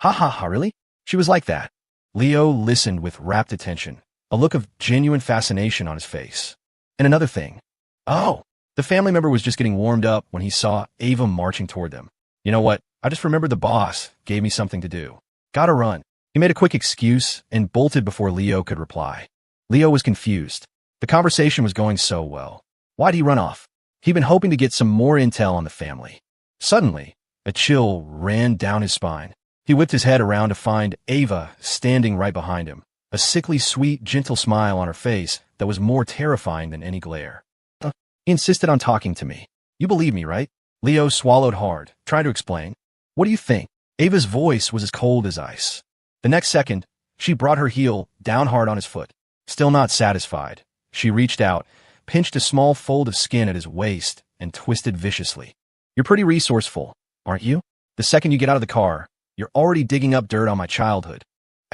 Ha, really? She was like that. Leo listened with rapt attention, a look of genuine fascination on his face. And another thing. Oh, the family member was just getting warmed up when he saw Ava marching toward them. You know what? I just remembered the boss gave me something to do. Gotta run. He made a quick excuse and bolted before Leo could reply. Leo was confused. The conversation was going so well. Why'd he run off? He'd been hoping to get some more intel on the family. Suddenly, a chill ran down his spine. He whipped his head around to find Ava standing right behind him, a sickly sweet, gentle smile on her face that was more terrifying than any glare. He insisted on talking to me. You believe me, right? Leo swallowed hard, trying to explain. What do you think? Ava's voice was as cold as ice. The next second, she brought her heel down hard on his foot. Still not satisfied, she reached out, pinched a small fold of skin at his waist, and twisted viciously. You're pretty resourceful, aren't you? The second you get out of the car, you're already digging up dirt on my childhood.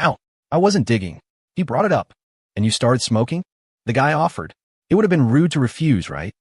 Ow, I wasn't digging. He brought it up. And you started smoking? The guy offered. It would have been rude to refuse, right?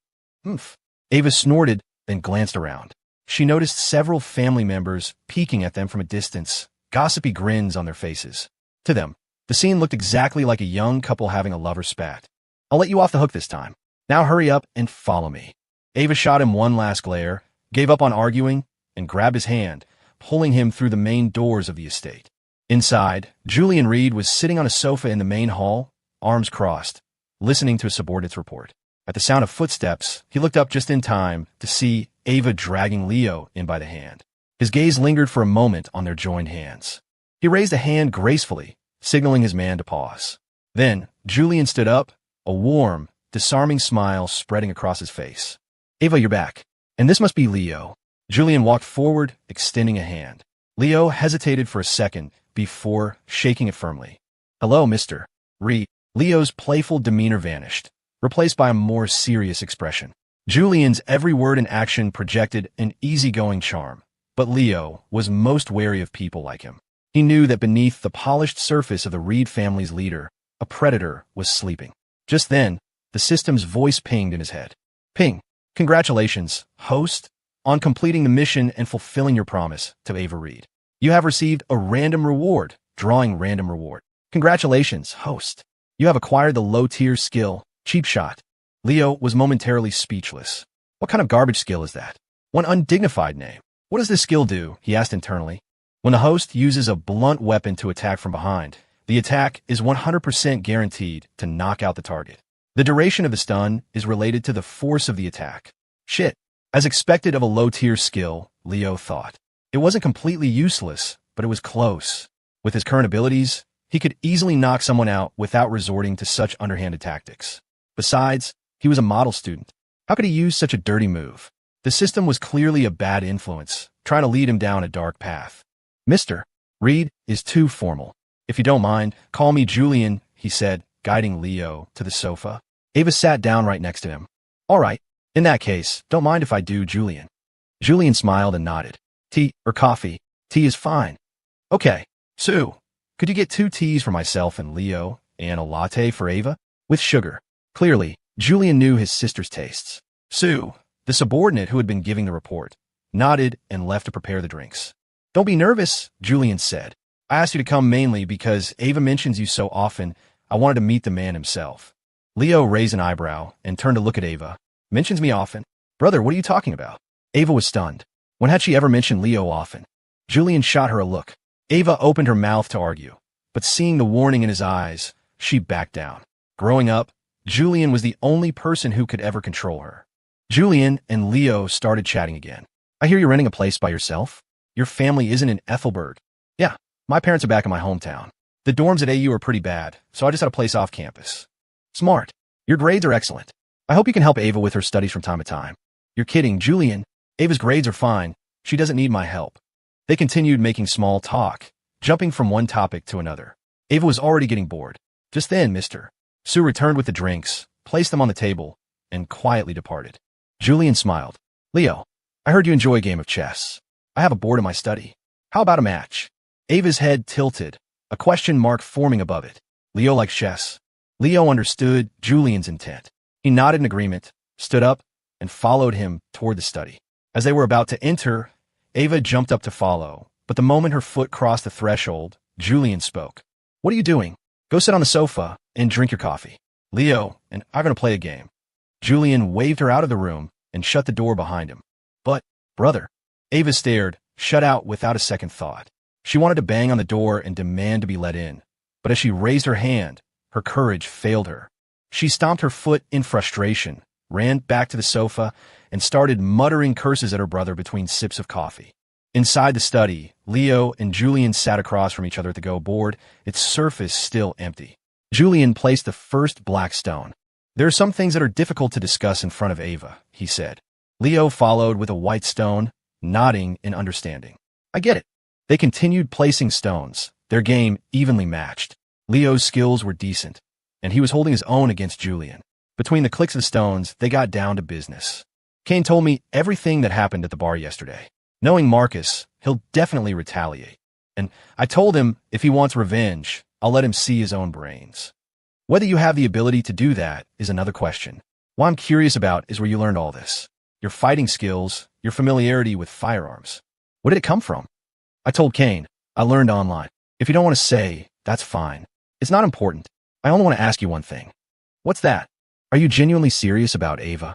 Oomph. Ava snorted, then glanced around. She noticed several family members peeking at them from a distance, gossipy grins on their faces. To them, the scene looked exactly like a young couple having a lover's spat. I'll let you off the hook this time. Now hurry up and follow me. Ava shot him one last glare, gave up on arguing, and grabbed his hand, pulling him through the main doors of the estate. Inside, Julian Reed was sitting on a sofa in the main hall, arms crossed, listening to a subordinate's report. At the sound of footsteps, he looked up just in time to see Ava dragging Leo in by the hand. His gaze lingered for a moment on their joined hands. He raised a hand gracefully, signaling his man to pause. Then, Julian stood up, a warm, disarming smile spreading across his face. Ava, you're back. And this must be Leo. Julian walked forward, extending a hand. Leo hesitated for a second before shaking it firmly. Hello, Mr. Reed. Leo's playful demeanor vanished, replaced by a more serious expression. Julian's every word and action projected an easygoing charm, but Leo was most wary of people like him. He knew that beneath the polished surface of the Reed family's leader, a predator was sleeping. Just then, the system's voice pinged in his head. Ping. Congratulations, host, on completing the mission and fulfilling your promise to Ava Reed. You have received a random reward, drawing random reward. Congratulations, host. You have acquired the low-tier skill, Cheap Shot. Leo was momentarily speechless. What kind of garbage skill is that? One undignified name. What does this skill do? He asked internally. When the host uses a blunt weapon to attack from behind, the attack is 100% guaranteed to knock out the target. The duration of the stun is related to the force of the attack. Shit. As expected of a low-tier skill, Leo thought. It wasn't completely useless, but it was close. With his current abilities, he could easily knock someone out without resorting to such underhanded tactics. Besides, he was a model student. How could he use such a dirty move? The system was clearly a bad influence, trying to lead him down a dark path. Mr. Reed is too formal. If you don't mind, call me Julian, he said, guiding Leo to the sofa. Ava sat down right next to him. All right. In that case, don't mind if I do, Julian. Julian smiled and nodded. Tea or coffee? Tea is fine. Okay. Sue, could you get 2 teas for myself and Leo, and a latte for Ava? With sugar. Clearly, Julian knew his sister's tastes. Sue, the subordinate who had been giving the report, nodded and left to prepare the drinks. Don't be nervous, Julian said. I asked you to come mainly because Ava mentions you so often, I wanted to meet the man himself. Leo raised an eyebrow and turned to look at Ava. Mentions me often? Brother, what are you talking about? Ava was stunned. When had she ever mentioned Leo often? Julian shot her a look. Ava opened her mouth to argue, but seeing the warning in his eyes, she backed down. Growing up, Julian was the only person who could ever control her. Julian and Leo started chatting again. I hear you're renting a place by yourself? Your family isn't in Ethelberg. Yeah, my parents are back in my hometown. The dorms at AU are pretty bad, so I just had a place off campus. Smart. Your grades are excellent. I hope you can help Ava with her studies from time to time. You're kidding, Julian. Ava's grades are fine. She doesn't need my help. They continued making small talk, jumping from one topic to another. Ava was already getting bored. Just then, Mr. Sue returned with the drinks, placed them on the table, and quietly departed. Julian smiled. Leo, I heard you enjoy a game of chess. I have a board in my study. How about a match? Ava's head tilted, a question mark forming above it. Leo likes chess. Leo understood Julian's intent. He nodded in agreement, stood up, and followed him toward the study. As they were about to enter, Ava jumped up to follow, but the moment her foot crossed the threshold, Julian spoke. What are you doing? Go sit on the sofa and drink your coffee. Leo and I are going to play a game. Julian waved her out of the room and shut the door behind him. But, brother, Ava stared, shut out without a second thought. She wanted to bang on the door and demand to be let in, but as she raised her hand, her courage failed her. She stomped her foot in frustration, ran back to the sofa, and started muttering curses at her brother between sips of coffee. Inside the study, Leo and Julian sat across from each other at the Go board, its surface still empty. Julian placed the first black stone. There are some things that are difficult to discuss in front of Ava, he said. Leo followed with a white stone, nodding in understanding. I get it. They continued placing stones, their game evenly matched. Leo's skills were decent, and he was holding his own against Julian. Between the clicks of stones, they got down to business. Kane told me everything that happened at the bar yesterday. Knowing Marcus, he'll definitely retaliate. And I told him if he wants revenge, I'll let him see his own brains. Whether you have the ability to do that is another question. What I'm curious about is where you learned all this. Your fighting skills, your familiarity with firearms. Where did it come from? I told Kane, I learned online. If you don't want to say, that's fine. It's not important. I only want to ask you one thing. What's that? Are you genuinely serious about Ava?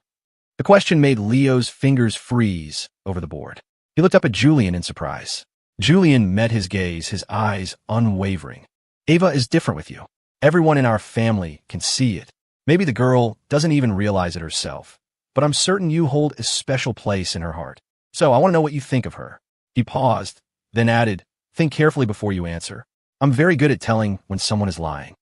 The question made Leo's fingers freeze over the board. He looked up at Julian in surprise. Julian met his gaze, his eyes unwavering. Ava is different with you. Everyone in our family can see it. Maybe the girl doesn't even realize it herself, but I'm certain you hold a special place in her heart. So I want to know what you think of her. He paused, then added, think carefully before you answer. I'm very good at telling when someone is lying.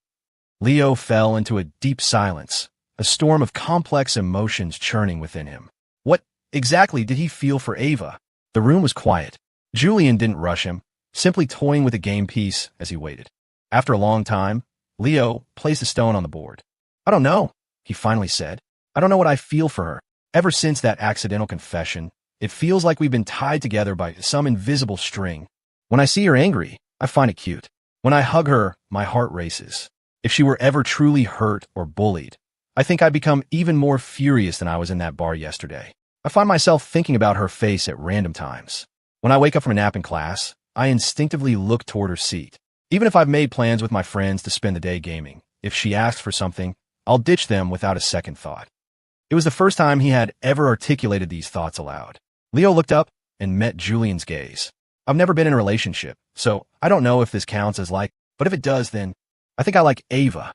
Leo fell into a deep silence, a storm of complex emotions churning within him. What exactly did he feel for Ava? The room was quiet. Julian didn't rush him, simply toying with a game piece as he waited. After a long time, Leo placed a stone on the board. I don't know, he finally said. I don't know what I feel for her. Ever since that accidental confession, it feels like we've been tied together by some invisible string. When I see her angry, I find it cute. When I hug her, my heart races. If she were ever truly hurt or bullied, I think I'd become even more furious than I was in that bar yesterday. I find myself thinking about her face at random times. When I wake up from a nap in class, I instinctively look toward her seat. Even if I've made plans with my friends to spend the day gaming, if she asks for something, I'll ditch them without a second thought. It was the first time he had ever articulated these thoughts aloud. Leo looked up and met Julian's gaze. I've never been in a relationship, so I don't know if this counts as like, but if it does, then I think I like Ava.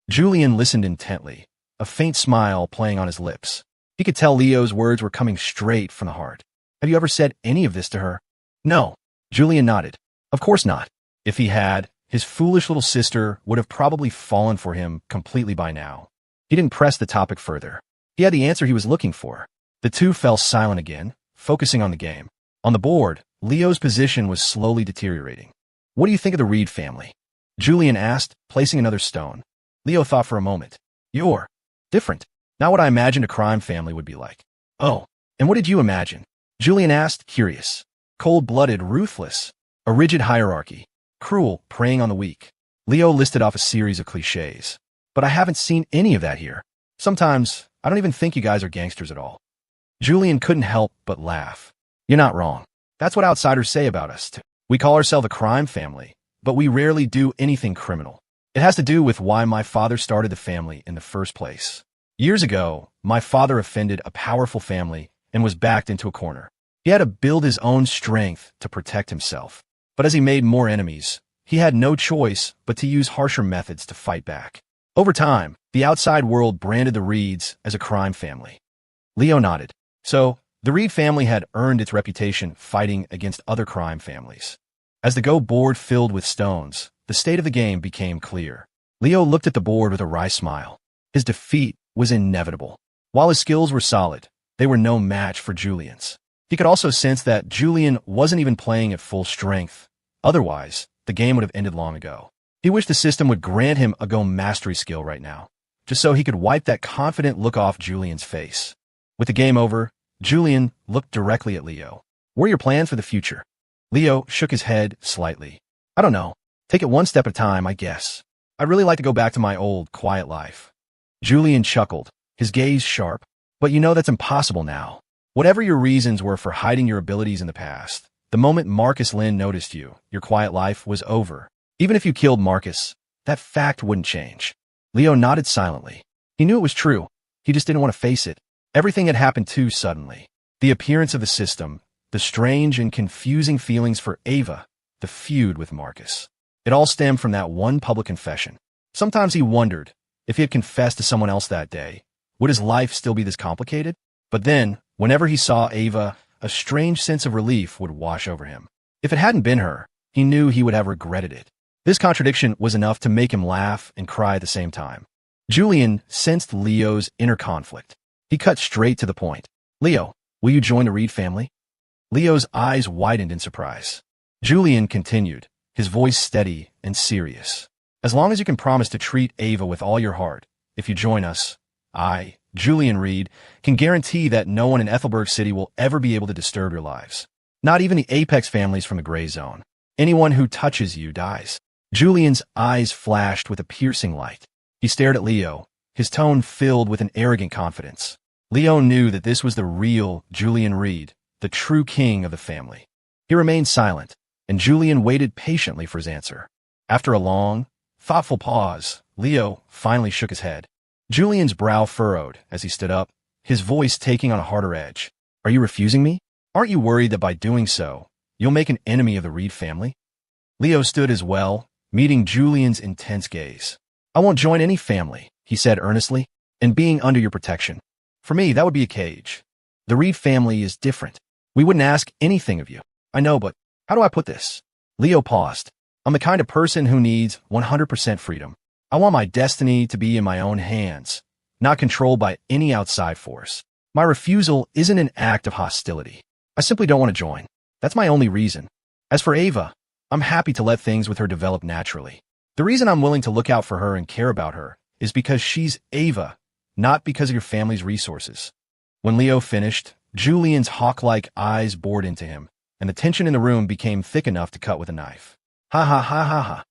Julian listened intently, a faint smile playing on his lips. He could tell Leo's words were coming straight from the heart. Have you ever said any of this to her? No. Julian nodded. Of course not. If he had, his foolish little sister would have probably fallen for him completely by now. He didn't press the topic further. He had the answer he was looking for. The two fell silent again, focusing on the game. On the board, Leo's position was slowly deteriorating. What do you think of the Reed family? Julian asked, placing another stone. Leo thought for a moment. You're different. Not what I imagined a crime family would be like. Oh, and what did you imagine? Julian asked, curious. Cold-blooded, ruthless. A rigid hierarchy. Cruel, preying on the weak. Leo listed off a series of cliches. But I haven't seen any of that here. Sometimes, I don't even think you guys are gangsters at all. Julian couldn't help but laugh. You're not wrong. That's what outsiders say about us, too. We call ourselves a crime family, but we rarely do anything criminal. It has to do with why my father started the family in the first place. Years ago, my father offended a powerful family and was backed into a corner. He had to build his own strength to protect himself. But as he made more enemies, he had no choice but to use harsher methods to fight back. Over time, the outside world branded the Reeds as a crime family. Leo nodded. So, the Reed family had earned its reputation fighting against other crime families. As the Go board filled with stones, the state of the game became clear. Leo looked at the board with a wry smile. His defeat was inevitable. While his skills were solid, they were no match for Julian's. He could also sense that Julian wasn't even playing at full strength. Otherwise, the game would have ended long ago. He wished the system would grant him a Go mastery skill right now, just so he could wipe that confident look off Julian's face. With the game over, Julian looked directly at Leo. What are your plans for the future? Leo shook his head slightly. I don't know. Take it one step at a time, I guess. I'd really like to go back to my old, quiet life. Julian chuckled, his gaze sharp. But you know that's impossible now. Whatever your reasons were for hiding your abilities in the past, the moment Marcus Lynn noticed you, your quiet life was over. Even if you killed Marcus, that fact wouldn't change. Leo nodded silently. He knew it was true. He just didn't want to face it. Everything had happened too suddenly. The appearance of the system, the strange and confusing feelings for Ava, the feud with Marcus. It all stemmed from that one public confession. Sometimes he wondered, if he had confessed to someone else that day, would his life still be this complicated? But then, whenever he saw Ava, a strange sense of relief would wash over him. If it hadn't been her, he knew he would have regretted it. This contradiction was enough to make him laugh and cry at the same time. Julian sensed Leo's inner conflict. He cut straight to the point. Leo, will you join the Reed family? Leo's eyes widened in surprise. Julian continued, his voice steady and serious. As long as you can promise to treat Ava with all your heart, if you join us, I, Julian Reed, can guarantee that no one in Ethelberg City will ever be able to disturb your lives. Not even the apex families from the gray zone. Anyone who touches you dies. Julian's eyes flashed with a piercing light. He stared at Leo, his tone filled with an arrogant confidence. Leo knew that this was the real Julian Reed, the true king of the family. He remained silent, and Julian waited patiently for his answer. After a long, thoughtful pause, Leo finally shook his head. Julian's brow furrowed as he stood up, his voice taking on a harder edge. Are you refusing me? Aren't you worried that by doing so, you'll make an enemy of the Reed family? Leo stood as well, meeting Julian's intense gaze. I won't join any family, he said earnestly, and being under your protection. For me, that would be a cage. The Reed family is different. We wouldn't ask anything of you. I know, but how do I put this? Leo paused. I'm the kind of person who needs 100% freedom. I want my destiny to be in my own hands, not controlled by any outside force. My refusal isn't an act of hostility. I simply don't want to join. That's my only reason. As for Ava, I'm happy to let things with her develop naturally. The reason I'm willing to look out for her and care about her is because she's Ava, not because of your family's resources. When Leo finished, Julian's hawk-like eyes bored into him, and the tension in the room became thick enough to cut with a knife. Ha ha ha ha ha.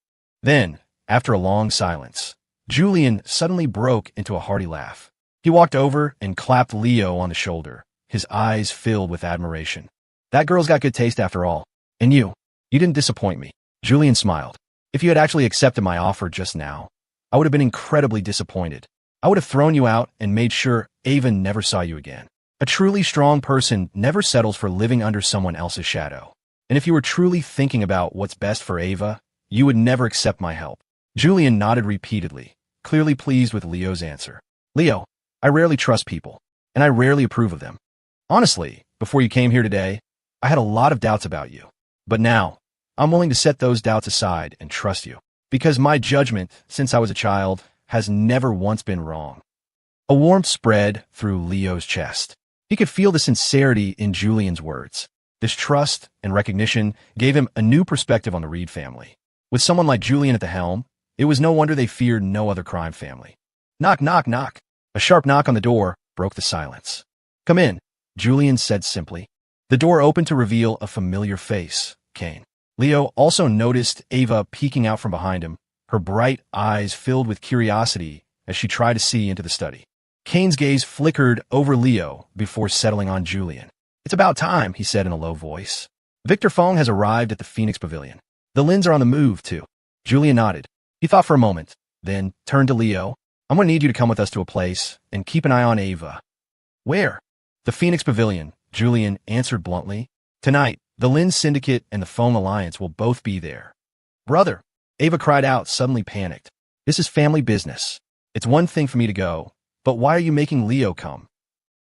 Then, after a long silence, Julian suddenly broke into a hearty laugh. He walked over and clapped Leo on the shoulder, his eyes filled with admiration. That girl's got good taste after all. And you didn't disappoint me. Julian smiled. If you had actually accepted my offer just now, I would have been incredibly disappointed. I would have thrown you out and made sure Ava never saw you again. A truly strong person never settles for living under someone else's shadow. And if you were truly thinking about what's best for Ava, you would never accept my help. Julian nodded repeatedly, clearly pleased with Leo's answer. Leo, I rarely trust people, and I rarely approve of them. Honestly, before you came here today, I had a lot of doubts about you. But now, I'm willing to set those doubts aside and trust you, because my judgment, since I was a child, has never once been wrong. A warmth spread through Leo's chest. He could feel the sincerity in Julian's words. This trust and recognition gave him a new perspective on the Reed family. With someone like Julian at the helm, it was no wonder they feared no other crime family. Knock, knock, knock. A sharp knock on the door broke the silence. Come in, Julian said simply. The door opened to reveal a familiar face, Kane. Leo also noticed Ava peeking out from behind him, her bright eyes filled with curiosity as she tried to see into the study. Kane's gaze flickered over Leo before settling on Julian. It's about time, he said in a low voice. Victor Fong has arrived at the Phoenix Pavilion. The Lins are on the move, too. Julian nodded. He thought for a moment, then turned to Leo. I'm going to need you to come with us to a place and keep an eye on Ava. Where? The Phoenix Pavilion, Julian answered bluntly. Tonight, the Lin Syndicate and the Fong Alliance will both be there. Brother, Ava cried out, suddenly panicked. This is family business. It's one thing for me to go, but why are you making Leo come?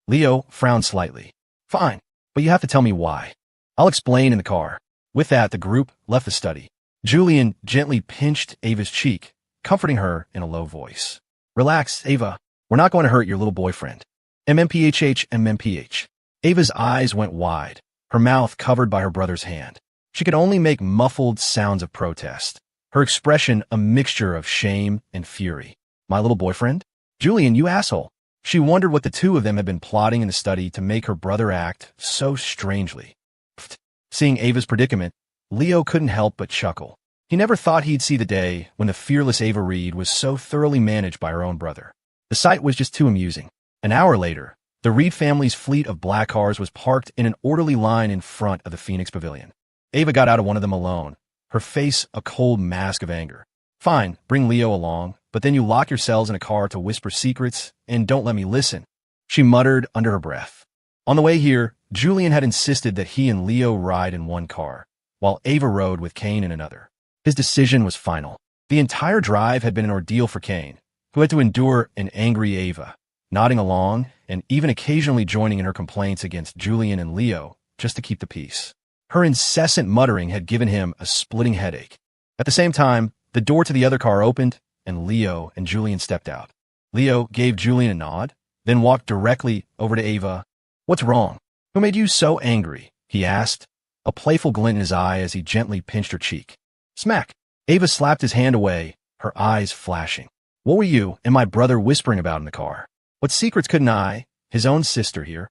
Leo frowned slightly. Fine, but you have to tell me why. I'll explain in the car. With that, the group left the study. Julian gently pinched Ava's cheek, comforting her in a low voice. Relax, Ava. We're not going to hurt your little boyfriend. MMPH. Ava's eyes went wide, her mouth covered by her brother's hand. She could only make muffled sounds of protest, her expression a mixture of shame and fury. My little boyfriend? Julian, you asshole. She wondered what the two of them had been plotting in the study to make her brother act so strangely. Pfft. Seeing Ava's predicament, Leo couldn't help but chuckle. He never thought he'd see the day when the fearless Ava Reed was so thoroughly managed by her own brother. The sight was just too amusing. An hour later, the Reed family's fleet of black cars was parked in an orderly line in front of the Phoenix Pavilion. Ava got out of one of them alone, her face a cold mask of anger. Fine, bring Leo along, but then you lock yourselves in a car to whisper secrets and don't let me listen, she muttered under her breath. On the way here, Julian had insisted that he and Leo ride in one car, while Ava rode with Kane in another. His decision was final. The entire drive had been an ordeal for Kane, who had to endure an angry Ava, nodding along and even occasionally joining in her complaints against Julian and Leo just to keep the peace. Her incessant muttering had given him a splitting headache. At the same time, the door to the other car opened, and Leo and Julian stepped out. Leo gave Julian a nod, then walked directly over to Ava. What's wrong? Who made you so angry? He asked, a playful glint in his eye as he gently pinched her cheek. Smack! Ava slapped his hand away, her eyes flashing. What were you and my brother whispering about in the car? What secrets couldn't I, his own sister here?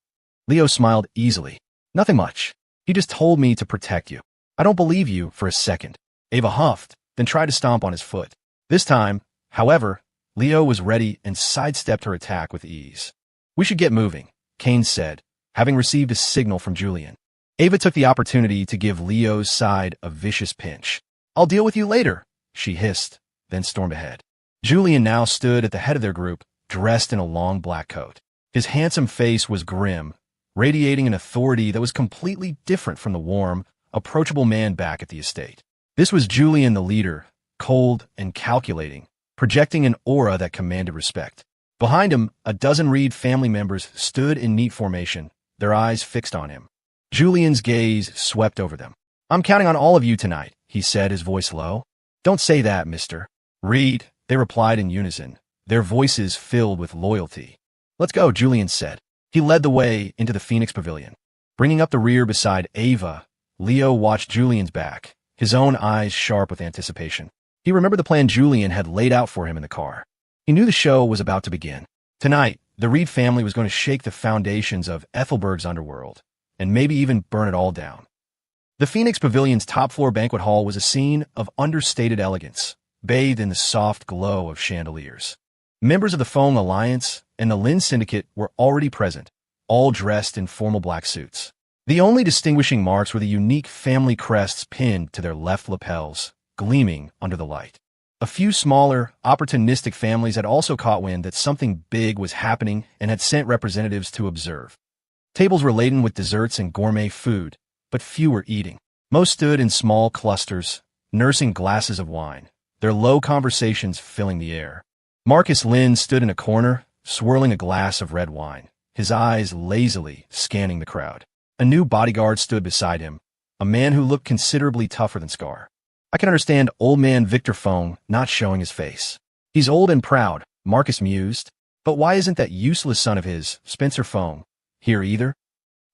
Leo smiled easily. Nothing much. He just told me to protect you. I don't believe you for a second. Ava huffed, then tried to stomp on his foot. This time, however, Leo was ready and sidestepped her attack with ease. We should get moving, Kane said, having received a signal from Julian. Ava took the opportunity to give Leo's side a vicious pinch. I'll deal with you later, she hissed, then stormed ahead. Julian now stood at the head of their group, dressed in a long black coat. His handsome face was grim, radiating an authority that was completely different from the warm, approachable man back at the estate. This was Julian the leader, cold and calculating, projecting an aura that commanded respect. Behind him, a dozen Reed family members stood in neat formation, their eyes fixed on him. Julian's gaze swept over them. I'm counting on all of you tonight, he said, his voice low. Don't say that, Mr. Reed, they replied in unison, their voices filled with loyalty. Let's go, Julian said. He led the way into the Phoenix Pavilion. Bringing up the rear beside Ava, Leo watched Julian's back, his own eyes sharp with anticipation. He remembered the plan Julian had laid out for him in the car. He knew the show was about to begin. Tonight, the Reed family was going to shake the foundations of Ethelberg's underworld, and maybe even burn it all down. The Phoenix Pavilion's top-floor banquet hall was a scene of understated elegance, bathed in the soft glow of chandeliers. Members of the Fong Alliance and the Lin Syndicate were already present, all dressed in formal black suits. The only distinguishing marks were the unique family crests pinned to their left lapels, gleaming under the light. A few smaller, opportunistic families had also caught wind that something big was happening and had sent representatives to observe. Tables were laden with desserts and gourmet food, but few were eating. Most stood in small clusters, nursing glasses of wine, their low conversations filling the air. Marcus Lin stood in a corner, swirling a glass of red wine, his eyes lazily scanning the crowd. A new bodyguard stood beside him, a man who looked considerably tougher than Scar. I can understand old man Victor Fong not showing his face. He's old and proud, Marcus mused, but why isn't that useless son of his, Spencer Fong, here either?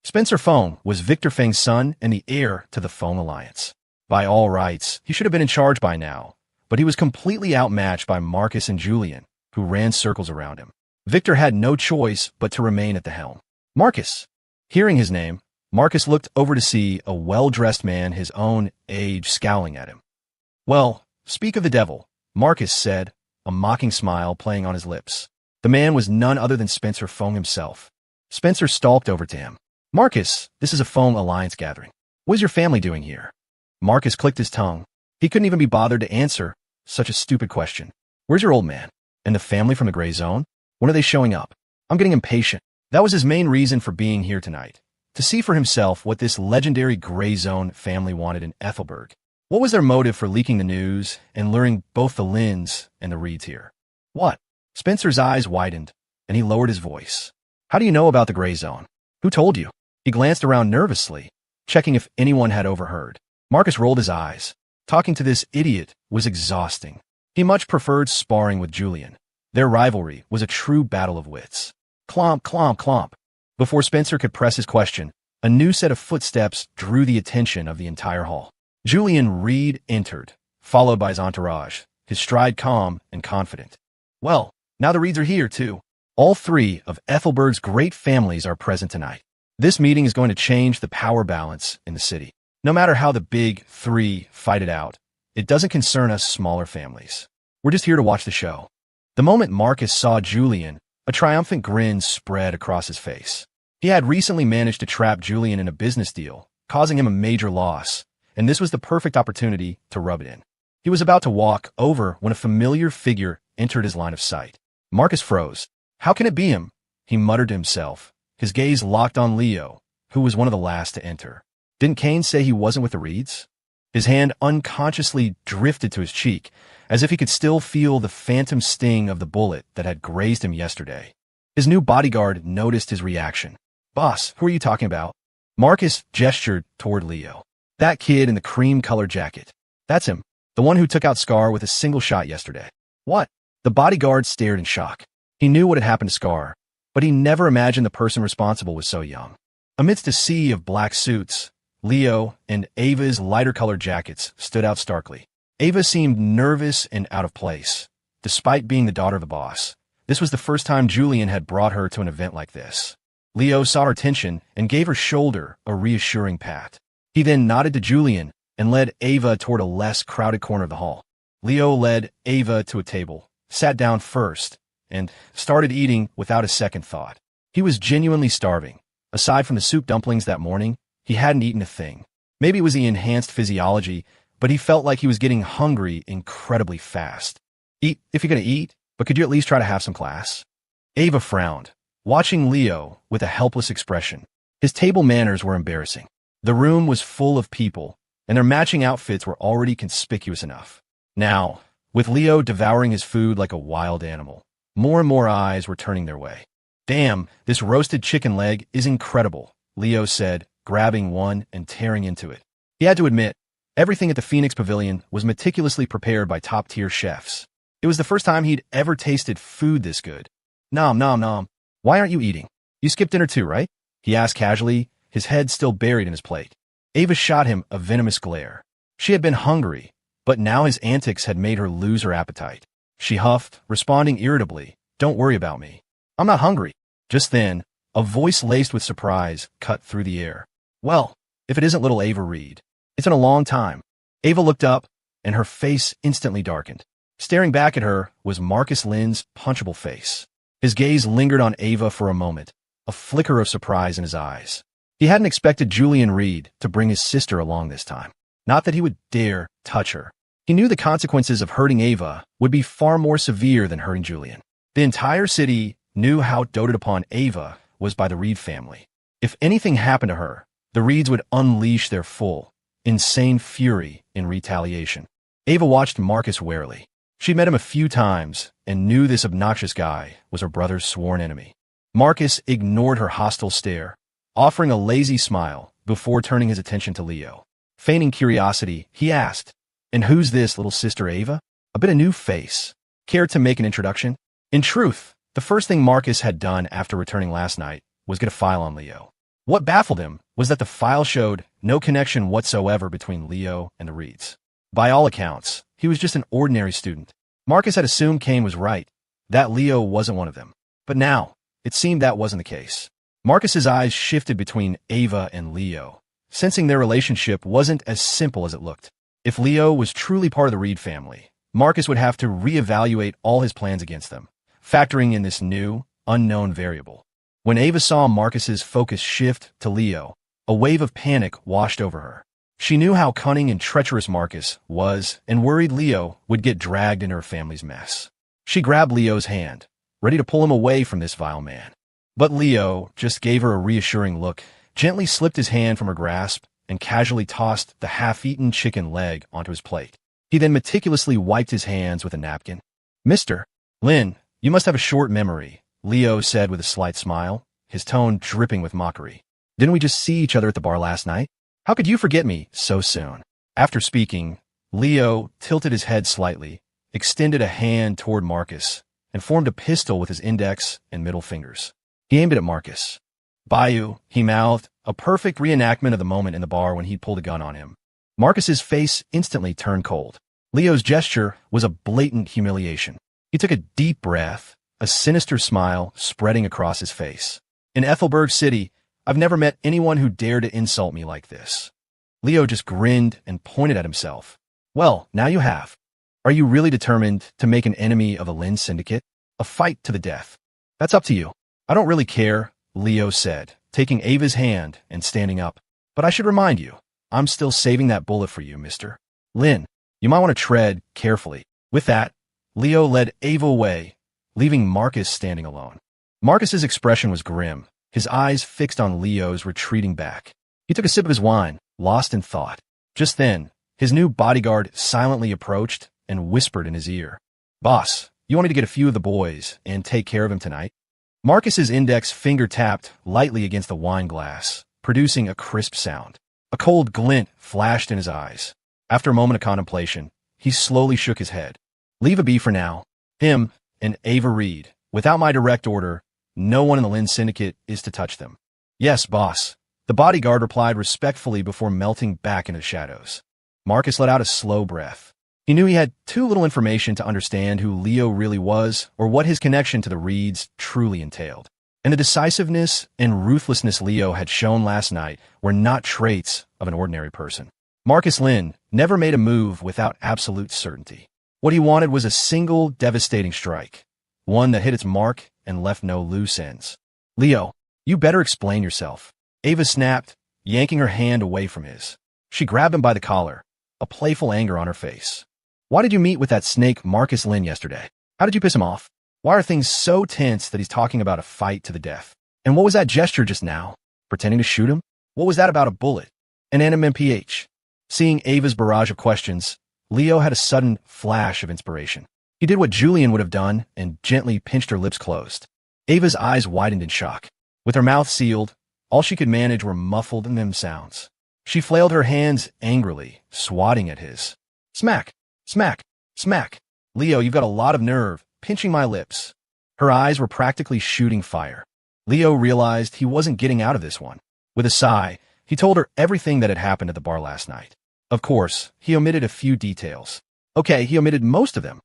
Spencer Fong was Victor Feng's son and the heir to the Fong Alliance. By all rights, he should have been in charge by now, but he was completely outmatched by Marcus and Julian, who ran circles around him. Victor had no choice but to remain at the helm. Marcus! Hearing his name, Marcus looked over to see a well-dressed man his own age scowling at him. Well, speak of the devil, Marcus said, a mocking smile playing on his lips. The man was none other than Spencer Fong himself. Spencer stalked over to him. Marcus, this is a Fong Alliance gathering. What is your family doing here? Marcus clicked his tongue. He couldn't even be bothered to answer such a stupid question. Where's your old man? And the family from the Gray Zone? When are they showing up? I'm getting impatient. That was his main reason for being here tonight, to see for himself what this legendary Gray Zone family wanted in Ethelberg. What was their motive for leaking the news and luring both the Lins and the Reeds here? What? Spencer's eyes widened, and he lowered his voice. How do you know about the gray zone? Who told you? He glanced around nervously, checking if anyone had overheard. Marcus rolled his eyes. Talking to this idiot was exhausting. He much preferred sparring with Julian. Their rivalry was a true battle of wits. Clomp, clomp, clomp. Before Spencer could press his question, a new set of footsteps drew the attention of the entire hall. Julian Reed entered, followed by his entourage, his stride calm and confident. Well, now the Reeds are here, too. All three of Ethelberg's great families are present tonight. This meeting is going to change the power balance in the city. No matter how the big three fight it out, it doesn't concern us smaller families. We're just here to watch the show. The moment Marcus saw Julian, a triumphant grin spread across his face. He had recently managed to trap Julian in a business deal, causing him a major loss, and this was the perfect opportunity to rub it in. He was about to walk over when a familiar figure entered his line of sight. Marcus froze. How can it be him? He muttered to himself, his gaze locked on Leo, who was one of the last to enter. Didn't Kane say he wasn't with the Reeds? His hand unconsciously drifted to his cheek, as if he could still feel the phantom sting of the bullet that had grazed him yesterday. His new bodyguard noticed his reaction. Boss, who are you talking about? Marcus gestured toward Leo. That kid in the cream-colored jacket. That's him, the one who took out Scar with a single shot yesterday. What? The bodyguard stared in shock. He knew what had happened to Scar, but he never imagined the person responsible was so young. Amidst a sea of black suits, Leo and Ava's lighter-colored jackets stood out starkly. Ava seemed nervous and out of place. Despite being the daughter of the boss, this was the first time Julian had brought her to an event like this. Leo saw her tension and gave her shoulder a reassuring pat. He then nodded to Julian and led Ava toward a less crowded corner of the hall. Leo led Ava to a table, sat down first, and started eating without a second thought. He was genuinely starving. Aside from the soup dumplings that morning, he hadn't eaten a thing. Maybe it was the enhanced physiology, but he felt like he was getting hungry incredibly fast. Eat if you're going to eat, but could you at least try to have some class? Ava frowned, watching Leo with a helpless expression. His table manners were embarrassing. The room was full of people, and their matching outfits were already conspicuous enough. Now, with Leo devouring his food like a wild animal, more and more eyes were turning their way. Damn, this roasted chicken leg is incredible, Leo said, grabbing one and tearing into it. He had to admit, everything at the Phoenix Pavilion was meticulously prepared by top-tier chefs. It was the first time he'd ever tasted food this good. Nom nom nom. Why aren't you eating? You skipped dinner too, right? He asked casually, his head still buried in his plate. Ava shot him a venomous glare. She had been hungry, but now his antics had made her lose her appetite. She huffed, responding irritably, "Don't worry about me. I'm not hungry." Just then, a voice laced with surprise cut through the air. Well, if it isn't little Ava Reed. It's been a long time. Ava looked up, and her face instantly darkened. Staring back at her was Marcus Lynn's punchable face. His gaze lingered on Ava for a moment, a flicker of surprise in his eyes. He hadn't expected Julian Reed to bring his sister along this time. Not that he would dare touch her. He knew the consequences of hurting Ava would be far more severe than hurting Julian. The entire city knew how doted upon Ava was by the Reed family. If anything happened to her, the Reeds would unleash their full, insane fury in retaliation. Ava watched Marcus warily. She'd met him a few times and knew this obnoxious guy was her brother's sworn enemy. Marcus ignored her hostile stare, offering a lazy smile before turning his attention to Leo. Feigning curiosity, he asked, "And who's this little sister Ava? A bit of new face. Care to make an introduction?" In truth, the first thing Marcus had done after returning last night was get a file on Leo. What baffled him was that the file showed no connection whatsoever between Leo and the Reeds. By all accounts, he was just an ordinary student. Marcus had assumed Kane was right, that Leo wasn't one of them. But now, it seemed that wasn't the case. Marcus's eyes shifted between Ava and Leo, sensing their relationship wasn't as simple as it looked. If Leo was truly part of the Reed family, Marcus would have to reevaluate all his plans against them, factoring in this new, unknown variable. When Ava saw Marcus's focus shift to Leo, a wave of panic washed over her. She knew how cunning and treacherous Marcus was and worried Leo would get dragged into her family's mess. She grabbed Leo's hand, ready to pull him away from this vile man. But Leo just gave her a reassuring look, gently slipped his hand from her grasp, and casually tossed the half-eaten chicken leg onto his plate. He then meticulously wiped his hands with a napkin. "Mr. Lynn, you must have a short memory," Leo said with a slight smile, his tone dripping with mockery. Didn't we just see each other at the bar last night? How could you forget me so soon? After speaking, Leo tilted his head slightly, extended a hand toward Marcus, and formed a pistol with his index and middle fingers. He aimed it at Marcus. Bayou, he mouthed, a perfect reenactment of the moment in the bar when he'd pulled a gun on him. Marcus's face instantly turned cold. Leo's gesture was a blatant humiliation. He took a deep breath, a sinister smile spreading across his face. In Ethelberg City, I've never met anyone who dared to insult me like this. Leo just grinned and pointed at himself. Well, now you have. Are you really determined to make an enemy of the Lynn Syndicate? A fight to the death? That's up to you. I don't really care, Leo said, taking Ava's hand and standing up. But I should remind you, I'm still saving that bullet for you, Mr. Lynn. You might want to tread carefully. With that, Leo led Ava away, leaving Marcus standing alone. Marcus's expression was grim, his eyes fixed on Leo's retreating back. He took a sip of his wine, lost in thought. Just then, his new bodyguard silently approached and whispered in his ear. Boss, you want me to get a few of the boys and take care of him tonight? Marcus's index finger tapped lightly against the wine glass, producing a crisp sound. A cold glint flashed in his eyes. After a moment of contemplation, he slowly shook his head. Leave a be for now. Him and Ava Reed. Without my direct order, no one in the Lynn Syndicate is to touch them. Yes, boss. The bodyguard replied respectfully before melting back into the shadows. Marcus let out a slow breath. He knew he had too little information to understand who Leo really was or what his connection to the Reeds truly entailed. And the decisiveness and ruthlessness Leo had shown last night were not traits of an ordinary person. Marcus Lynn never made a move without absolute certainty. What he wanted was a single devastating strike, one that hit its mark and left no loose ends. Leo, you better explain yourself. Ava snapped, yanking her hand away from his. She grabbed him by the collar, a playful anger on her face. Why did you meet with that snake Marcus Lynn yesterday? How did you piss him off? Why are things so tense that he's talking about a fight to the death? And what was that gesture just now? Pretending to shoot him? What was that about a bullet? An NMMPH? Seeing Ava's barrage of questions, Leo had a sudden flash of inspiration. He did what Julian would have done and gently pinched her lips closed. Ava's eyes widened in shock. With her mouth sealed, all she could manage were muffled M sounds. She flailed her hands angrily, swatting at his. Smack, smack, smack. Leo, you've got a lot of nerve, pinching my lips. Her eyes were practically shooting fire. Leo realized he wasn't getting out of this one. With a sigh, he told her everything that had happened at the bar last night. Of course, he omitted a few details. Okay, he omitted most of them.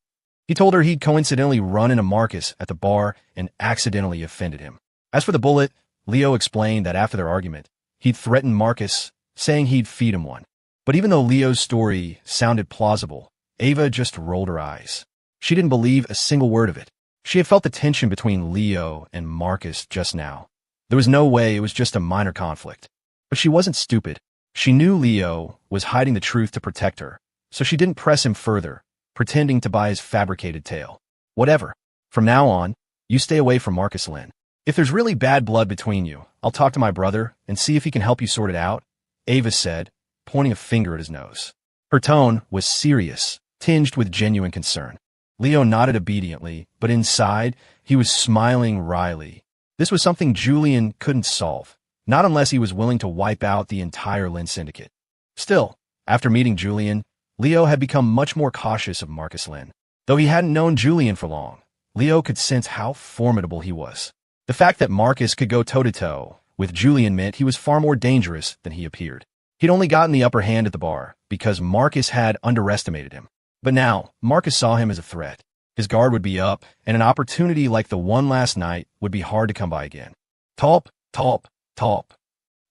He told her he'd coincidentally run into Marcus at the bar and accidentally offended him. As for the bullet, Leo explained that after their argument, he'd threatened Marcus, saying he'd feed him one. But even though Leo's story sounded plausible, Ava just rolled her eyes. She didn't believe a single word of it. She had felt the tension between Leo and Marcus just now. There was no way it was just a minor conflict. But she wasn't stupid. She knew Leo was hiding the truth to protect her, so she didn't press him further, pretending to buy his fabricated tale. Whatever. From now on, you stay away from Marcus Lynn. If there's really bad blood between you, I'll talk to my brother and see if he can help you sort it out, Ava said, pointing a finger at his nose. Her tone was serious, tinged with genuine concern. Leo nodded obediently, but inside, he was smiling wryly. This was something Julian couldn't solve, not unless he was willing to wipe out the entire Lynn Syndicate. Still, after meeting Julian, Leo had become much more cautious of Marcus Lynn. Though he hadn't known Julian for long, Leo could sense how formidable he was. The fact that Marcus could go toe-to-toe with Julian meant he was far more dangerous than he appeared. He'd only gotten the upper hand at the bar because Marcus had underestimated him. But now, Marcus saw him as a threat. His guard would be up, and an opportunity like the one last night would be hard to come by again. Talp, talp, talp.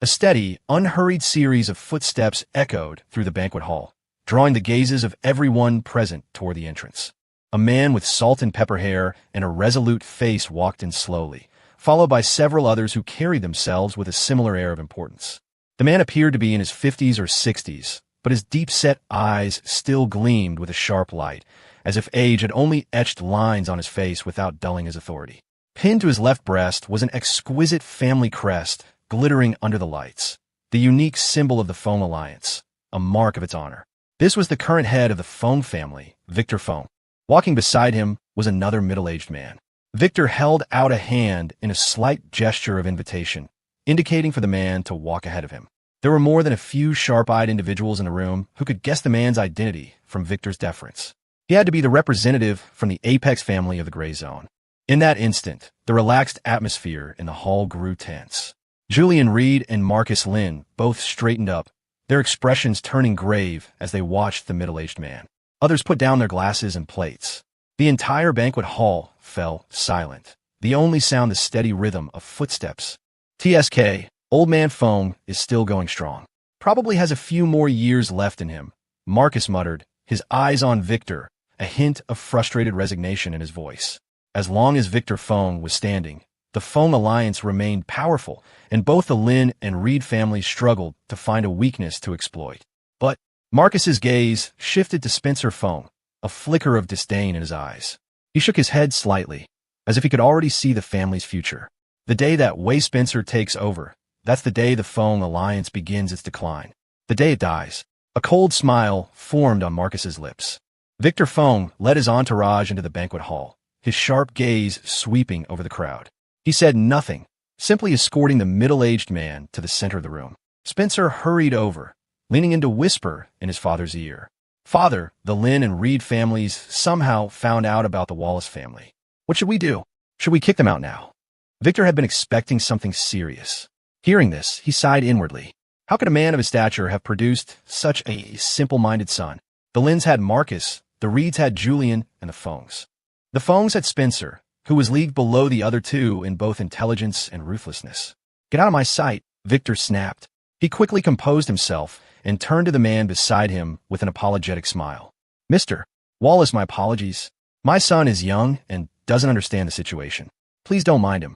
A steady, unhurried series of footsteps echoed through the banquet hall, drawing the gazes of everyone present toward the entrance. A man with salt and pepper hair and a resolute face walked in slowly, followed by several others who carried themselves with a similar air of importance. The man appeared to be in his 50s or 60s, but his deep-set eyes still gleamed with a sharp light, as if age had only etched lines on his face without dulling his authority. Pinned to his left breast was an exquisite family crest glittering under the lights, the unique symbol of the Foam Alliance, a mark of its honor. This was the current head of the Foam family, Victor Foam. Walking beside him was another middle-aged man. Victor held out a hand in a slight gesture of invitation, indicating for the man to walk ahead of him. There were more than a few sharp-eyed individuals in the room who could guess the man's identity from Victor's deference. He had to be the representative from the apex family of the gray zone. In that instant, the relaxed atmosphere in the hall grew tense. Julian Reed and Marcus Lynn both straightened up, their expressions turning grave as they watched the middle-aged man. Others put down their glasses and plates. The entire banquet hall fell silent, the only sound the steady rhythm of footsteps. TSK, Old Man Fong is still going strong. Probably has a few more years left in him, Marcus muttered, his eyes on Victor, a hint of frustrated resignation in his voice. As long as Victor Fong was standing, the Fong alliance remained powerful, and both the Lin and Reed families struggled to find a weakness to exploit. But Marcus's gaze shifted to Spencer Fong, a flicker of disdain in his eyes. He shook his head slightly, as if he could already see the family's future. The day that Wei Spencer takes over, that's the day the Fong alliance begins its decline. The day it dies. A cold smile formed on Marcus's lips. Victor Fong led his entourage into the banquet hall, his sharp gaze sweeping over the crowd. He said nothing, simply escorting the middle-aged man to the center of the room. Spencer hurried over, leaning in to whisper in his father's ear. Father, the Lin and Reed families somehow found out about the Wallace family. What should we do? Should we kick them out now? Victor had been expecting something serious. Hearing this, he sighed inwardly. How could a man of his stature have produced such a simple-minded son? The Lins had Marcus, the Reeds had Julian, and the Fongs. The Fongs had Spencer, who was leagued below the other two in both intelligence and ruthlessness. Get out of my sight, Victor snapped. He quickly composed himself and turned to the man beside him with an apologetic smile. Mr. Wallace, my apologies. My son is young and doesn't understand the situation. Please don't mind him.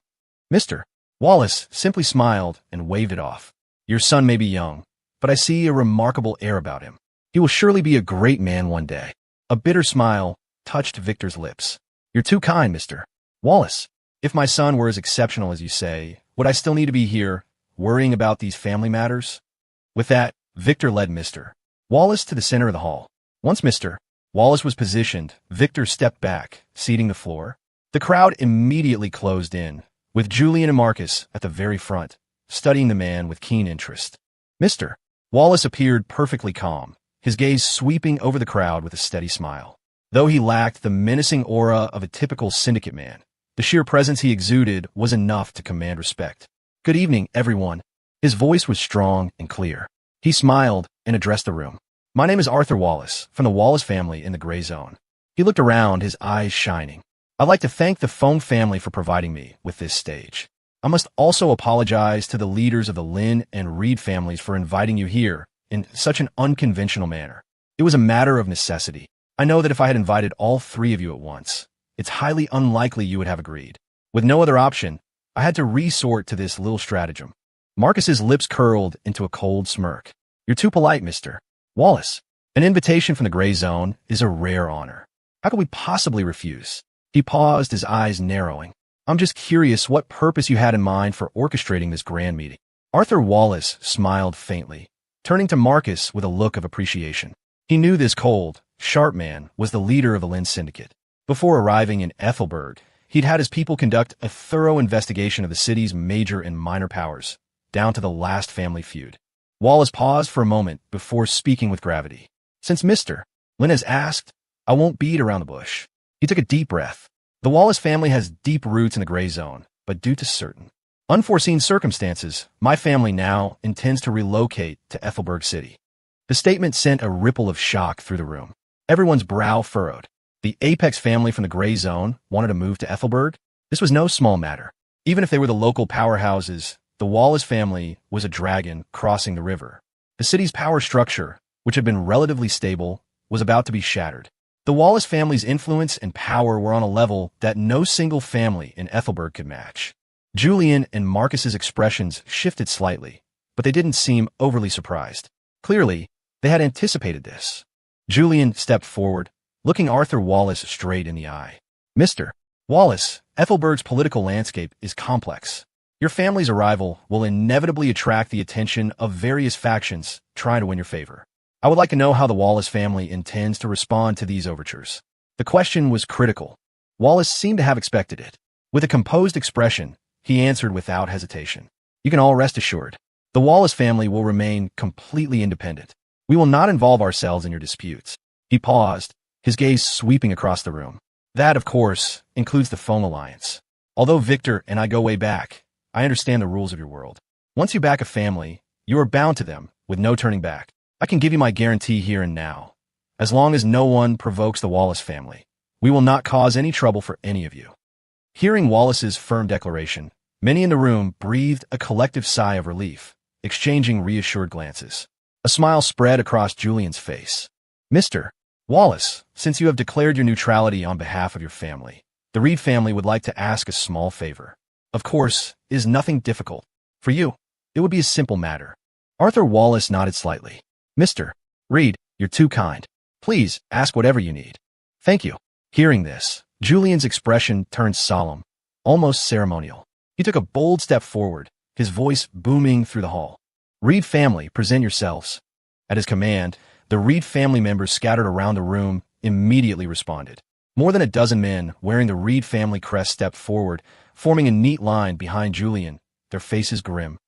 Mr. Wallace simply smiled and waved it off. Your son may be young, but I see a remarkable air about him. He will surely be a great man one day. A bitter smile touched Victor's lips. You're too kind, Mr. Wallace. If my son were as exceptional as you say, would I still need to be here, worrying about these family matters? With that, Victor led Mr. Wallace to the center of the hall. Once Mr. Wallace was positioned, Victor stepped back, ceding the floor. The crowd immediately closed in, with Julian and Marcus at the very front, studying the man with keen interest. Mr. Wallace appeared perfectly calm, his gaze sweeping over the crowd with a steady smile. Though he lacked the menacing aura of a typical syndicate man, the sheer presence he exuded was enough to command respect. Good evening, everyone. His voice was strong and clear. He smiled and addressed the room. My name is Arthur Wallace, from the Wallace family in the Gray Zone. He looked around, his eyes shining. I'd like to thank the Fong family for providing me with this stage. I must also apologize to the leaders of the Lin and Reed families for inviting you here in such an unconventional manner. It was a matter of necessity. I know that if I had invited all three of you at once, it's highly unlikely you would have agreed. With no other option, I had to resort to this little stratagem. Marcus's lips curled into a cold smirk. You're too polite, Mr. Wallace. An invitation from the Gray Zone is a rare honor. How could we possibly refuse? He paused, his eyes narrowing. I'm just curious what purpose you had in mind for orchestrating this grand meeting. Arthur Wallace smiled faintly, turning to Marcus with a look of appreciation. He knew this cold, sharp man was the leader of the Lynn Syndicate. Before arriving in Ethelberg, he'd had his people conduct a thorough investigation of the city's major and minor powers, down to the last family feud. Wallace paused for a moment before speaking with gravity. Since Mr. Lynn has asked, I won't beat around the bush. He took a deep breath. The Wallace family has deep roots in the Gray Zone, but due to certain unforeseen circumstances, my family now intends to relocate to Ethelberg City. The statement sent a ripple of shock through the room. Everyone's brow furrowed. The Apex family from the Gray Zone wanted to move to Ethelberg? This was no small matter. Even if they were the local powerhouses, the Wallace family was a dragon crossing the river. The city's power structure, which had been relatively stable, was about to be shattered. The Wallace family's influence and power were on a level that no single family in Ethelberg could match. Julian and Marcus's expressions shifted slightly, but they didn't seem overly surprised. Clearly, they had anticipated this. Julian stepped forward, looking Arthur Wallace straight in the eye. Mr. Wallace, Ethelberg's political landscape is complex. Your family's arrival will inevitably attract the attention of various factions trying to win your favor. I would like to know how the Wallace family intends to respond to these overtures. The question was critical. Wallace seemed to have expected it. With a composed expression, he answered without hesitation. You can all rest assured. The Wallace family will remain completely independent. We will not involve ourselves in your disputes. He paused, his gaze sweeping across the room. That, of course, includes the Fong Alliance. Although Victor and I go way back, I understand the rules of your world. Once you back a family, you are bound to them, with no turning back. I can give you my guarantee here and now. As long as no one provokes the Wallace family, we will not cause any trouble for any of you. Hearing Wallace's firm declaration, many in the room breathed a collective sigh of relief, exchanging reassured glances. A smile spread across Julian's face. Mr. Wallace, since you have declared your neutrality on behalf of your family, the Reed family would like to ask a small favor. Of course, it is nothing difficult. For you, it would be a simple matter. Arthur Wallace nodded slightly. Mr. Reed, you're too kind. Please, ask whatever you need. Thank you. Hearing this, Julian's expression turned solemn, almost ceremonial. He took a bold step forward, his voice booming through the hall. Reed family, present yourselves. At his command, the Reed family members scattered around the room immediately responded. More than a dozen men wearing the Reed family crest stepped forward, forming a neat line behind Julian, their faces grim.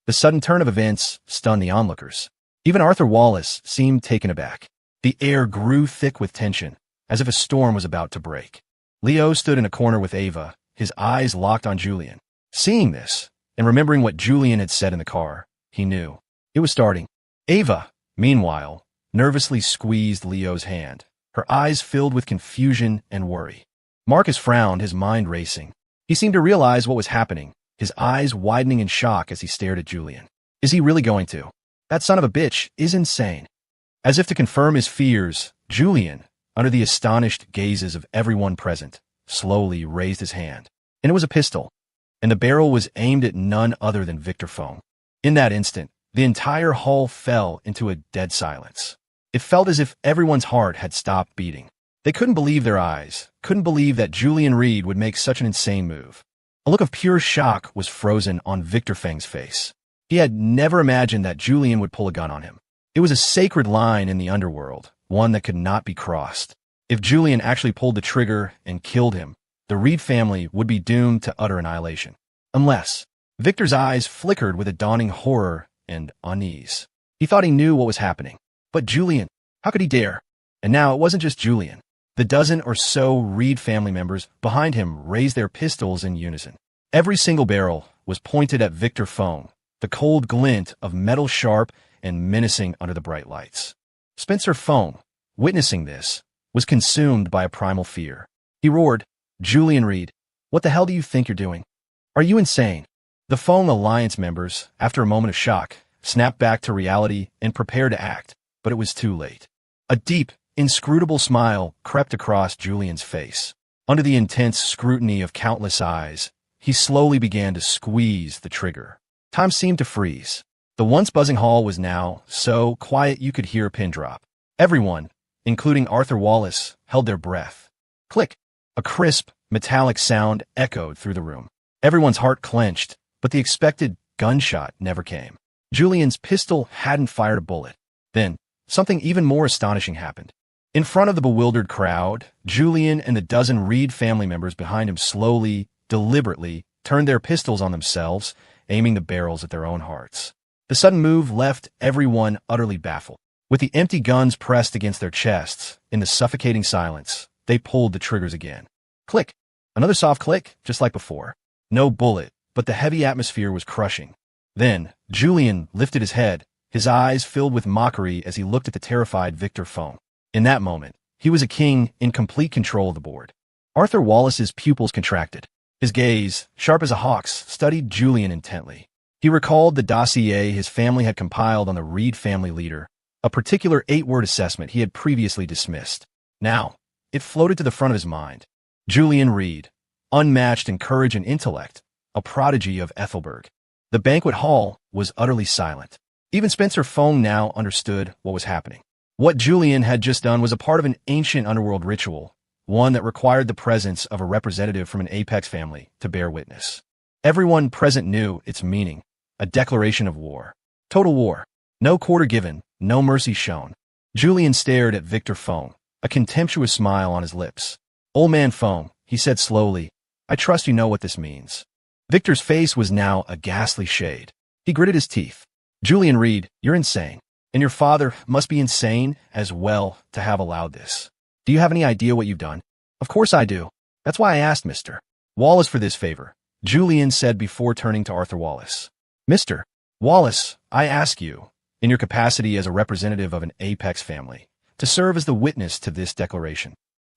The sudden turn of events stunned the onlookers. Even Arthur Wallace seemed taken aback. The air grew thick with tension, as if a storm was about to break. Leo stood in a corner with Ava, his eyes locked on Julian. Seeing this, and remembering what Julian had said in the car, he knew. It was starting. Ava, meanwhile, nervously squeezed Leo's hand, her eyes filled with confusion and worry. Marcus frowned, his mind racing. He seemed to realize what was happening, his eyes widening in shock as he stared at Julian. Is he really going to? That son of a bitch is insane. As if to confirm his fears, Julian, under the astonished gazes of everyone present, slowly raised his hand. And it was a pistol, and the barrel was aimed at none other than Victor Fong. In that instant, the entire hall fell into a dead silence. It felt as if everyone's heart had stopped beating. They couldn't believe their eyes, couldn't believe that Julian Reed would make such an insane move. A look of pure shock was frozen on Victor Feng's face. He had never imagined that Julian would pull a gun on him. It was a sacred line in the underworld, one that could not be crossed. If Julian actually pulled the trigger and killed him, the Reed family would be doomed to utter annihilation. Unless, Victor's eyes flickered with a dawning horror and unease. He thought he knew what was happening. But Julian, how could he dare? And now it wasn't just Julian. The dozen or so Reed family members behind him raised their pistols in unison. Every single barrel was pointed at Victor Fong, the cold glint of metal sharp and menacing under the bright lights. Spencer Fong, witnessing this, was consumed by a primal fear. He roared, Julian Reed, what the hell do you think you're doing? Are you insane? The Fong Alliance members, after a moment of shock, snapped back to reality and prepared to act, but it was too late. A deep, inscrutable smile crept across Julian's face. Under the intense scrutiny of countless eyes, he slowly began to squeeze the trigger. Time seemed to freeze. The once buzzing hall was now so quiet you could hear a pin drop. Everyone, including Arthur Wallace, held their breath. Click! A crisp, metallic sound echoed through the room. Everyone's heart clenched, but the expected gunshot never came. Julian's pistol hadn't fired a bullet. Then, something even more astonishing happened. In front of the bewildered crowd, Julian and the dozen Reed family members behind him slowly, deliberately, turned their pistols on themselves, aiming the barrels at their own hearts. The sudden move left everyone utterly baffled. With the empty guns pressed against their chests, in the suffocating silence, they pulled the triggers again. Click! Another soft click, just like before. No bullet, but the heavy atmosphere was crushing. Then, Julian lifted his head, his eyes filled with mockery as he looked at the terrified Victor Fong. In that moment, he was a king in complete control of the board. Arthur Wallace's pupils contracted. His gaze, sharp as a hawk's, studied Julian intently. He recalled the dossier his family had compiled on the Reed family leader, a particular 8-word assessment he had previously dismissed. Now, it floated to the front of his mind. Julian Reed, unmatched in courage and intellect, a prodigy of Ethelberg. The banquet hall was utterly silent. Even Spencer Fong now understood what was happening. What Julian had just done was a part of an ancient underworld ritual, one that required the presence of a representative from an apex family to bear witness. Everyone present knew its meaning, a declaration of war. Total war. No quarter given, no mercy shown. Julian stared at Victor Fong, a contemptuous smile on his lips. Old man Fong, he said slowly, I trust you know what this means. Victor's face was now a ghastly shade. He gritted his teeth. Julian Reed, you're insane. And your father must be insane as well to have allowed this. Do you have any idea what you've done? Of course I do. That's why I asked Mr. Wallace for this favor, Julian said before turning to Arthur Wallace. Mr. Wallace, I ask you, in your capacity as a representative of an Apex family, to serve as the witness to this declaration.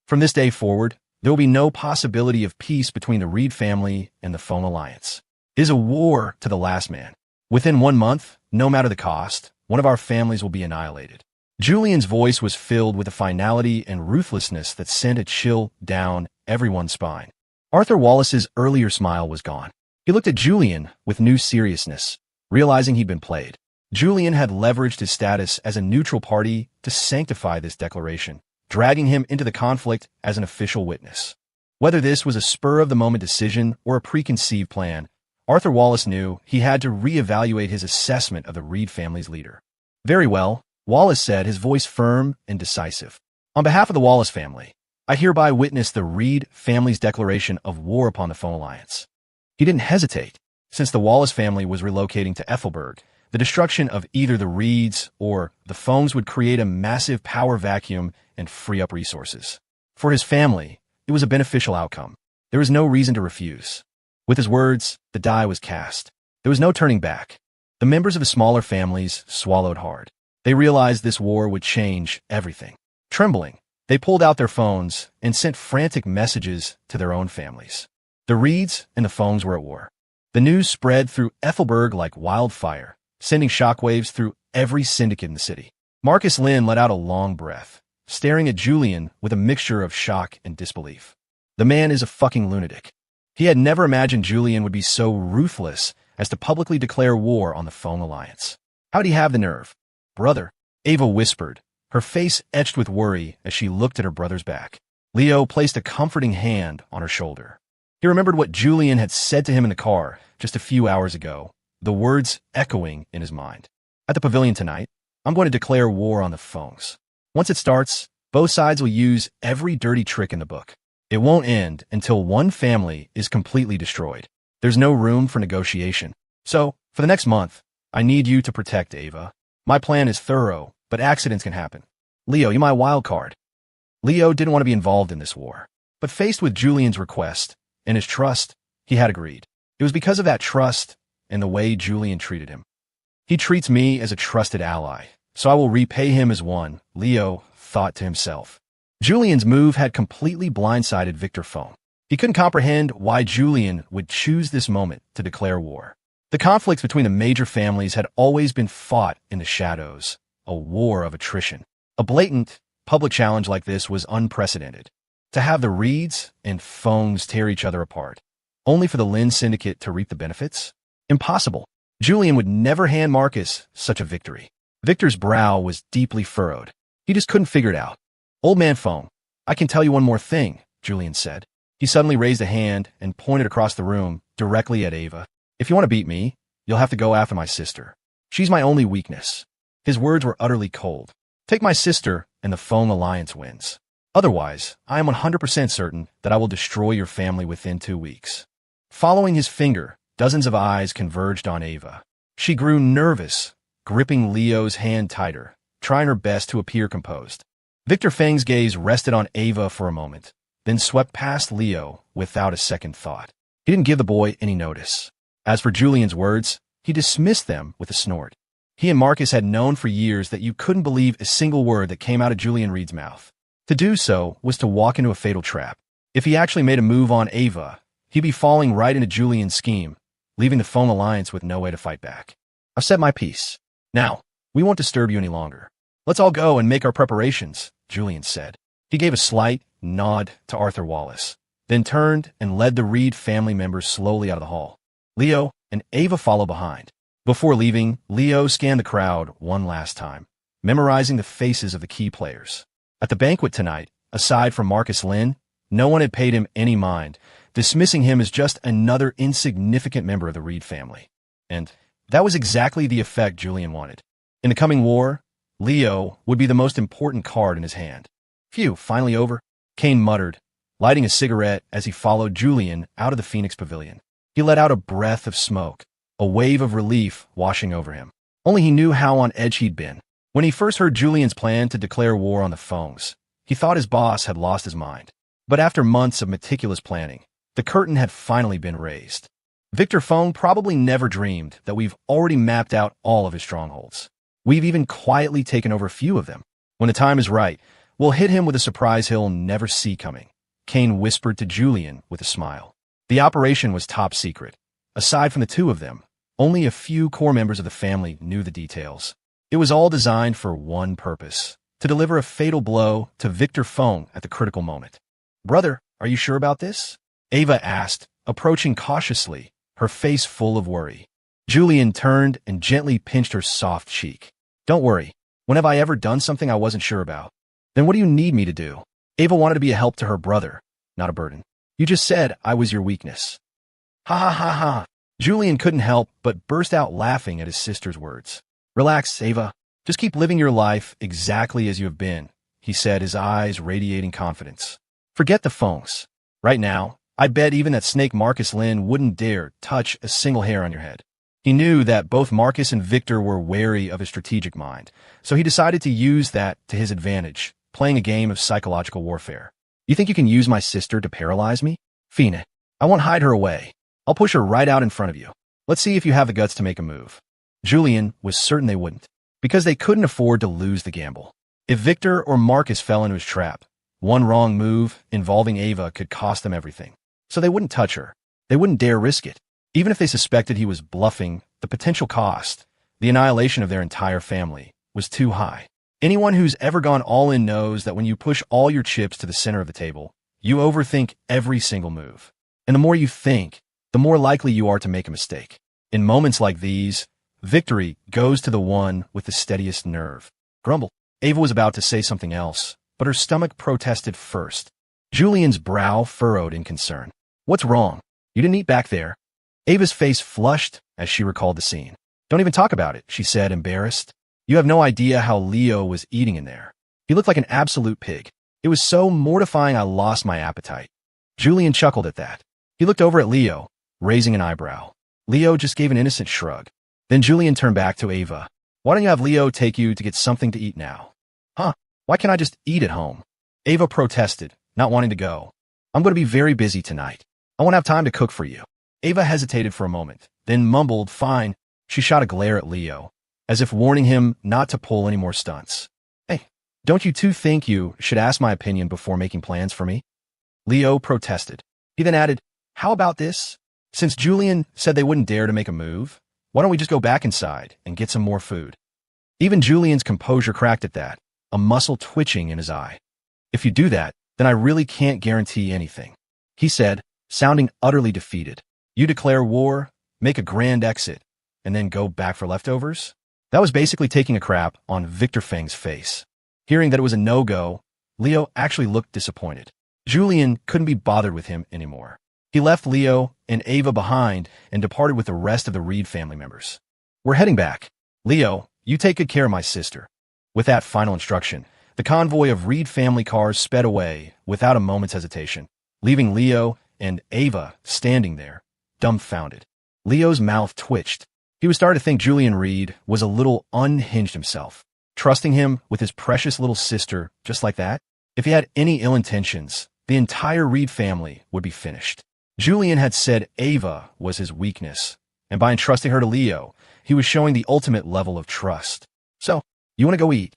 From this day forward, there will be no possibility of peace between the Reed family and the Foam Alliance. It is a war to the last man. Within 1 month, no matter the cost, one of our families will be annihilated. Julian's voice was filled with a finality and ruthlessness that sent a chill down everyone's spine. Arthur Wallace's earlier smile was gone. He looked at Julian with new seriousness, realizing he'd been played. Julian had leveraged his status as a neutral party to sanctify this declaration, dragging him into the conflict as an official witness. Whether this was a spur-of-the-moment decision or a preconceived plan, Arthur Wallace knew he had to reevaluate his assessment of the Reed family's leader. Very well, Wallace said, his voice firm and decisive. On behalf of the Wallace family, I hereby witness the Reed family's declaration of war upon the Foam Alliance. He didn't hesitate. Since the Wallace family was relocating to Ethelberg, the destruction of either the Reeds or the Foams would create a massive power vacuum and free up resources. For his family, it was a beneficial outcome. There was no reason to refuse. With his words, the die was cast. There was no turning back. The members of the smaller families swallowed hard. They realized this war would change everything. Trembling, they pulled out their phones and sent frantic messages to their own families. The Reeds and the Foams were at war. The news spread through Ethelberg like wildfire, sending shockwaves through every syndicate in the city. Marcus Lynn let out a long breath, staring at Julian with a mixture of shock and disbelief. The man is a fucking lunatic. He had never imagined Julian would be so ruthless as to publicly declare war on the Foam Alliance. How'd he have the nerve? Brother, Ava whispered, her face etched with worry as she looked at her brother's back. Leo placed a comforting hand on her shoulder. He remembered what Julian had said to him in the car just a few hours ago, the words echoing in his mind. At the pavilion tonight, I'm going to declare war on the Foams. Once it starts, both sides will use every dirty trick in the book. It won't end until one family is completely destroyed. There's no room for negotiation. So, for the next month, I need you to protect Ava. My plan is thorough, but accidents can happen. Leo, you're my wild card. Leo didn't want to be involved in this war, but faced with Julian's request and his trust, he had agreed. It was because of that trust and the way Julian treated him. He treats me as a trusted ally, so I will repay him as one, Leo thought to himself. Julian's move had completely blindsided Victor Foam. He couldn't comprehend why Julian would choose this moment to declare war. The conflicts between the major families had always been fought in the shadows, a war of attrition. A blatant, public challenge like this was unprecedented. To have the Reeds and Foams tear each other apart, only for the Lynn Syndicate to reap the benefits? Impossible. Julian would never hand Marcus such a victory. Victor's brow was deeply furrowed. He just couldn't figure it out. Old man Foam, I can tell you one more thing, Julian said. He suddenly raised a hand and pointed across the room directly at Ava. If you want to beat me, you'll have to go after my sister. She's my only weakness. His words were utterly cold. Take my sister and the Foam Alliance wins. Otherwise, I am 100% certain that I will destroy your family within 2 weeks. Following his finger, dozens of eyes converged on Ava. She grew nervous, gripping Leo's hand tighter, trying her best to appear composed. Victor Fang's gaze rested on Ava for a moment, then swept past Leo without a second thought. He didn't give the boy any notice. As for Julian's words, he dismissed them with a snort. He and Marcus had known for years that you couldn't believe a single word that came out of Julian Reed's mouth. To do so was to walk into a fatal trap. If he actually made a move on Ava, he'd be falling right into Julian's scheme, leaving the Foam Alliance with no way to fight back. I've said my piece. Now, we won't disturb you any longer. Let's all go and make our preparations, Julian said. He gave a slight nod to Arthur Wallace, then turned and led the Reed family members slowly out of the hall. Leo and Ava followed behind. Before leaving, Leo scanned the crowd one last time, memorizing the faces of the key players. At the banquet tonight, aside from Marcus Lynn, no one had paid him any mind, dismissing him as just another insignificant member of the Reed family. And that was exactly the effect Julian wanted. In the coming war, Leo would be the most important card in his hand. Phew, finally over, Kane muttered, lighting a cigarette as he followed Julian out of the Phoenix Pavilion. He let out a breath of smoke, a wave of relief washing over him. Only he knew how on edge he'd been. When he first heard Julian's plan to declare war on the phones, he thought his boss had lost his mind. But after months of meticulous planning, the curtain had finally been raised. Victor Fong probably never dreamed that we've already mapped out all of his strongholds. We've even quietly taken over a few of them. When the time is right, we'll hit him with a surprise he'll never see coming, Kane whispered to Julian with a smile. The operation was top secret. Aside from the two of them, only a few core members of the family knew the details. It was all designed for one purpose, to deliver a fatal blow to Victor Fong at the critical moment. Brother, are you sure about this? Ava asked, approaching cautiously, her face full of worry. Julian turned and gently pinched her soft cheek. Don't worry. When have I ever done something I wasn't sure about? Then what do you need me to do? Ava wanted to be a help to her brother, not a burden. You just said I was your weakness. Ha ha ha ha. Julian couldn't help but burst out laughing at his sister's words. Relax, Ava. Just keep living your life exactly as you have been, he said, his eyes radiating confidence. Forget the phones. Right now, I bet even that snake Marcus Lynn wouldn't dare touch a single hair on your head. He knew that both Marcus and Victor were wary of his strategic mind, so he decided to use that to his advantage, playing a game of psychological warfare. You think you can use my sister to paralyze me? Fina, I won't hide her away. I'll push her right out in front of you. Let's see if you have the guts to make a move. Julian was certain they wouldn't, because they couldn't afford to lose the gamble. If Victor or Marcus fell into his trap, one wrong move involving Ava could cost them everything. So they wouldn't touch her. They wouldn't dare risk it. Even if they suspected he was bluffing, the potential cost, the annihilation of their entire family, was too high. Anyone who's ever gone all in knows that when you push all your chips to the center of the table, you overthink every single move. And the more you think, the more likely you are to make a mistake. In moments like these, victory goes to the one with the steadiest nerve. Grumble. Ava was about to say something else, but her stomach protested first. Julian's brow furrowed in concern. What's wrong? You didn't eat back there. Ava's face flushed as she recalled the scene. Don't even talk about it, she said, embarrassed. You have no idea how Leo was eating in there. He looked like an absolute pig. It was so mortifying I lost my appetite. Julian chuckled at that. He looked over at Leo, raising an eyebrow. Leo just gave an innocent shrug. Then Julian turned back to Ava. Why don't you have Leo take you to get something to eat now? Huh? Why can't I just eat at home? Ava protested, not wanting to go. I'm going to be very busy tonight. I won't have time to cook for you. Ava hesitated for a moment, then mumbled, fine. She shot a glare at Leo, as if warning him not to pull any more stunts. Hey, don't you two think you should ask my opinion before making plans for me? Leo protested. He then added, how about this? Since Julian said they wouldn't dare to make a move, why don't we just go back inside and get some more food? Even Julian's composure cracked at that, a muscle twitching in his eye. If you do that, then I really can't guarantee anything, he said, sounding utterly defeated. You declare war, make a grand exit, and then go back for leftovers? That was basically taking a crap on Victor Fang's face. Hearing that it was a no-go, Leo actually looked disappointed. Julian couldn't be bothered with him anymore. He left Leo and Ava behind and departed with the rest of the Reed family members. We're heading back. Leo, you take good care of my sister. With that final instruction, the convoy of Reed family cars sped away without a moment's hesitation, leaving Leo and Ava standing there, dumbfounded. Leo's mouth twitched. He was starting to think Julian Reed was a little unhinged himself, trusting him with his precious little sister just like that. If he had any ill intentions, the entire Reed family would be finished. Julian had said Ava was his weakness, and by entrusting her to Leo, he was showing the ultimate level of trust. So, you want to go eat?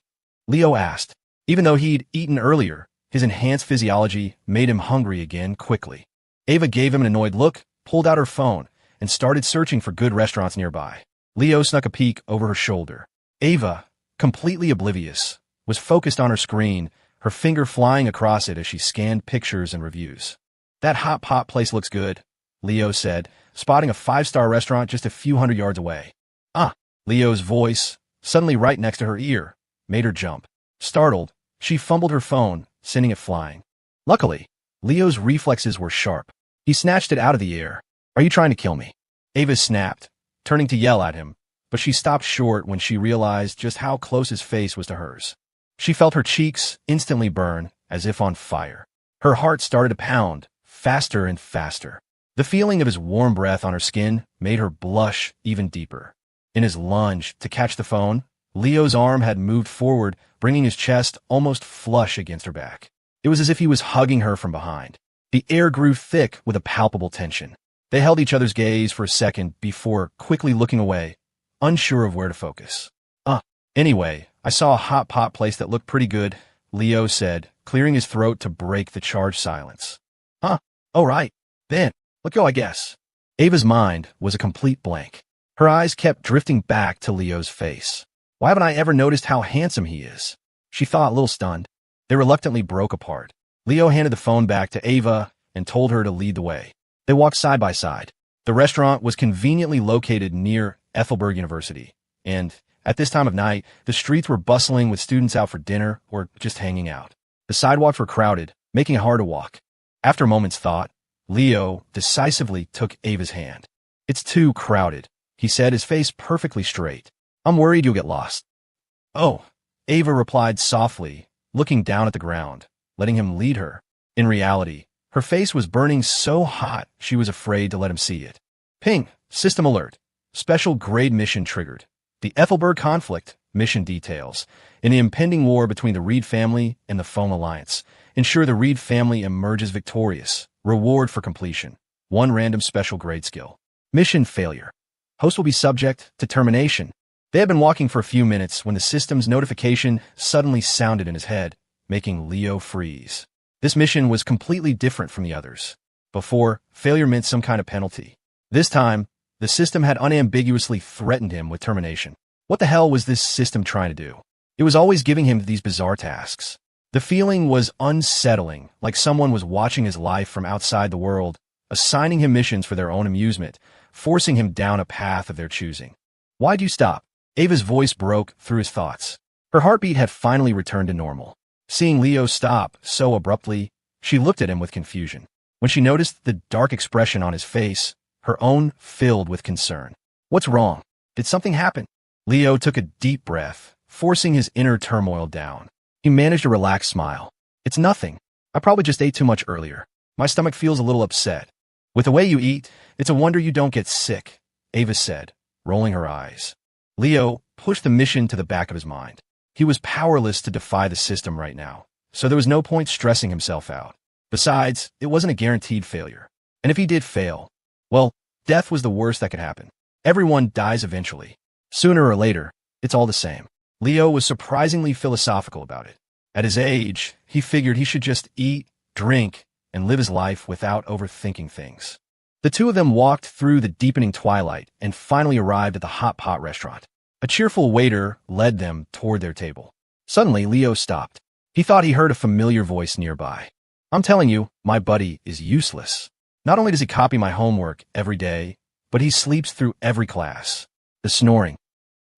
Leo asked. Even though he'd eaten earlier, his enhanced physiology made him hungry again quickly. Ava gave him an annoyed look, pulled out her phone, and started searching for good restaurants nearby. Leo snuck a peek over her shoulder. Ava, completely oblivious, was focused on her screen, her finger flying across it as she scanned pictures and reviews. That hot pot place looks good, Leo said, spotting a 5-star restaurant just a few hundred yards away. Ah, Leo's voice, suddenly right next to her ear, made her jump. Startled, she fumbled her phone, sending it flying. Luckily, Leo's reflexes were sharp. He snatched it out of the air. Are you trying to kill me? Ava snapped, turning to yell at him, but she stopped short when she realized just how close his face was to hers. She felt her cheeks instantly burn, as if on fire. Her heart started to pound, faster and faster. The feeling of his warm breath on her skin made her blush even deeper. In his lunge to catch the phone, Leo's arm had moved forward, bringing his chest almost flush against her back. It was as if he was hugging her from behind. The air grew thick with a palpable tension. They held each other's gaze for a second before quickly looking away, unsure of where to focus. Anyway, I saw a hot pot place that looked pretty good, Leo said, clearing his throat to break the charged silence. Oh right. Then, let's go I guess. Ava's mind was a complete blank. Her eyes kept drifting back to Leo's face. Why haven't I ever noticed how handsome he is? She thought, a little stunned. They reluctantly broke apart. Leo handed the phone back to Ava and told her to lead the way. They walked side by side. The restaurant was conveniently located near Ethelberg University, and at this time of night, the streets were bustling with students out for dinner or just hanging out. The sidewalks were crowded, making it hard to walk. After a moment's thought, Leo decisively took Ava's hand. It's too crowded, he said, his face perfectly straight. I'm worried you'll get lost. Oh, Ava replied softly, looking down at the ground, letting him lead her. In reality, her face was burning so hot she was afraid to let him see it. Ping, system alert. Special grade mission triggered. The Ethelberg conflict, mission details. In the impending war between the Reed family and the Foam Alliance, ensure the Reed family emerges victorious. Reward for completion. 1 random special grade skill. Mission failure. Host will be subject to termination. They had been walking for a few minutes when the system's notification suddenly sounded in his head, making Leo freeze. This mission was completely different from the others. Before, failure meant some kind of penalty. This time, the system had unambiguously threatened him with termination. What the hell was this system trying to do? It was always giving him these bizarre tasks. The feeling was unsettling, like someone was watching his life from outside the world, assigning him missions for their own amusement, forcing him down a path of their choosing. Why'd you stop? Ava's voice broke through his thoughts. Her heartbeat had finally returned to normal. Seeing Leo stop so abruptly, she looked at him with confusion. When she noticed the dark expression on his face, her own filled with concern. What's wrong? Did something happen? Leo took a deep breath, forcing his inner turmoil down. He managed a relaxed smile. It's nothing. I probably just ate too much earlier. My stomach feels a little upset. With the way you eat, it's a wonder you don't get sick, Ava said, rolling her eyes. Leo pushed the mission to the back of his mind. He was powerless to defy the system right now, so there was no point stressing himself out. Besides, it wasn't a guaranteed failure. And if he did fail, well, death was the worst that could happen. Everyone dies eventually. Sooner or later, it's all the same. Leo was surprisingly philosophical about it. At his age, he figured he should just eat, drink, and live his life without overthinking things. The two of them walked through the deepening twilight and finally arrived at the hot pot restaurant. A cheerful waiter led them toward their table. Suddenly, Leo stopped. He thought he heard a familiar voice nearby. I'm telling you, my buddy is useless. Not only does he copy my homework every day, but he sleeps through every class. The snoring.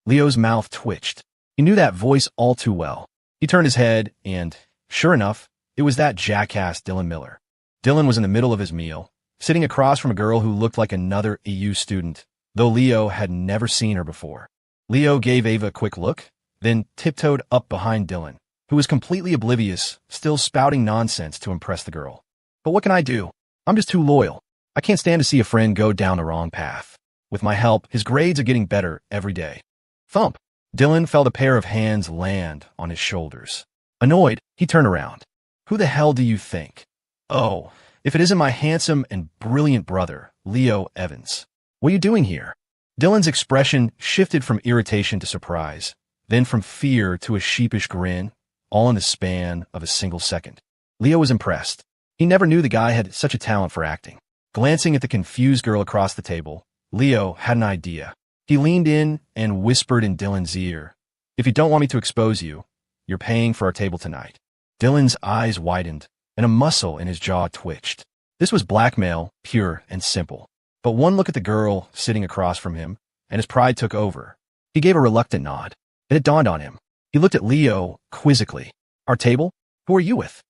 Leo's mouth twitched. He knew that voice all too well. He turned his head and, sure enough, it was that jackass Dylan Miller. Dylan was in the middle of his meal, sitting across from a girl who looked like another EU student, though Leo had never seen her before. Leo gave Ava a quick look, then tiptoed up behind Dylan, who was completely oblivious, still spouting nonsense to impress the girl. But what can I do? I'm just too loyal. I can't stand to see a friend go down the wrong path. With my help, his grades are getting better every day. Thump! Dylan felt a pair of hands land on his shoulders. Annoyed, he turned around. Who the hell do you think? Oh, if it isn't my handsome and brilliant brother, Leo Evans. What are you doing here? Dylan's expression shifted from irritation to surprise, then from fear to a sheepish grin, all in the span of a single second. Leo was impressed. He never knew the guy had such a talent for acting. Glancing at the confused girl across the table, Leo had an idea. He leaned in and whispered in Dylan's ear, "If you don't want me to expose you, you're paying for our table tonight." Dylan's eyes widened, and a muscle in his jaw twitched. This was blackmail, pure and simple. But one look at the girl sitting across from him, and his pride took over. He gave a reluctant nod. It had dawned on him. He looked at Leo quizzically. "Our table? Who are you with?"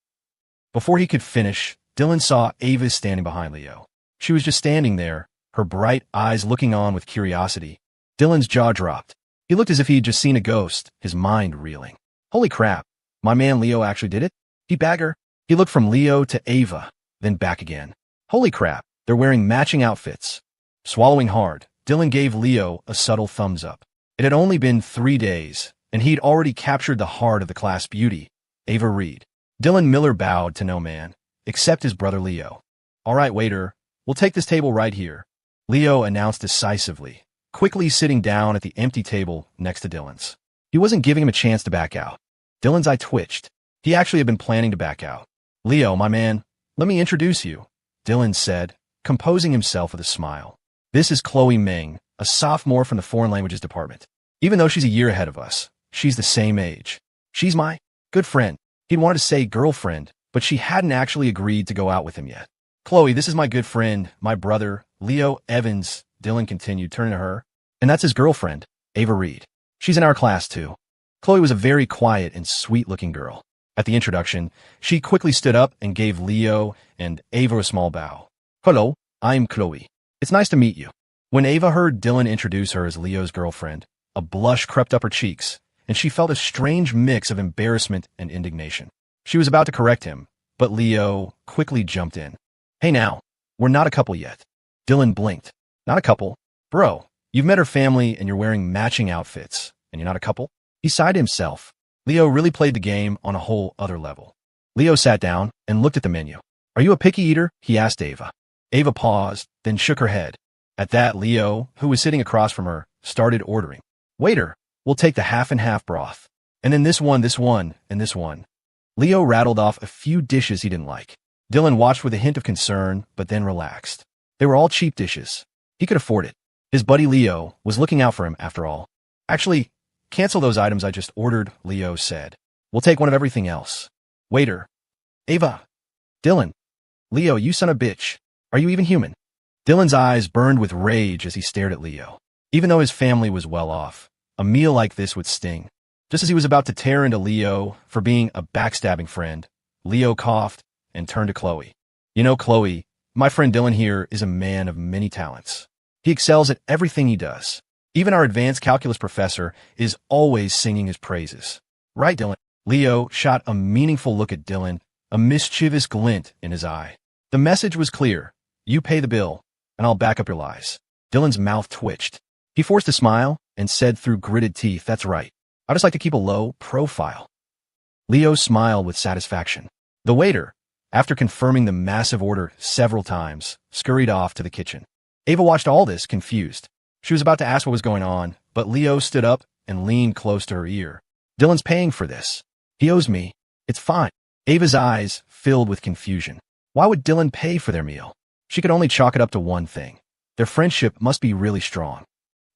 Before he could finish, Dylan saw Ava standing behind Leo. She was just standing there, her bright eyes looking on with curiosity. Dylan's jaw dropped. He looked as if he had just seen a ghost, his mind reeling. Holy crap, my man Leo actually did it? He bagged her? He looked from Leo to Ava, then back again. Holy crap, they're wearing matching outfits. Swallowing hard, Dylan gave Leo a subtle thumbs up. It had only been 3 days, and he'd already captured the heart of the class beauty, Ava Reed. Dylan Miller bowed to no man, except his brother Leo. All right, waiter, we'll take this table right here, Leo announced decisively, quickly sitting down at the empty table next to Dylan's. He wasn't giving him a chance to back out. Dylan's eye twitched. He actually had been planning to back out. Leo, my man, let me introduce you, Dylan said, composing himself with a smile. This is Chloe Meng, a sophomore from the Foreign Languages Department. Even though she's a year ahead of us, she's the same age. She's my good friend. He'd wanted to say girlfriend, but she hadn't actually agreed to go out with him yet. Chloe, this is my good friend, my brother, Leo Evans, Dylan continued, turning to her. And that's his girlfriend, Ava Reed. She's in our class, too. Chloe was a very quiet and sweet-looking girl. At the introduction, she quickly stood up and gave Leo and Ava a small bow. Hello, I'm Chloe. It's nice to meet you. When Ava heard Dylan introduce her as Leo's girlfriend, a blush crept up her cheeks, and she felt a strange mix of embarrassment and indignation. She was about to correct him, but Leo quickly jumped in. Hey now, we're not a couple yet. Dylan blinked. Not a couple? Bro, you've met her family and you're wearing matching outfits, and you're not a couple? He sighed to himself. Leo really played the game on a whole other level. Leo sat down and looked at the menu. Are you a picky eater? He asked Ava. Ava paused, then shook her head. At that, Leo, who was sitting across from her, started ordering. Waiter, we'll take the half-and-half broth. And then this one, and this one. Leo rattled off a few dishes he didn't like. Dylan watched with a hint of concern, but then relaxed. They were all cheap dishes. He could afford it. His buddy Leo was looking out for him, after all. Actually, cancel those items I just ordered, Leo said. We'll take one of everything else. Waiter. Ava. Dylan. Leo, you son of a bitch. Are you even human? Dylan's eyes burned with rage as he stared at Leo. Even though his family was well off, a meal like this would sting. Just as he was about to tear into Leo for being a backstabbing friend, Leo coughed and turned to Chloe. You know, Chloe, my friend Dylan here is a man of many talents. He excels at everything he does. Even our advanced calculus professor is always singing his praises. Right, Dylan? Leo shot a meaningful look at Dylan, a mischievous glint in his eye. The message was clear. You pay the bill, and I'll back up your lies. Dylan's mouth twitched. He forced a smile and said through gritted teeth, that's right. I just like to keep a low profile. Leo smiled with satisfaction. The waiter, after confirming the massive order several times, scurried off to the kitchen. Ava watched all this, confused. She was about to ask what was going on, but Leo stood up and leaned close to her ear. Dylan's paying for this. He owes me. It's fine. Ava's eyes filled with confusion. Why would Dylan pay for their meal? She could only chalk it up to one thing. Their friendship must be really strong.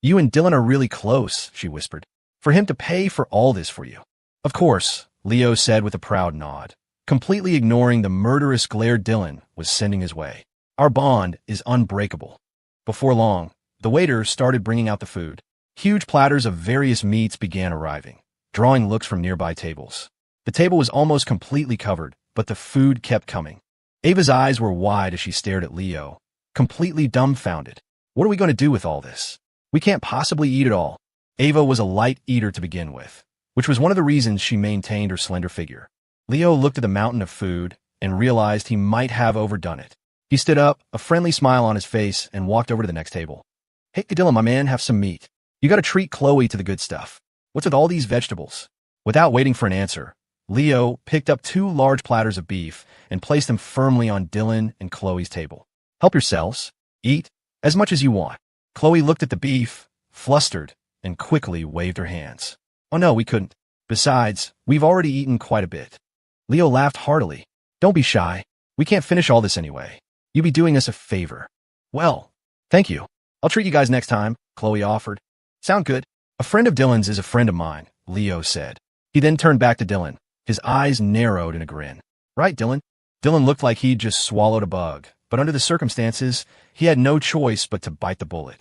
You and Dylan are really close, she whispered. For him to pay for all this for you. Of course, Leo said with a proud nod, completely ignoring the murderous glare Dylan was sending his way. Our bond is unbreakable. Before long, the waiter started bringing out the food. Huge platters of various meats began arriving, drawing looks from nearby tables. The table was almost completely covered, but the food kept coming. Ava's eyes were wide as she stared at Leo, completely dumbfounded. What are we going to do with all this? We can't possibly eat it all. Ava was a light eater to begin with, which was one of the reasons she maintained her slender figure. Leo looked at the mountain of food and realized he might have overdone it. He stood up, a friendly smile on his face, and walked over to the next table. Hey, Dylan, my man, have some meat. You gotta treat Chloe to the good stuff. What's with all these vegetables? Without waiting for an answer, Leo picked up 2 large platters of beef and placed them firmly on Dylan and Chloe's table. Help yourselves. Eat as much as you want. Chloe looked at the beef, flustered, and quickly waved her hands. Oh no, we couldn't. Besides, we've already eaten quite a bit. Leo laughed heartily. Don't be shy. We can't finish all this anyway. You'd be doing us a favor. Well, thank you. I'll treat you guys next time, Chloe offered. Sound good? A friend of Dylan's is a friend of mine, Leo said. He then turned back to Dylan. His eyes narrowed in a grin. Right, Dylan? Dylan looked like he'd just swallowed a bug, but under the circumstances, he had no choice but to bite the bullet.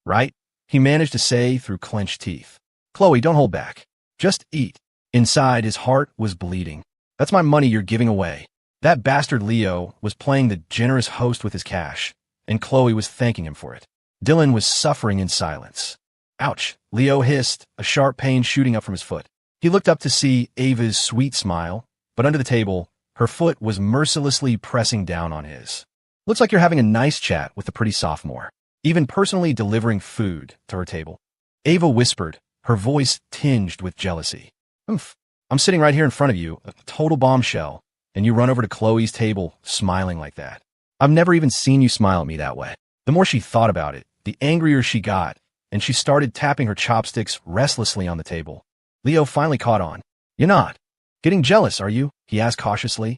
Right? He managed to say through clenched teeth. Chloe, don't hold back. Just eat. Inside, his heart was bleeding. That's my money you're giving away. That bastard Leo was playing the generous host with his cash, and Chloe was thanking him for it. Dylan was suffering in silence. Ouch, Leo hissed, a sharp pain shooting up from his foot. He looked up to see Ava's sweet smile, but under the table, Her foot was mercilessly pressing down on his. Looks like you're having a nice chat with the pretty sophomore, even personally delivering food to her table. Ava whispered, her voice tinged with jealousy. Oomph. I'm sitting right here in front of you, a total bombshell, and you run over to Chloe's table smiling like that. I've never even seen you smile at me that way. The more she thought about it, the angrier she got, and she started tapping her chopsticks restlessly on the table. Leo finally caught on. You're not getting jealous, are you? He asked cautiously.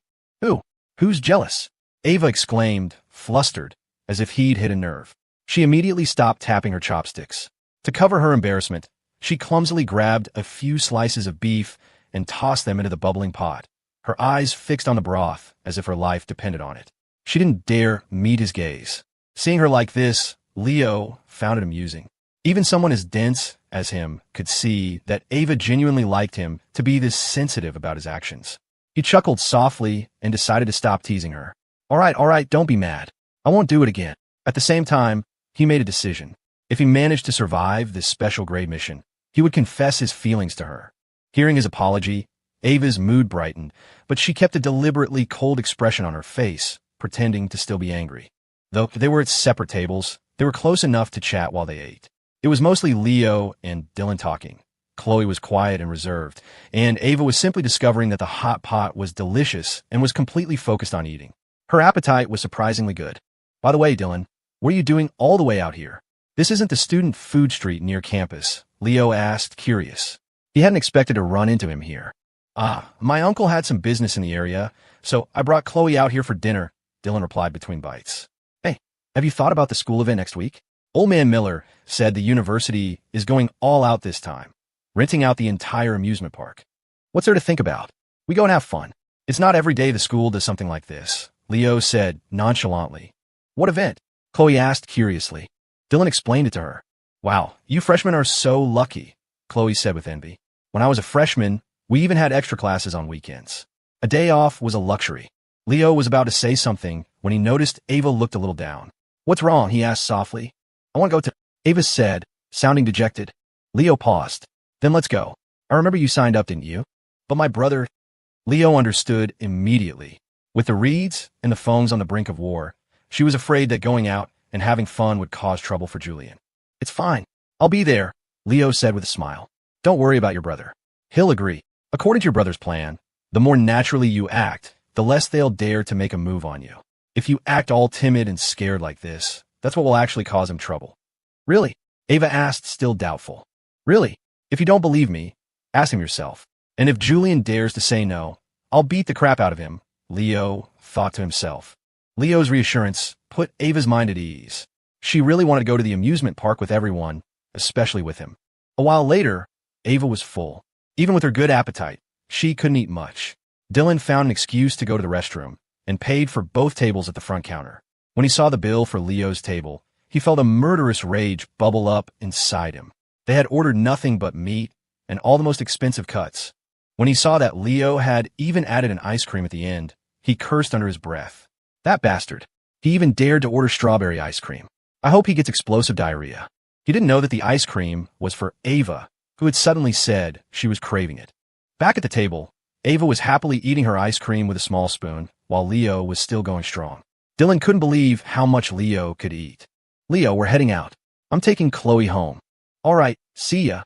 Who's jealous? Ava exclaimed, flustered, as if he'd hit a nerve. She immediately stopped tapping her chopsticks. To cover her embarrassment, she clumsily grabbed a few slices of beef and tossed them into the bubbling pot, her eyes fixed on the broth as if her life depended on it. She didn't dare meet his gaze. Seeing her like this, Leo found it amusing. Even someone as dense as him could see that Ava genuinely liked him to be this sensitive about his actions. He chuckled softly and decided to stop teasing her. All right, don't be mad. I won't do it again. At the same time, he made a decision. If he managed to survive this special grade mission, he would confess his feelings to her. Hearing his apology, Ava's mood brightened, but she kept a deliberately cold expression on her face, pretending to still be angry. Though they were at separate tables, they were close enough to chat while they ate. It was mostly Leo and Dylan talking. Chloe was quiet and reserved, and Ava was simply discovering that the hot pot was delicious and was completely focused on eating. Her appetite was surprisingly good. By the way, Dylan, what are you doing all the way out here? This isn't the student food street near campus, Leo asked, curious. He hadn't expected to run into him here. My uncle had some business in the area, so I brought Chloe out here for dinner, Dylan replied between bites. Hey, have you thought about the school event next week? Old Man Miller said the university is going all out this time, renting out the entire amusement park. What's there to think about? We go and have fun. It's not every day the school does something like this, Leo said nonchalantly. What event? Chloe asked curiously. Dylan explained it to her. Wow, you freshmen are so lucky, Chloe said with envy. When I was a freshman, we even had extra classes on weekends. A day off was a luxury. Leo was about to say something when he noticed Ava looked a little down. What's wrong? He asked softly. I want to go to... Ava said, sounding dejected. Leo paused. Then let's go. I remember you signed up, didn't you? But my brother... Leo understood immediately. With the Reeds and the phones on the brink of war, she was afraid that going out and having fun would cause trouble for Julian. It's fine. I'll be there, Leo said with a smile. Don't worry about your brother. He'll agree. According to your brother's plan, the more naturally you act, the less they'll dare to make a move on you. If you act all timid and scared like this, that's what will actually cause him trouble. Really? Ava asked, still doubtful. Really? If you don't believe me, ask him yourself. And if Julian dares to say no, I'll beat the crap out of him, Leo thought to himself. Leo's reassurance put Ava's mind at ease. She really wanted to go to the amusement park with everyone, especially with him. A while later, Ava was full. Even with her good appetite, she couldn't eat much. Dylan found an excuse to go to the restroom and paid for both tables at the front counter. When he saw the bill for Leo's table, he felt a murderous rage bubble up inside him. They had ordered nothing but meat and all the most expensive cuts. When he saw that Leo had even added an ice cream at the end, he cursed under his breath. That bastard. He even dared to order strawberry ice cream. I hope he gets explosive diarrhea. He didn't know that the ice cream was for Ava, who had suddenly said she was craving it. Back at the table, Ava was happily eating her ice cream with a small spoon, while Leo was still going strong. Dylan couldn't believe how much Leo could eat. Leo, we're heading out. I'm taking Chloe home. All right, see ya.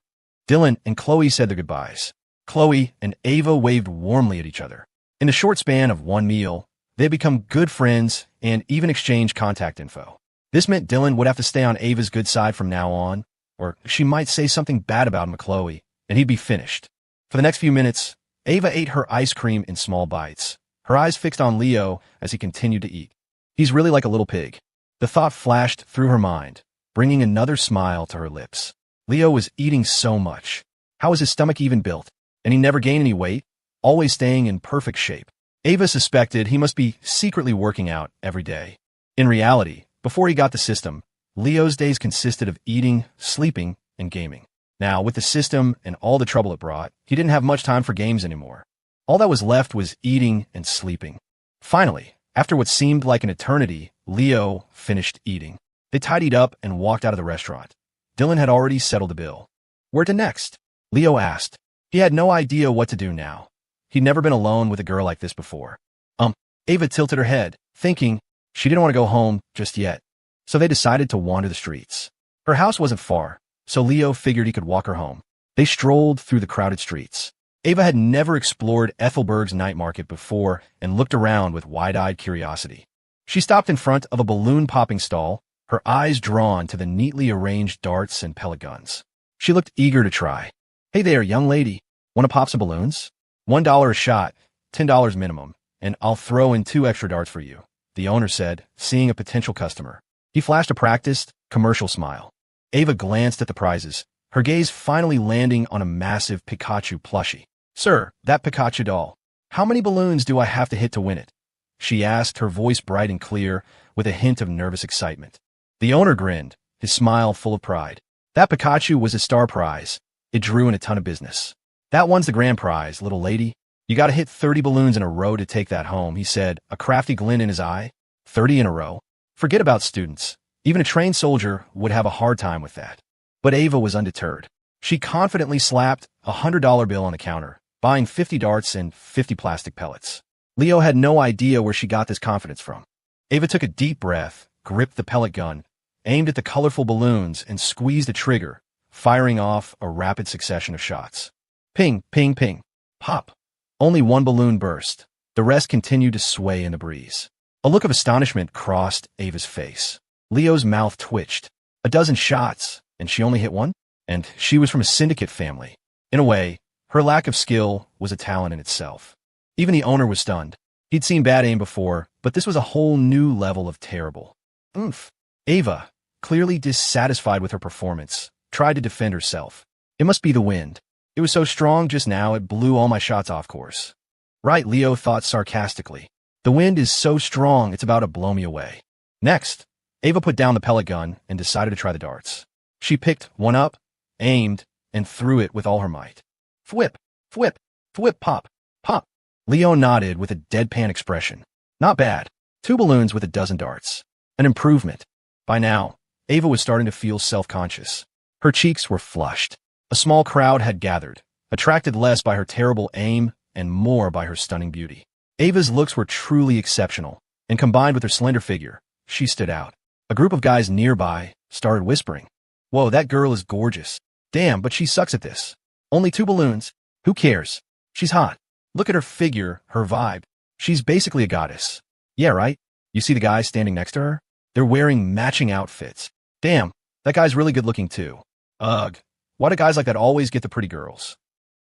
Dylan and Chloe said their goodbyes. Chloe and Ava waved warmly at each other. In the short span of one meal, they had become good friends and even exchanged contact info. This meant Dylan would have to stay on Ava's good side from now on, or she might say something bad about him to Chloe, and he'd be finished. For the next few minutes, Ava ate her ice cream in small bites, her eyes fixed on Leo as he continued to eat. He's really like a little pig. The thought flashed through her mind, bringing another smile to her lips. Leo was eating so much. How was his stomach even built? And he never gained any weight, always staying in perfect shape. Ava suspected he must be secretly working out every day. In reality, before he got the system, Leo's days consisted of eating, sleeping, and gaming. Now, with the system and all the trouble it brought, he didn't have much time for games anymore. All that was left was eating and sleeping. Finally, after what seemed like an eternity, Leo finished eating. They tidied up and walked out of the restaurant. Dylan had already settled the bill. Where to next? Leo asked. He had no idea what to do now. He'd never been alone with a girl like this before. Ava tilted her head, thinking she didn't want to go home just yet. So they decided to wander the streets. Her house wasn't far, so Leo figured he could walk her home. They strolled through the crowded streets. Ava had never explored Ethelberg's night market before and looked around with wide-eyed curiosity. She stopped in front of a balloon-popping stall, her eyes drawn to the neatly arranged darts and pellet guns. She looked eager to try. "Hey there, young lady. Want to pop some balloons? $1 a shot, $10 minimum, and I'll throw in 2 extra darts for you," the owner said, seeing a potential customer. He flashed a practiced, commercial smile. Ava glanced at the prizes, her gaze finally landing on a massive Pikachu plushie. "Sir, that Pikachu doll. How many balloons do I have to hit to win it?" she asked, her voice bright and clear, with a hint of nervous excitement. The owner grinned, his smile full of pride. "That Pikachu was a star prize. It drew in a ton of business. That one's the grand prize, little lady. You gotta hit 30 balloons in a row to take that home," he said, a crafty glint in his eye. 30 in a row? Forget about students. Even a trained soldier would have a hard time with that. But Ava was undeterred. She confidently slapped a $100 bill on the counter, buying 50 darts and 50 plastic pellets. Leo had no idea where she got this confidence from. Ava took a deep breath, gripped the pellet gun, aimed at the colorful balloons, and squeezed the trigger, firing off a rapid succession of shots. Ping, ping, ping. Pop. Only one balloon burst. The rest continued to sway in the breeze. A look of astonishment crossed Ava's face. Leo's mouth twitched. A dozen shots, and she only hit one? And she was from a syndicate family. In a way, her lack of skill was a talent in itself. Even the owner was stunned. He'd seen bad aim before, but this was a whole new level of terrible. Oomph. Ava, clearly dissatisfied with her performance, tried to defend herself. "It must be the wind. It was so strong just now it blew all my shots off course." "Right," Leo thought sarcastically. "The wind is so strong it's about to blow me away." Next, Ava put down the pellet gun and decided to try the darts. She picked one up, aimed, and threw it with all her might. Fwip, fwip, fwip, pop, pop. Leo nodded with a deadpan expression. Not bad. 2 balloons with a dozen darts. An improvement. By now, Ava was starting to feel self-conscious. Her cheeks were flushed. A small crowd had gathered, attracted less by her terrible aim and more by her stunning beauty. Ava's looks were truly exceptional, and combined with her slender figure, she stood out. A group of guys nearby started whispering. "Whoa, that girl is gorgeous. Damn, but she sucks at this. Only 2 balloons. Who cares? She's hot. Look at her figure, her vibe. She's basically a goddess." "Yeah, right? You see the guys standing next to her? They're wearing matching outfits. Damn, that guy's really good looking too. Ugh, why do guys like that always get the pretty girls?"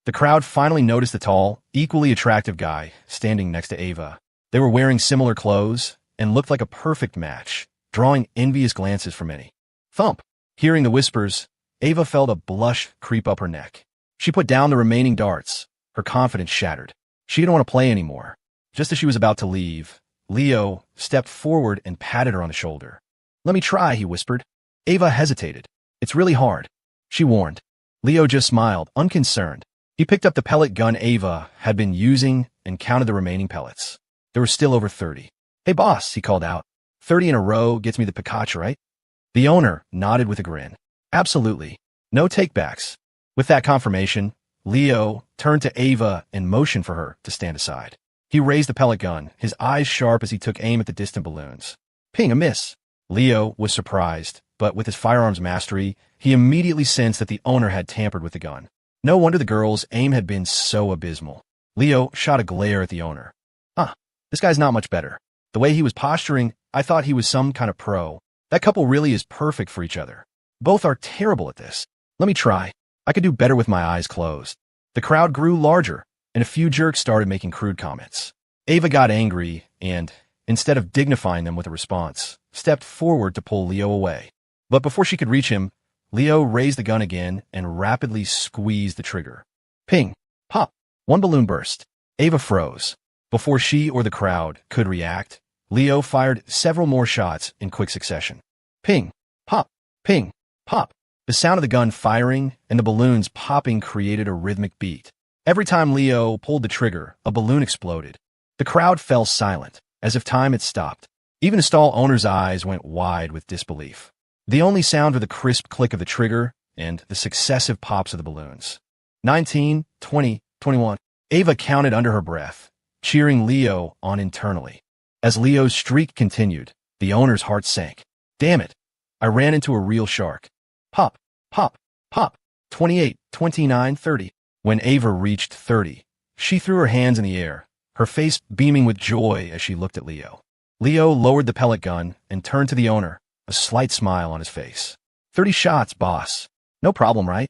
The crowd finally noticed the tall, equally attractive guy standing next to Ava. They were wearing similar clothes and looked like a perfect match, drawing envious glances from many. Thump. Hearing the whispers, Ava felt a blush creep up her neck. She put down the remaining darts, her confidence shattered. She didn't want to play anymore. Just as she was about to leave, Leo stepped forward and patted her on the shoulder. "Let me try," he whispered. Ava hesitated. "It's really hard," she warned. Leo just smiled, unconcerned. He picked up the pellet gun Ava had been using and counted the remaining pellets. There were still over 30. "Hey boss," he called out. 30 in a row gets me the Pikachu, right?" The owner nodded with a grin. "Absolutely. No takebacks." With that confirmation, Leo turned to Ava and motioned for her to stand aside. He raised the pellet gun, his eyes sharp as he took aim at the distant balloons. Ping, a miss. Leo was surprised, but with his firearms mastery, he immediately sensed that the owner had tampered with the gun. No wonder the girl's aim had been so abysmal. Leo shot a glare at the owner. This guy's not much better. The way he was posturing, I thought he was some kind of pro. That couple really is perfect for each other. Both are terrible at this. Let me try. I could do better with my eyes closed." The crowd grew larger, and a few jerks started making crude comments. Ava got angry and, instead of dignifying them with a response, stepped forward to pull Leo away. But before she could reach him, Leo raised the gun again and rapidly squeezed the trigger. Ping. Pop. 1 balloon burst. Ava froze. Before she or the crowd could react, Leo fired several more shots in quick succession. Ping. Pop. Ping. Pop. The sound of the gun firing and the balloons popping created a rhythmic beat. Every time Leo pulled the trigger, a balloon exploded. The crowd fell silent, as if time had stopped. Even the stall owner's eyes went wide with disbelief. The only sound was the crisp click of the trigger and the successive pops of the balloons. 19, 20, 21. Ava counted under her breath, cheering Leo on internally. As Leo's shriek continued, the owner's heart sank. Damn it. I ran into a real shark. Pop, pop, pop. 28, 29, 30. When Ava reached 30, she threw her hands in the air, her face beaming with joy as she looked at Leo. Leo lowered the pellet gun and turned to the owner, a slight smile on his face. 30 shots, boss. No problem, right?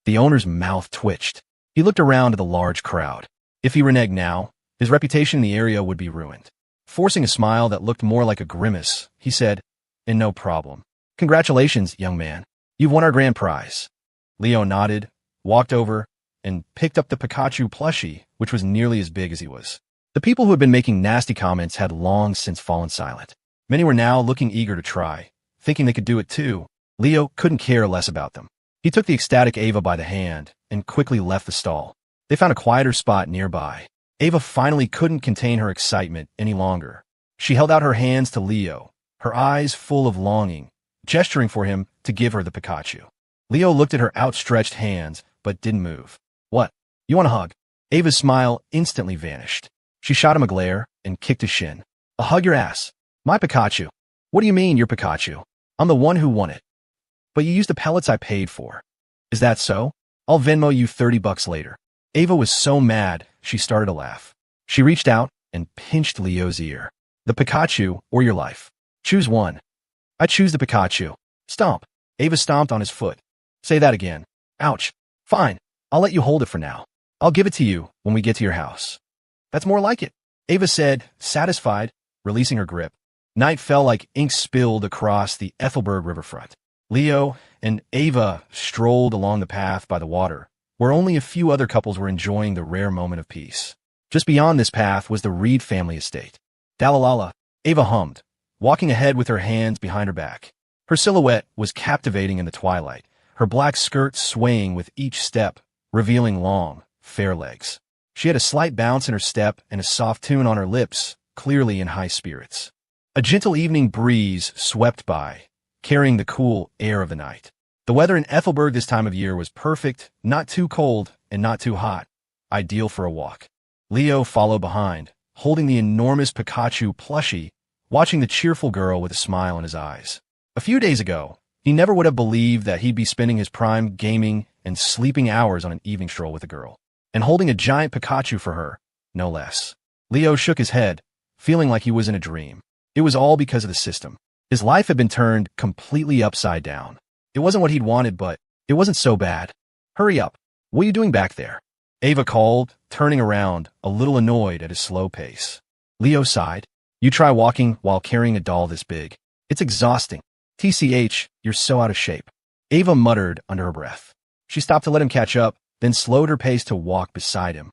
The owner's mouth twitched. He looked around at the large crowd. If he reneged now, his reputation in the area would be ruined. Forcing a smile that looked more like a grimace, he said, "And no problem. Congratulations, young man. You've won our grand prize." Leo nodded, walked over, and picked up the Pikachu plushie, which was nearly as big as he was. The people who had been making nasty comments had long since fallen silent. Many were now looking eager to try, thinking they could do it too. Leo couldn't care less about them. He took the ecstatic Ava by the hand and quickly left the stall. They found a quieter spot nearby. Ava finally couldn't contain her excitement any longer. She held out her hands to Leo, her eyes full of longing, gesturing for him to give her the Pikachu. Leo looked at her outstretched hands, but didn't move. "What? You want a hug?" Ava's smile instantly vanished. She shot him a glare and kicked his shin. "A hug your ass. My Pikachu. What do you mean, your Pikachu? I'm the one who won it. But you used the pellets I paid for. Is that so? I'll Venmo you $30 later." Ava was so mad, she started to laugh. She reached out and pinched Leo's ear. "The Pikachu or your life. Choose one." "I choose the Pikachu." "Stomp." Ava stomped on his foot. "Say that again." "Ouch." "Fine. I'll let you hold it for now. I'll give it to you when we get to your house." "That's more like it," Ava said, satisfied, releasing her grip. Night fell like ink spilled across the Ethelberg riverfront. Leo and Ava strolled along the path by the water, where only a few other couples were enjoying the rare moment of peace. Just beyond this path was the Reed family estate. "Dalalala," Ava hummed, walking ahead with her hands behind her back. Her silhouette was captivating in the twilight, her black skirt swaying with each step, revealing long, fair legs. She had a slight bounce in her step and a soft tune on her lips, clearly in high spirits. A gentle evening breeze swept by, carrying the cool air of the night. The weather in Ethelberg this time of year was perfect, not too cold and not too hot, ideal for a walk. Leo followed behind, holding the enormous Pikachu plushie, watching the cheerful girl with a smile in his eyes. A few days ago, he never would have believed that he'd be spending his prime gaming and sleeping hours on an evening stroll with a girl, and holding a giant Pikachu for her, no less. Leo shook his head, feeling like he was in a dream. It was all because of the system. His life had been turned completely upside down. It wasn't what he'd wanted, but it wasn't so bad. "Hurry up. What are you doing back there?" Ava called, turning around, a little annoyed at his slow pace. Leo sighed. "You try walking while carrying a doll this big. It's exhausting. TCH, you're so out of shape." Ava muttered under her breath. She stopped to let him catch up, then slowed her pace to walk beside him.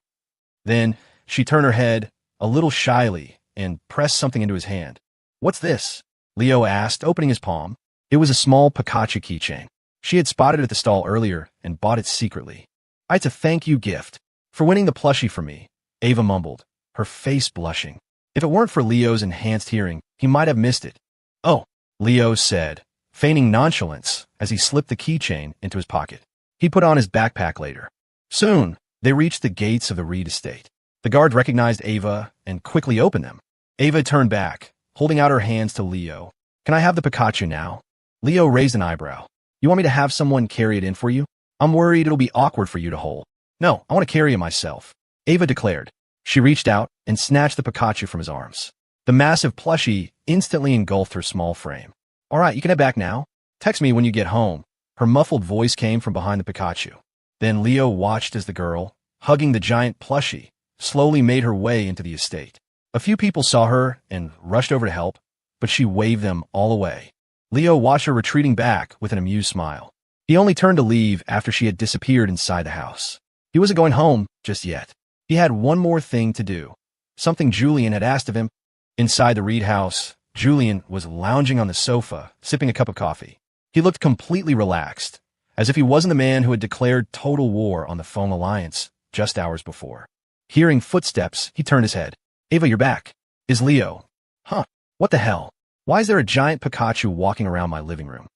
Then she turned her head, a little shyly, and pressed something into his hand. "What's this?" Leo asked, opening his palm. It was a small Pikachu keychain. She had spotted it at the stall earlier and bought it secretly. "It's a thank you gift for winning the plushie for me," Ava mumbled, her face blushing. If it weren't for Leo's enhanced hearing, he might have missed it. "Oh," Leo said, feigning nonchalance as he slipped the keychain into his pocket. He'd put on his backpack later. Soon, they reached the gates of the Reed estate. The guard recognized Ava and quickly opened them. Ava turned back, holding out her hands to Leo. "Can I have the Pikachu now?" Leo raised an eyebrow. "You want me to have someone carry it in for you? I'm worried it'll be awkward for you to hold." "No, I want to carry it myself," Ava declared. She reached out and snatched the Pikachu from his arms. The massive plushie instantly engulfed her small frame. "All right, you can head back now. Text me when you get home." Her muffled voice came from behind the Pikachu. Then Leo watched as the girl, hugging the giant plushie, slowly made her way into the estate. A few people saw her and rushed over to help, but she waved them all away. Leo watched her retreating back with an amused smile. He only turned to leave after she had disappeared inside the house. He wasn't going home just yet. He had one more thing to do, something Julian had asked of him. Inside the Reed house, Julian was lounging on the sofa, sipping a cup of coffee. He looked completely relaxed, as if he wasn't the man who had declared total war on the Foam Alliance just hours before. Hearing footsteps, he turned his head. "Ava, you're back." "Is Leo?" "Huh. What the hell? Why is there a giant Pikachu walking around my living room?"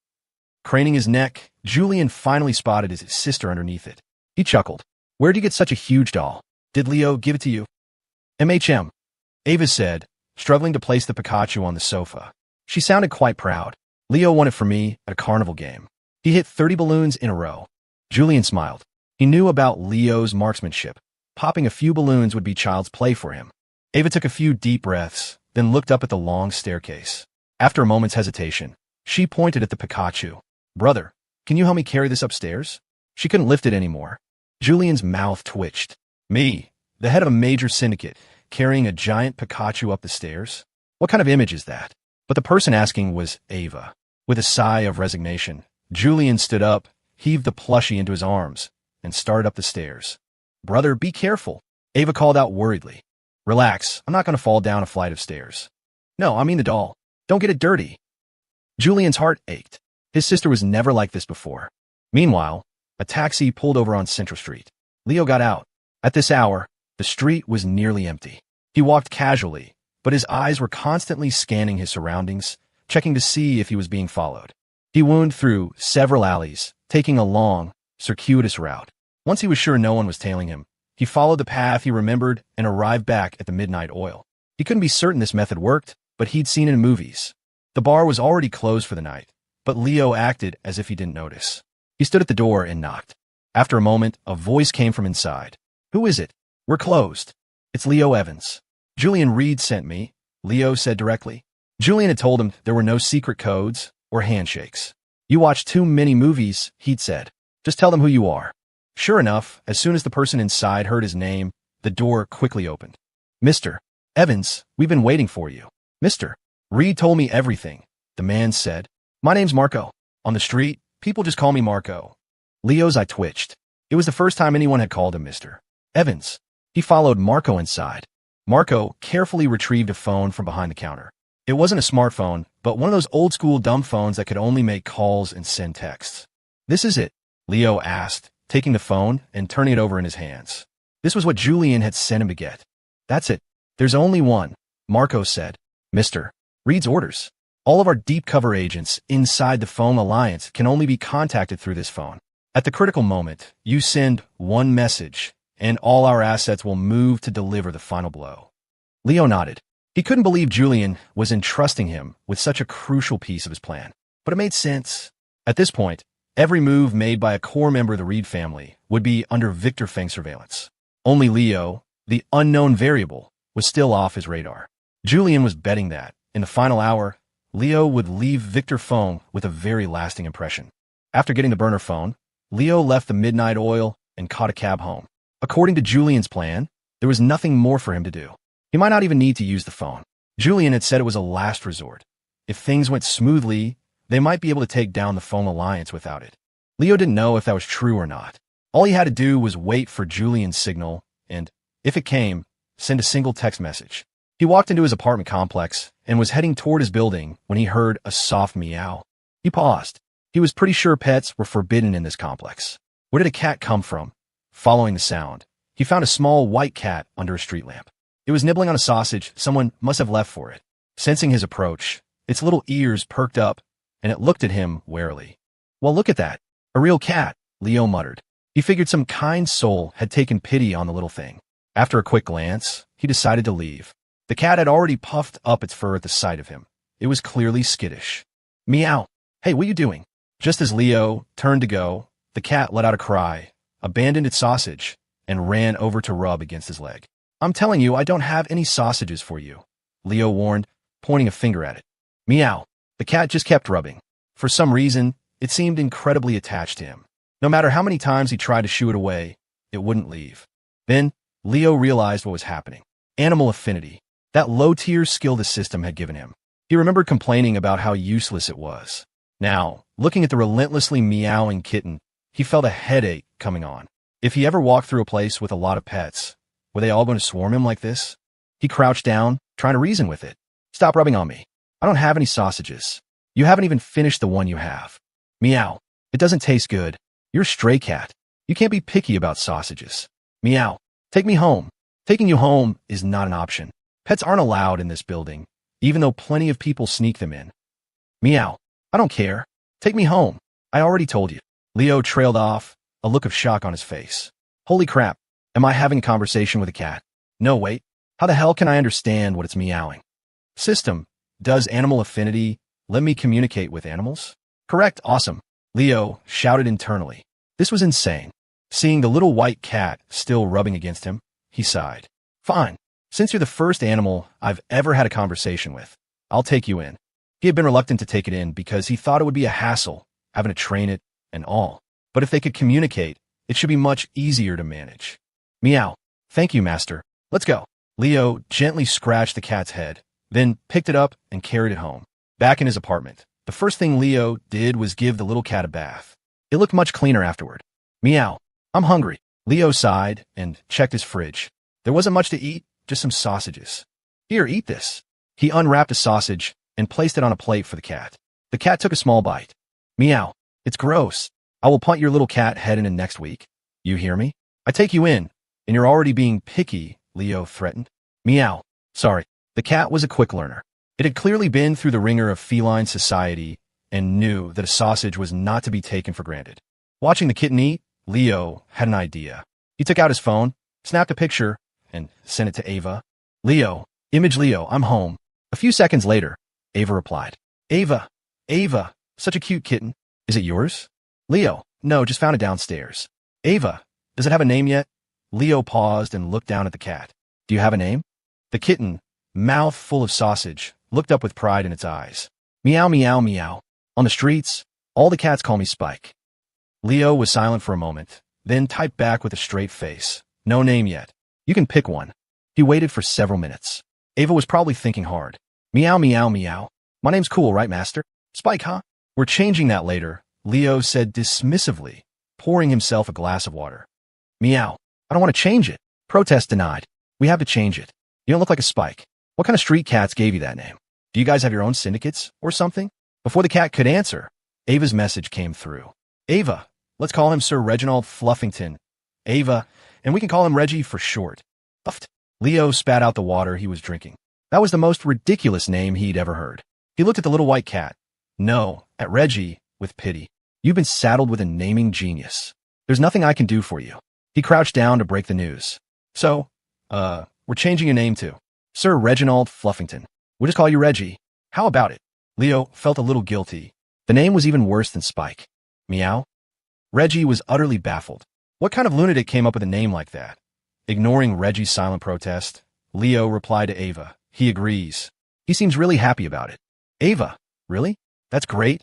Craning his neck, Julian finally spotted his sister underneath it. He chuckled. "Where'd you get such a huge doll? Did Leo give it to you?" "MHM," Ava said, struggling to place the Pikachu on the sofa. She sounded quite proud. Leo won it for me at a carnival game. He hit 30 balloons in a row. Julian smiled. He knew about Leo's marksmanship. Popping a few balloons would be child's play for him. Ava took a few deep breaths, then looked up at the long staircase. After a moment's hesitation, she pointed at the Pikachu. Brother, can you help me carry this upstairs? She couldn't lift it anymore. Julian's mouth twitched. Me, the head of a major syndicate, carrying a giant Pikachu up the stairs? What kind of image is that? But the person asking was Ava. With a sigh of resignation, Julian stood up, heaved the plushie into his arms, and started up the stairs. Brother, be careful, Ava called out worriedly. Relax, I'm not going to fall down a flight of stairs. No, I mean the doll. Don't get it dirty. Julian's heart ached. His sister was never like this before. Meanwhile, a taxi pulled over on Central Street. Leo got out. At this hour, the street was nearly empty. He walked casually, but his eyes were constantly scanning his surroundings, checking to see if he was being followed. He wound through several alleys, taking a long, circuitous route. Once he was sure no one was tailing him, he followed the path he remembered and arrived back at the Midnight Oil. He couldn't be certain this method worked, but he'd seen it in movies. The bar was already closed for the night, but Leo acted as if he didn't notice. He stood at the door and knocked. After a moment, a voice came from inside. Who is it? We're closed. It's Leo Evans. Julian Reed sent me, Leo said directly. Julian had told him there were no secret codes or handshakes. You watch too many movies, he'd said. Just tell them who you are. Sure enough, as soon as the person inside heard his name, the door quickly opened. Mr. Evans, we've been waiting for you. Mr. Reed told me everything, the man said. My name's Marco. On the street, people just call me Marco. Leo's eye twitched. It was the first time anyone had called him Mr. Evans. He followed Marco inside. Marco carefully retrieved a phone from behind the counter. It wasn't a smartphone, but one of those old-school dumb phones that could only make calls and send texts. This is it, Leo asked, taking the phone and turning it over in his hands. This was what Julian had sent him to get. That's it. There's only one, Marco said. Mr. Reed's orders. All of our deep cover agents inside the phone alliance can only be contacted through this phone. At the critical moment, you send one message, and all our assets will move to deliver the final blow. Leo nodded. He couldn't believe Julian was entrusting him with such a crucial piece of his plan, but it made sense. At this point, every move made by a core member of the Reed family would be under Victor Feng's surveillance. Only Leo, the unknown variable, was still off his radar. Julian was betting that, in the final hour, Leo would leave Victor Feng with a very lasting impression. After getting the burner phone, Leo left the Midnight Oil and caught a cab home. According to Julian's plan, there was nothing more for him to do. He might not even need to use the phone. Julian had said it was a last resort. If things went smoothly, they might be able to take down the phone alliance without it. Leo didn't know if that was true or not. All he had to do was wait for Julian's signal and, if it came, send a single text message. He walked into his apartment complex and was heading toward his building when he heard a soft meow. He paused. He was pretty sure pets were forbidden in this complex. Where did a cat come from? Following the sound, he found a small white cat under a street lamp. It was nibbling on a sausage someone must have left for it. Sensing his approach, its little ears perked up, and it looked at him warily. Well, look at that. A real cat, Leo muttered. He figured some kind soul had taken pity on the little thing. After a quick glance, he decided to leave. The cat had already puffed up its fur at the sight of him. It was clearly skittish. Meow. Hey, what are you doing? Just as Leo turned to go, the cat let out a cry, abandoned its sausage, and ran over to rub against his leg. I'm telling you, I don't have any sausages for you, Leo warned, pointing a finger at it. Meow. The cat just kept rubbing. For some reason, it seemed incredibly attached to him. No matter how many times he tried to shoo it away, it wouldn't leave. Then, Leo realized what was happening. Animal affinity. That low-tier skill the system had given him. He remembered complaining about how useless it was. Now, looking at the relentlessly meowing kitten, he felt a headache coming on. If he ever walked through a place with a lot of pets, were they all going to swarm him like this? He crouched down, trying to reason with it. Stop rubbing on me. I don't have any sausages. You haven't even finished the one you have. Meow. It doesn't taste good. You're a stray cat. You can't be picky about sausages. Meow. Take me home. Taking you home is not an option. Pets aren't allowed in this building, even though plenty of people sneak them in. Meow. I don't care. Take me home. I already told you. Leo trailed off, a look of shock on his face. Holy crap. Am I having a conversation with a cat? No, wait. How the hell can I understand what it's meowing? System. Does animal affinity let me communicate with animals? Correct. Awesome. Leo shouted internally. This was insane. Seeing the little white cat still rubbing against him, he sighed. Fine. Since you're the first animal I've ever had a conversation with, I'll take you in. He had been reluctant to take it in because he thought it would be a hassle, having to train it and all. But if they could communicate, it should be much easier to manage. Meow. Thank you, master. Let's go. Leo gently scratched the cat's head, then picked it up and carried it home. Back in his apartment, the first thing Leo did was give the little cat a bath. It looked much cleaner afterward. Meow. I'm hungry. Leo sighed and checked his fridge. There wasn't much to eat, just some sausages. Here, eat this. He unwrapped a sausage and placed it on a plate for the cat. The cat took a small bite. Meow. It's gross. I will punt your little cat head in next week. You hear me? I take you in, and you're already being picky, Leo threatened. Meow. Sorry. The cat was a quick learner. It had clearly been through the ringer of feline society and knew that a sausage was not to be taken for granted. Watching the kitten eat, Leo had an idea. He took out his phone, snapped a picture, and sent it to Ava. Leo, image Leo, I'm home. A few seconds later, Ava replied. Ava, such a cute kitten. Is it yours? Leo, no, just found it downstairs. Ava, does it have a name yet? Leo paused and looked down at the cat. Do you have a name? The kitten, mouth full of sausage, looked up with pride in its eyes. Meow, meow, meow. On the streets, all the cats call me Spike. Leo was silent for a moment, then typed back with a straight face. No name yet. You can pick one. He waited for several minutes. Ava was probably thinking hard. Meow, meow, meow. My name's cool, right, master? Spike, huh? We're changing that later, Leo said dismissively, pouring himself a glass of water. Meow. I don't want to change it. Protest denied. We have to change it. You don't look like a Spike. What kind of street cats gave you that name? Do you guys have your own syndicates or something? Before the cat could answer, Ava's message came through. Ava, let's call him Sir Reginald Fluffington. Ava, and we can call him Reggie for short. Puffed. Leo spat out the water he was drinking. That was the most ridiculous name he'd ever heard. He looked at the little white cat. No, at Reggie, with pity. You've been saddled with a naming genius. There's nothing I can do for you. He crouched down to break the news. So, we're changing your name to Sir Reginald Fluffington. We'll just call you Reggie. How about it? Leo felt a little guilty. The name was even worse than Spike. Meow? Reggie was utterly baffled. What kind of lunatic came up with a name like that? Ignoring Reggie's silent protest, Leo replied to Ava. He agrees. He seems really happy about it. Ava, really? That's great.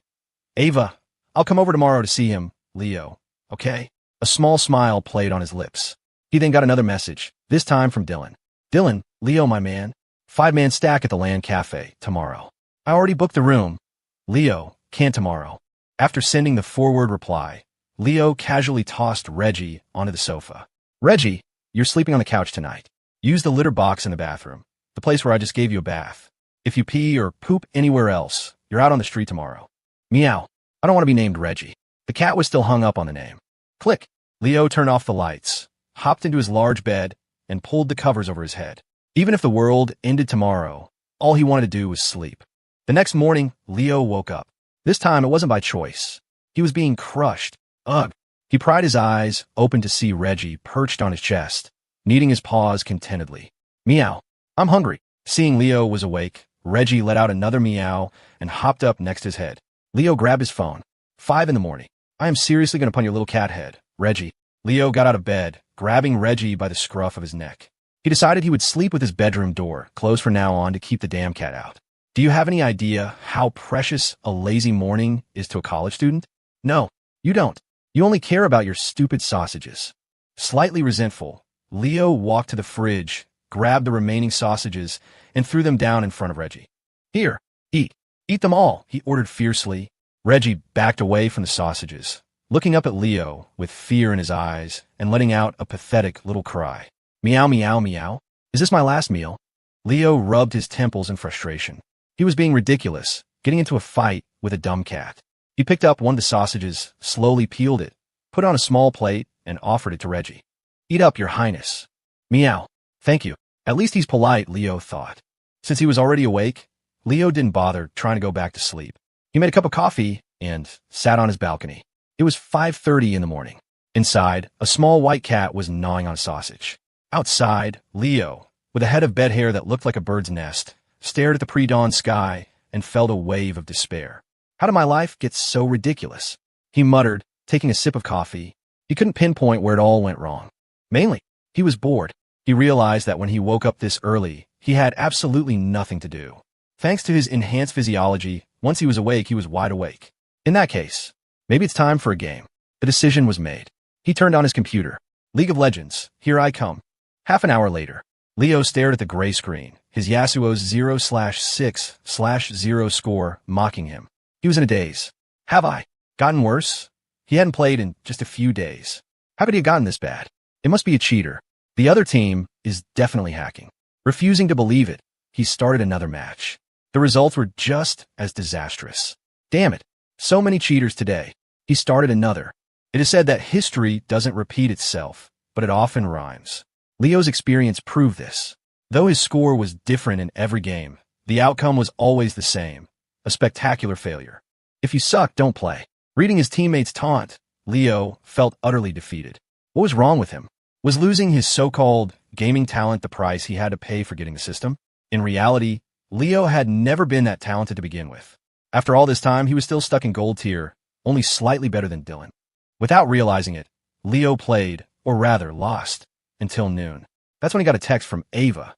Ava, I'll come over tomorrow to see him, Leo. Okay? A small smile played on his lips. He then got another message, this time from Dylan. Dylan, Leo, my man. 5-man stack at the Land Cafe, tomorrow. I already booked the room. Leo, can't tomorrow. After sending the forward reply, Leo casually tossed Reggie onto the sofa. Reggie, you're sleeping on the couch tonight. Use the litter box in the bathroom, the place where I just gave you a bath. If you pee or poop anywhere else, you're out on the street tomorrow. Meow. I don't want to be named Reggie. The cat was still hung up on the name. Click. Leo turned off the lights, hopped into his large bed, and pulled the covers over his head. Even if the world ended tomorrow, all he wanted to do was sleep. The next morning, Leo woke up. This time, it wasn't by choice. He was being crushed. Ugh. He pried his eyes, open to see Reggie perched on his chest, kneading his paws contentedly. Meow. I'm hungry. Seeing Leo was awake, Reggie let out another meow and hopped up next to his head. Leo grabbed his phone. 5 a.m. I am seriously going to punt your little cat head, Reggie. Leo got out of bed, grabbing Reggie by the scruff of his neck. He decided he would sleep with his bedroom door closed from now on to keep the damn cat out. Do you have any idea how precious a lazy morning is to a college student? No, you don't. You only care about your stupid sausages. Slightly resentful, Leo walked to the fridge, grabbed the remaining sausages, and threw them down in front of Reggie. Here, eat. Eat them all, he ordered fiercely. Reggie backed away from the sausages, looking up at Leo with fear in his eyes and letting out a pathetic little cry. Meow, meow, meow. Is this my last meal? Leo rubbed his temples in frustration. He was being ridiculous, getting into a fight with a dumb cat. He picked up one of the sausages, slowly peeled it, put it on a small plate, and offered it to Reggie. Eat up, your highness. Meow. Thank you. At least he's polite, Leo thought. Since he was already awake, Leo didn't bother trying to go back to sleep. He made a cup of coffee and sat on his balcony. It was 5:30 in the morning. Inside, a small white cat was gnawing on a sausage. Outside, Leo, with a head of bed hair that looked like a bird's nest, stared at the pre-dawn sky, and felt a wave of despair. How did my life get so ridiculous? He muttered, taking a sip of coffee. He couldn't pinpoint where it all went wrong. Mainly, he was bored. He realized that when he woke up this early, he had absolutely nothing to do. Thanks to his enhanced physiology, once he was awake, he was wide awake. In that case, maybe it's time for a game. The decision was made. He turned on his computer. League of Legends, here I come. Half an hour later, Leo stared at the gray screen, his Yasuo's 0/6/0 score mocking him. He was in a daze. Have I gotten worse? He hadn't played in just a few days. How could he have gotten this bad? It must be a cheater. The other team is definitely hacking. Refusing to believe it, he started another match. The results were just as disastrous. Damn it, so many cheaters today. He started another. It is said that history doesn't repeat itself, but it often rhymes. Leo's experience proved this. Though his score was different in every game, the outcome was always the same, a spectacular failure. If you suck, don't play. Reading his teammates' taunt, Leo felt utterly defeated. What was wrong with him? Was losing his so-called gaming talent the price he had to pay for getting the system? In reality, Leo had never been that talented to begin with. After all this time, he was still stuck in gold tier, only slightly better than Dylan. Without realizing it, Leo played, or rather lost, until noon. That's when he got a text from Ava.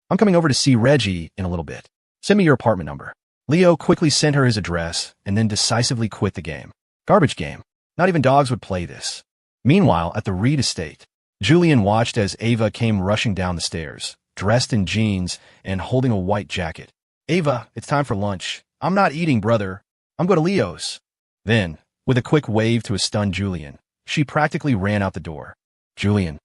I'm coming over to see Reggie in a little bit. Send me your apartment number. Leo quickly sent her his address and then decisively quit the game. Garbage game. Not even dogs would play this. Meanwhile, at the Reed estate, Julian watched as Ava came rushing down the stairs, dressed in jeans and holding a white jacket. Ava, it's time for lunch. I'm not eating, brother. I'm going to Leo's. Then, with a quick wave to a stunned Julian, she practically ran out the door. Julian.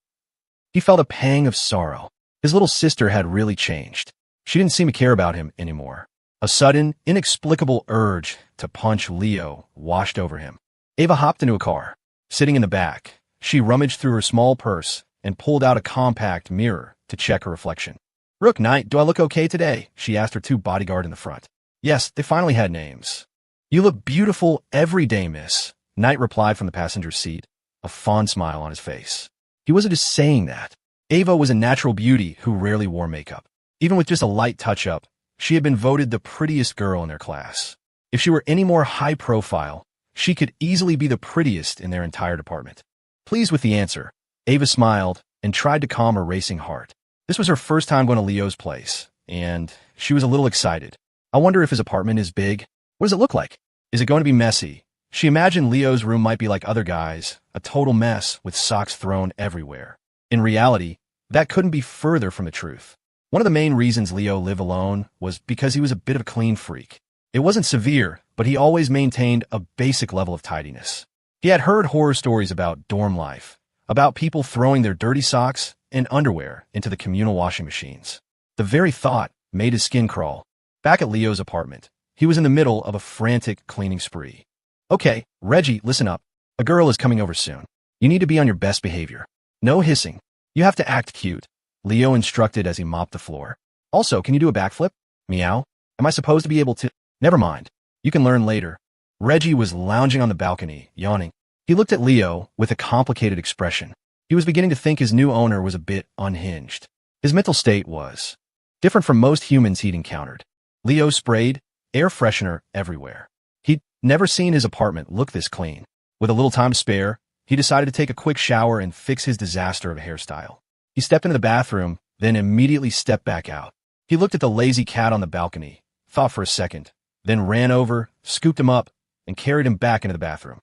He felt a pang of sorrow. His little sister had really changed. She didn't seem to care about him anymore. A sudden, inexplicable urge to punch Leo washed over him. Ava hopped into a car. Sitting in the back, she rummaged through her small purse and pulled out a compact mirror to check her reflection. Rook Knight, do I look okay today? She asked her two bodyguards in the front. Yes, they finally had names. You look beautiful every day, miss, Knight replied from the passenger seat, a fond smile on his face. He wasn't just saying that. Ava was a natural beauty who rarely wore makeup. Even with just a light touch-up, she had been voted the prettiest girl in their class. If she were any more high profile, she could easily be the prettiest in their entire department. Pleased with the answer, Ava smiled and tried to calm her racing heart. This was her first time going to Leo's place, and she was a little excited. I wonder if his apartment is big. What does it look like? Is it going to be messy? She imagined Leo's room might be like other guys, a total mess with socks thrown everywhere. In reality, that couldn't be further from the truth. One of the main reasons Leo lived alone was because he was a bit of a clean freak. It wasn't severe, but he always maintained a basic level of tidiness. He had heard horror stories about dorm life, about people throwing their dirty socks and underwear into the communal washing machines. The very thought made his skin crawl. Back at Leo's apartment, he was in the middle of a frantic cleaning spree. Okay, Reggie, listen up. A girl is coming over soon. You need to be on your best behavior. No hissing. You have to act cute, Leo instructed as he mopped the floor. Also, can you do a backflip? Meow. Am I supposed to be able to? Never mind. You can learn later. Reggie was lounging on the balcony, yawning. He looked at Leo with a complicated expression. He was beginning to think his new owner was a bit unhinged. His mental state was different from most humans he'd encountered. Leo sprayed air freshener everywhere. He'd never seen his apartment look this clean. With a little time to spare, he decided to take a quick shower and fix his disaster of a hairstyle. He stepped into the bathroom, then immediately stepped back out. He looked at the lazy cat on the balcony, thought for a second, then ran over, scooped him up, and carried him back into the bathroom.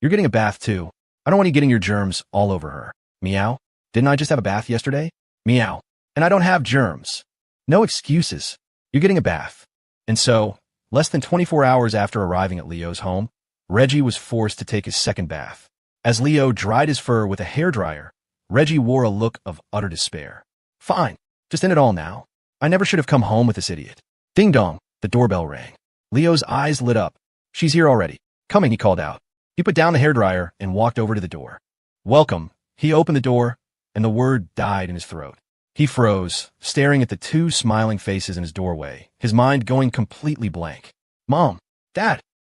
You're getting a bath too. I don't want you getting your germs all over her. Meow. Didn't I just have a bath yesterday? Meow. And I don't have germs. No excuses. You're getting a bath. And so, less than 24 hours after arriving at Leo's home, Reggie was forced to take his second bath. As Leo dried his fur with a hairdryer, Reggie wore a look of utter despair. Fine. Just end it all now. I never should have come home with this idiot. Ding dong. The doorbell rang. Leo's eyes lit up. She's here already. Coming, he called out. He put down the hairdryer and walked over to the door. Welcome. He opened the door, and the word died in his throat. He froze, staring at the two smiling faces in his doorway, his mind going completely blank. Mom, Dad,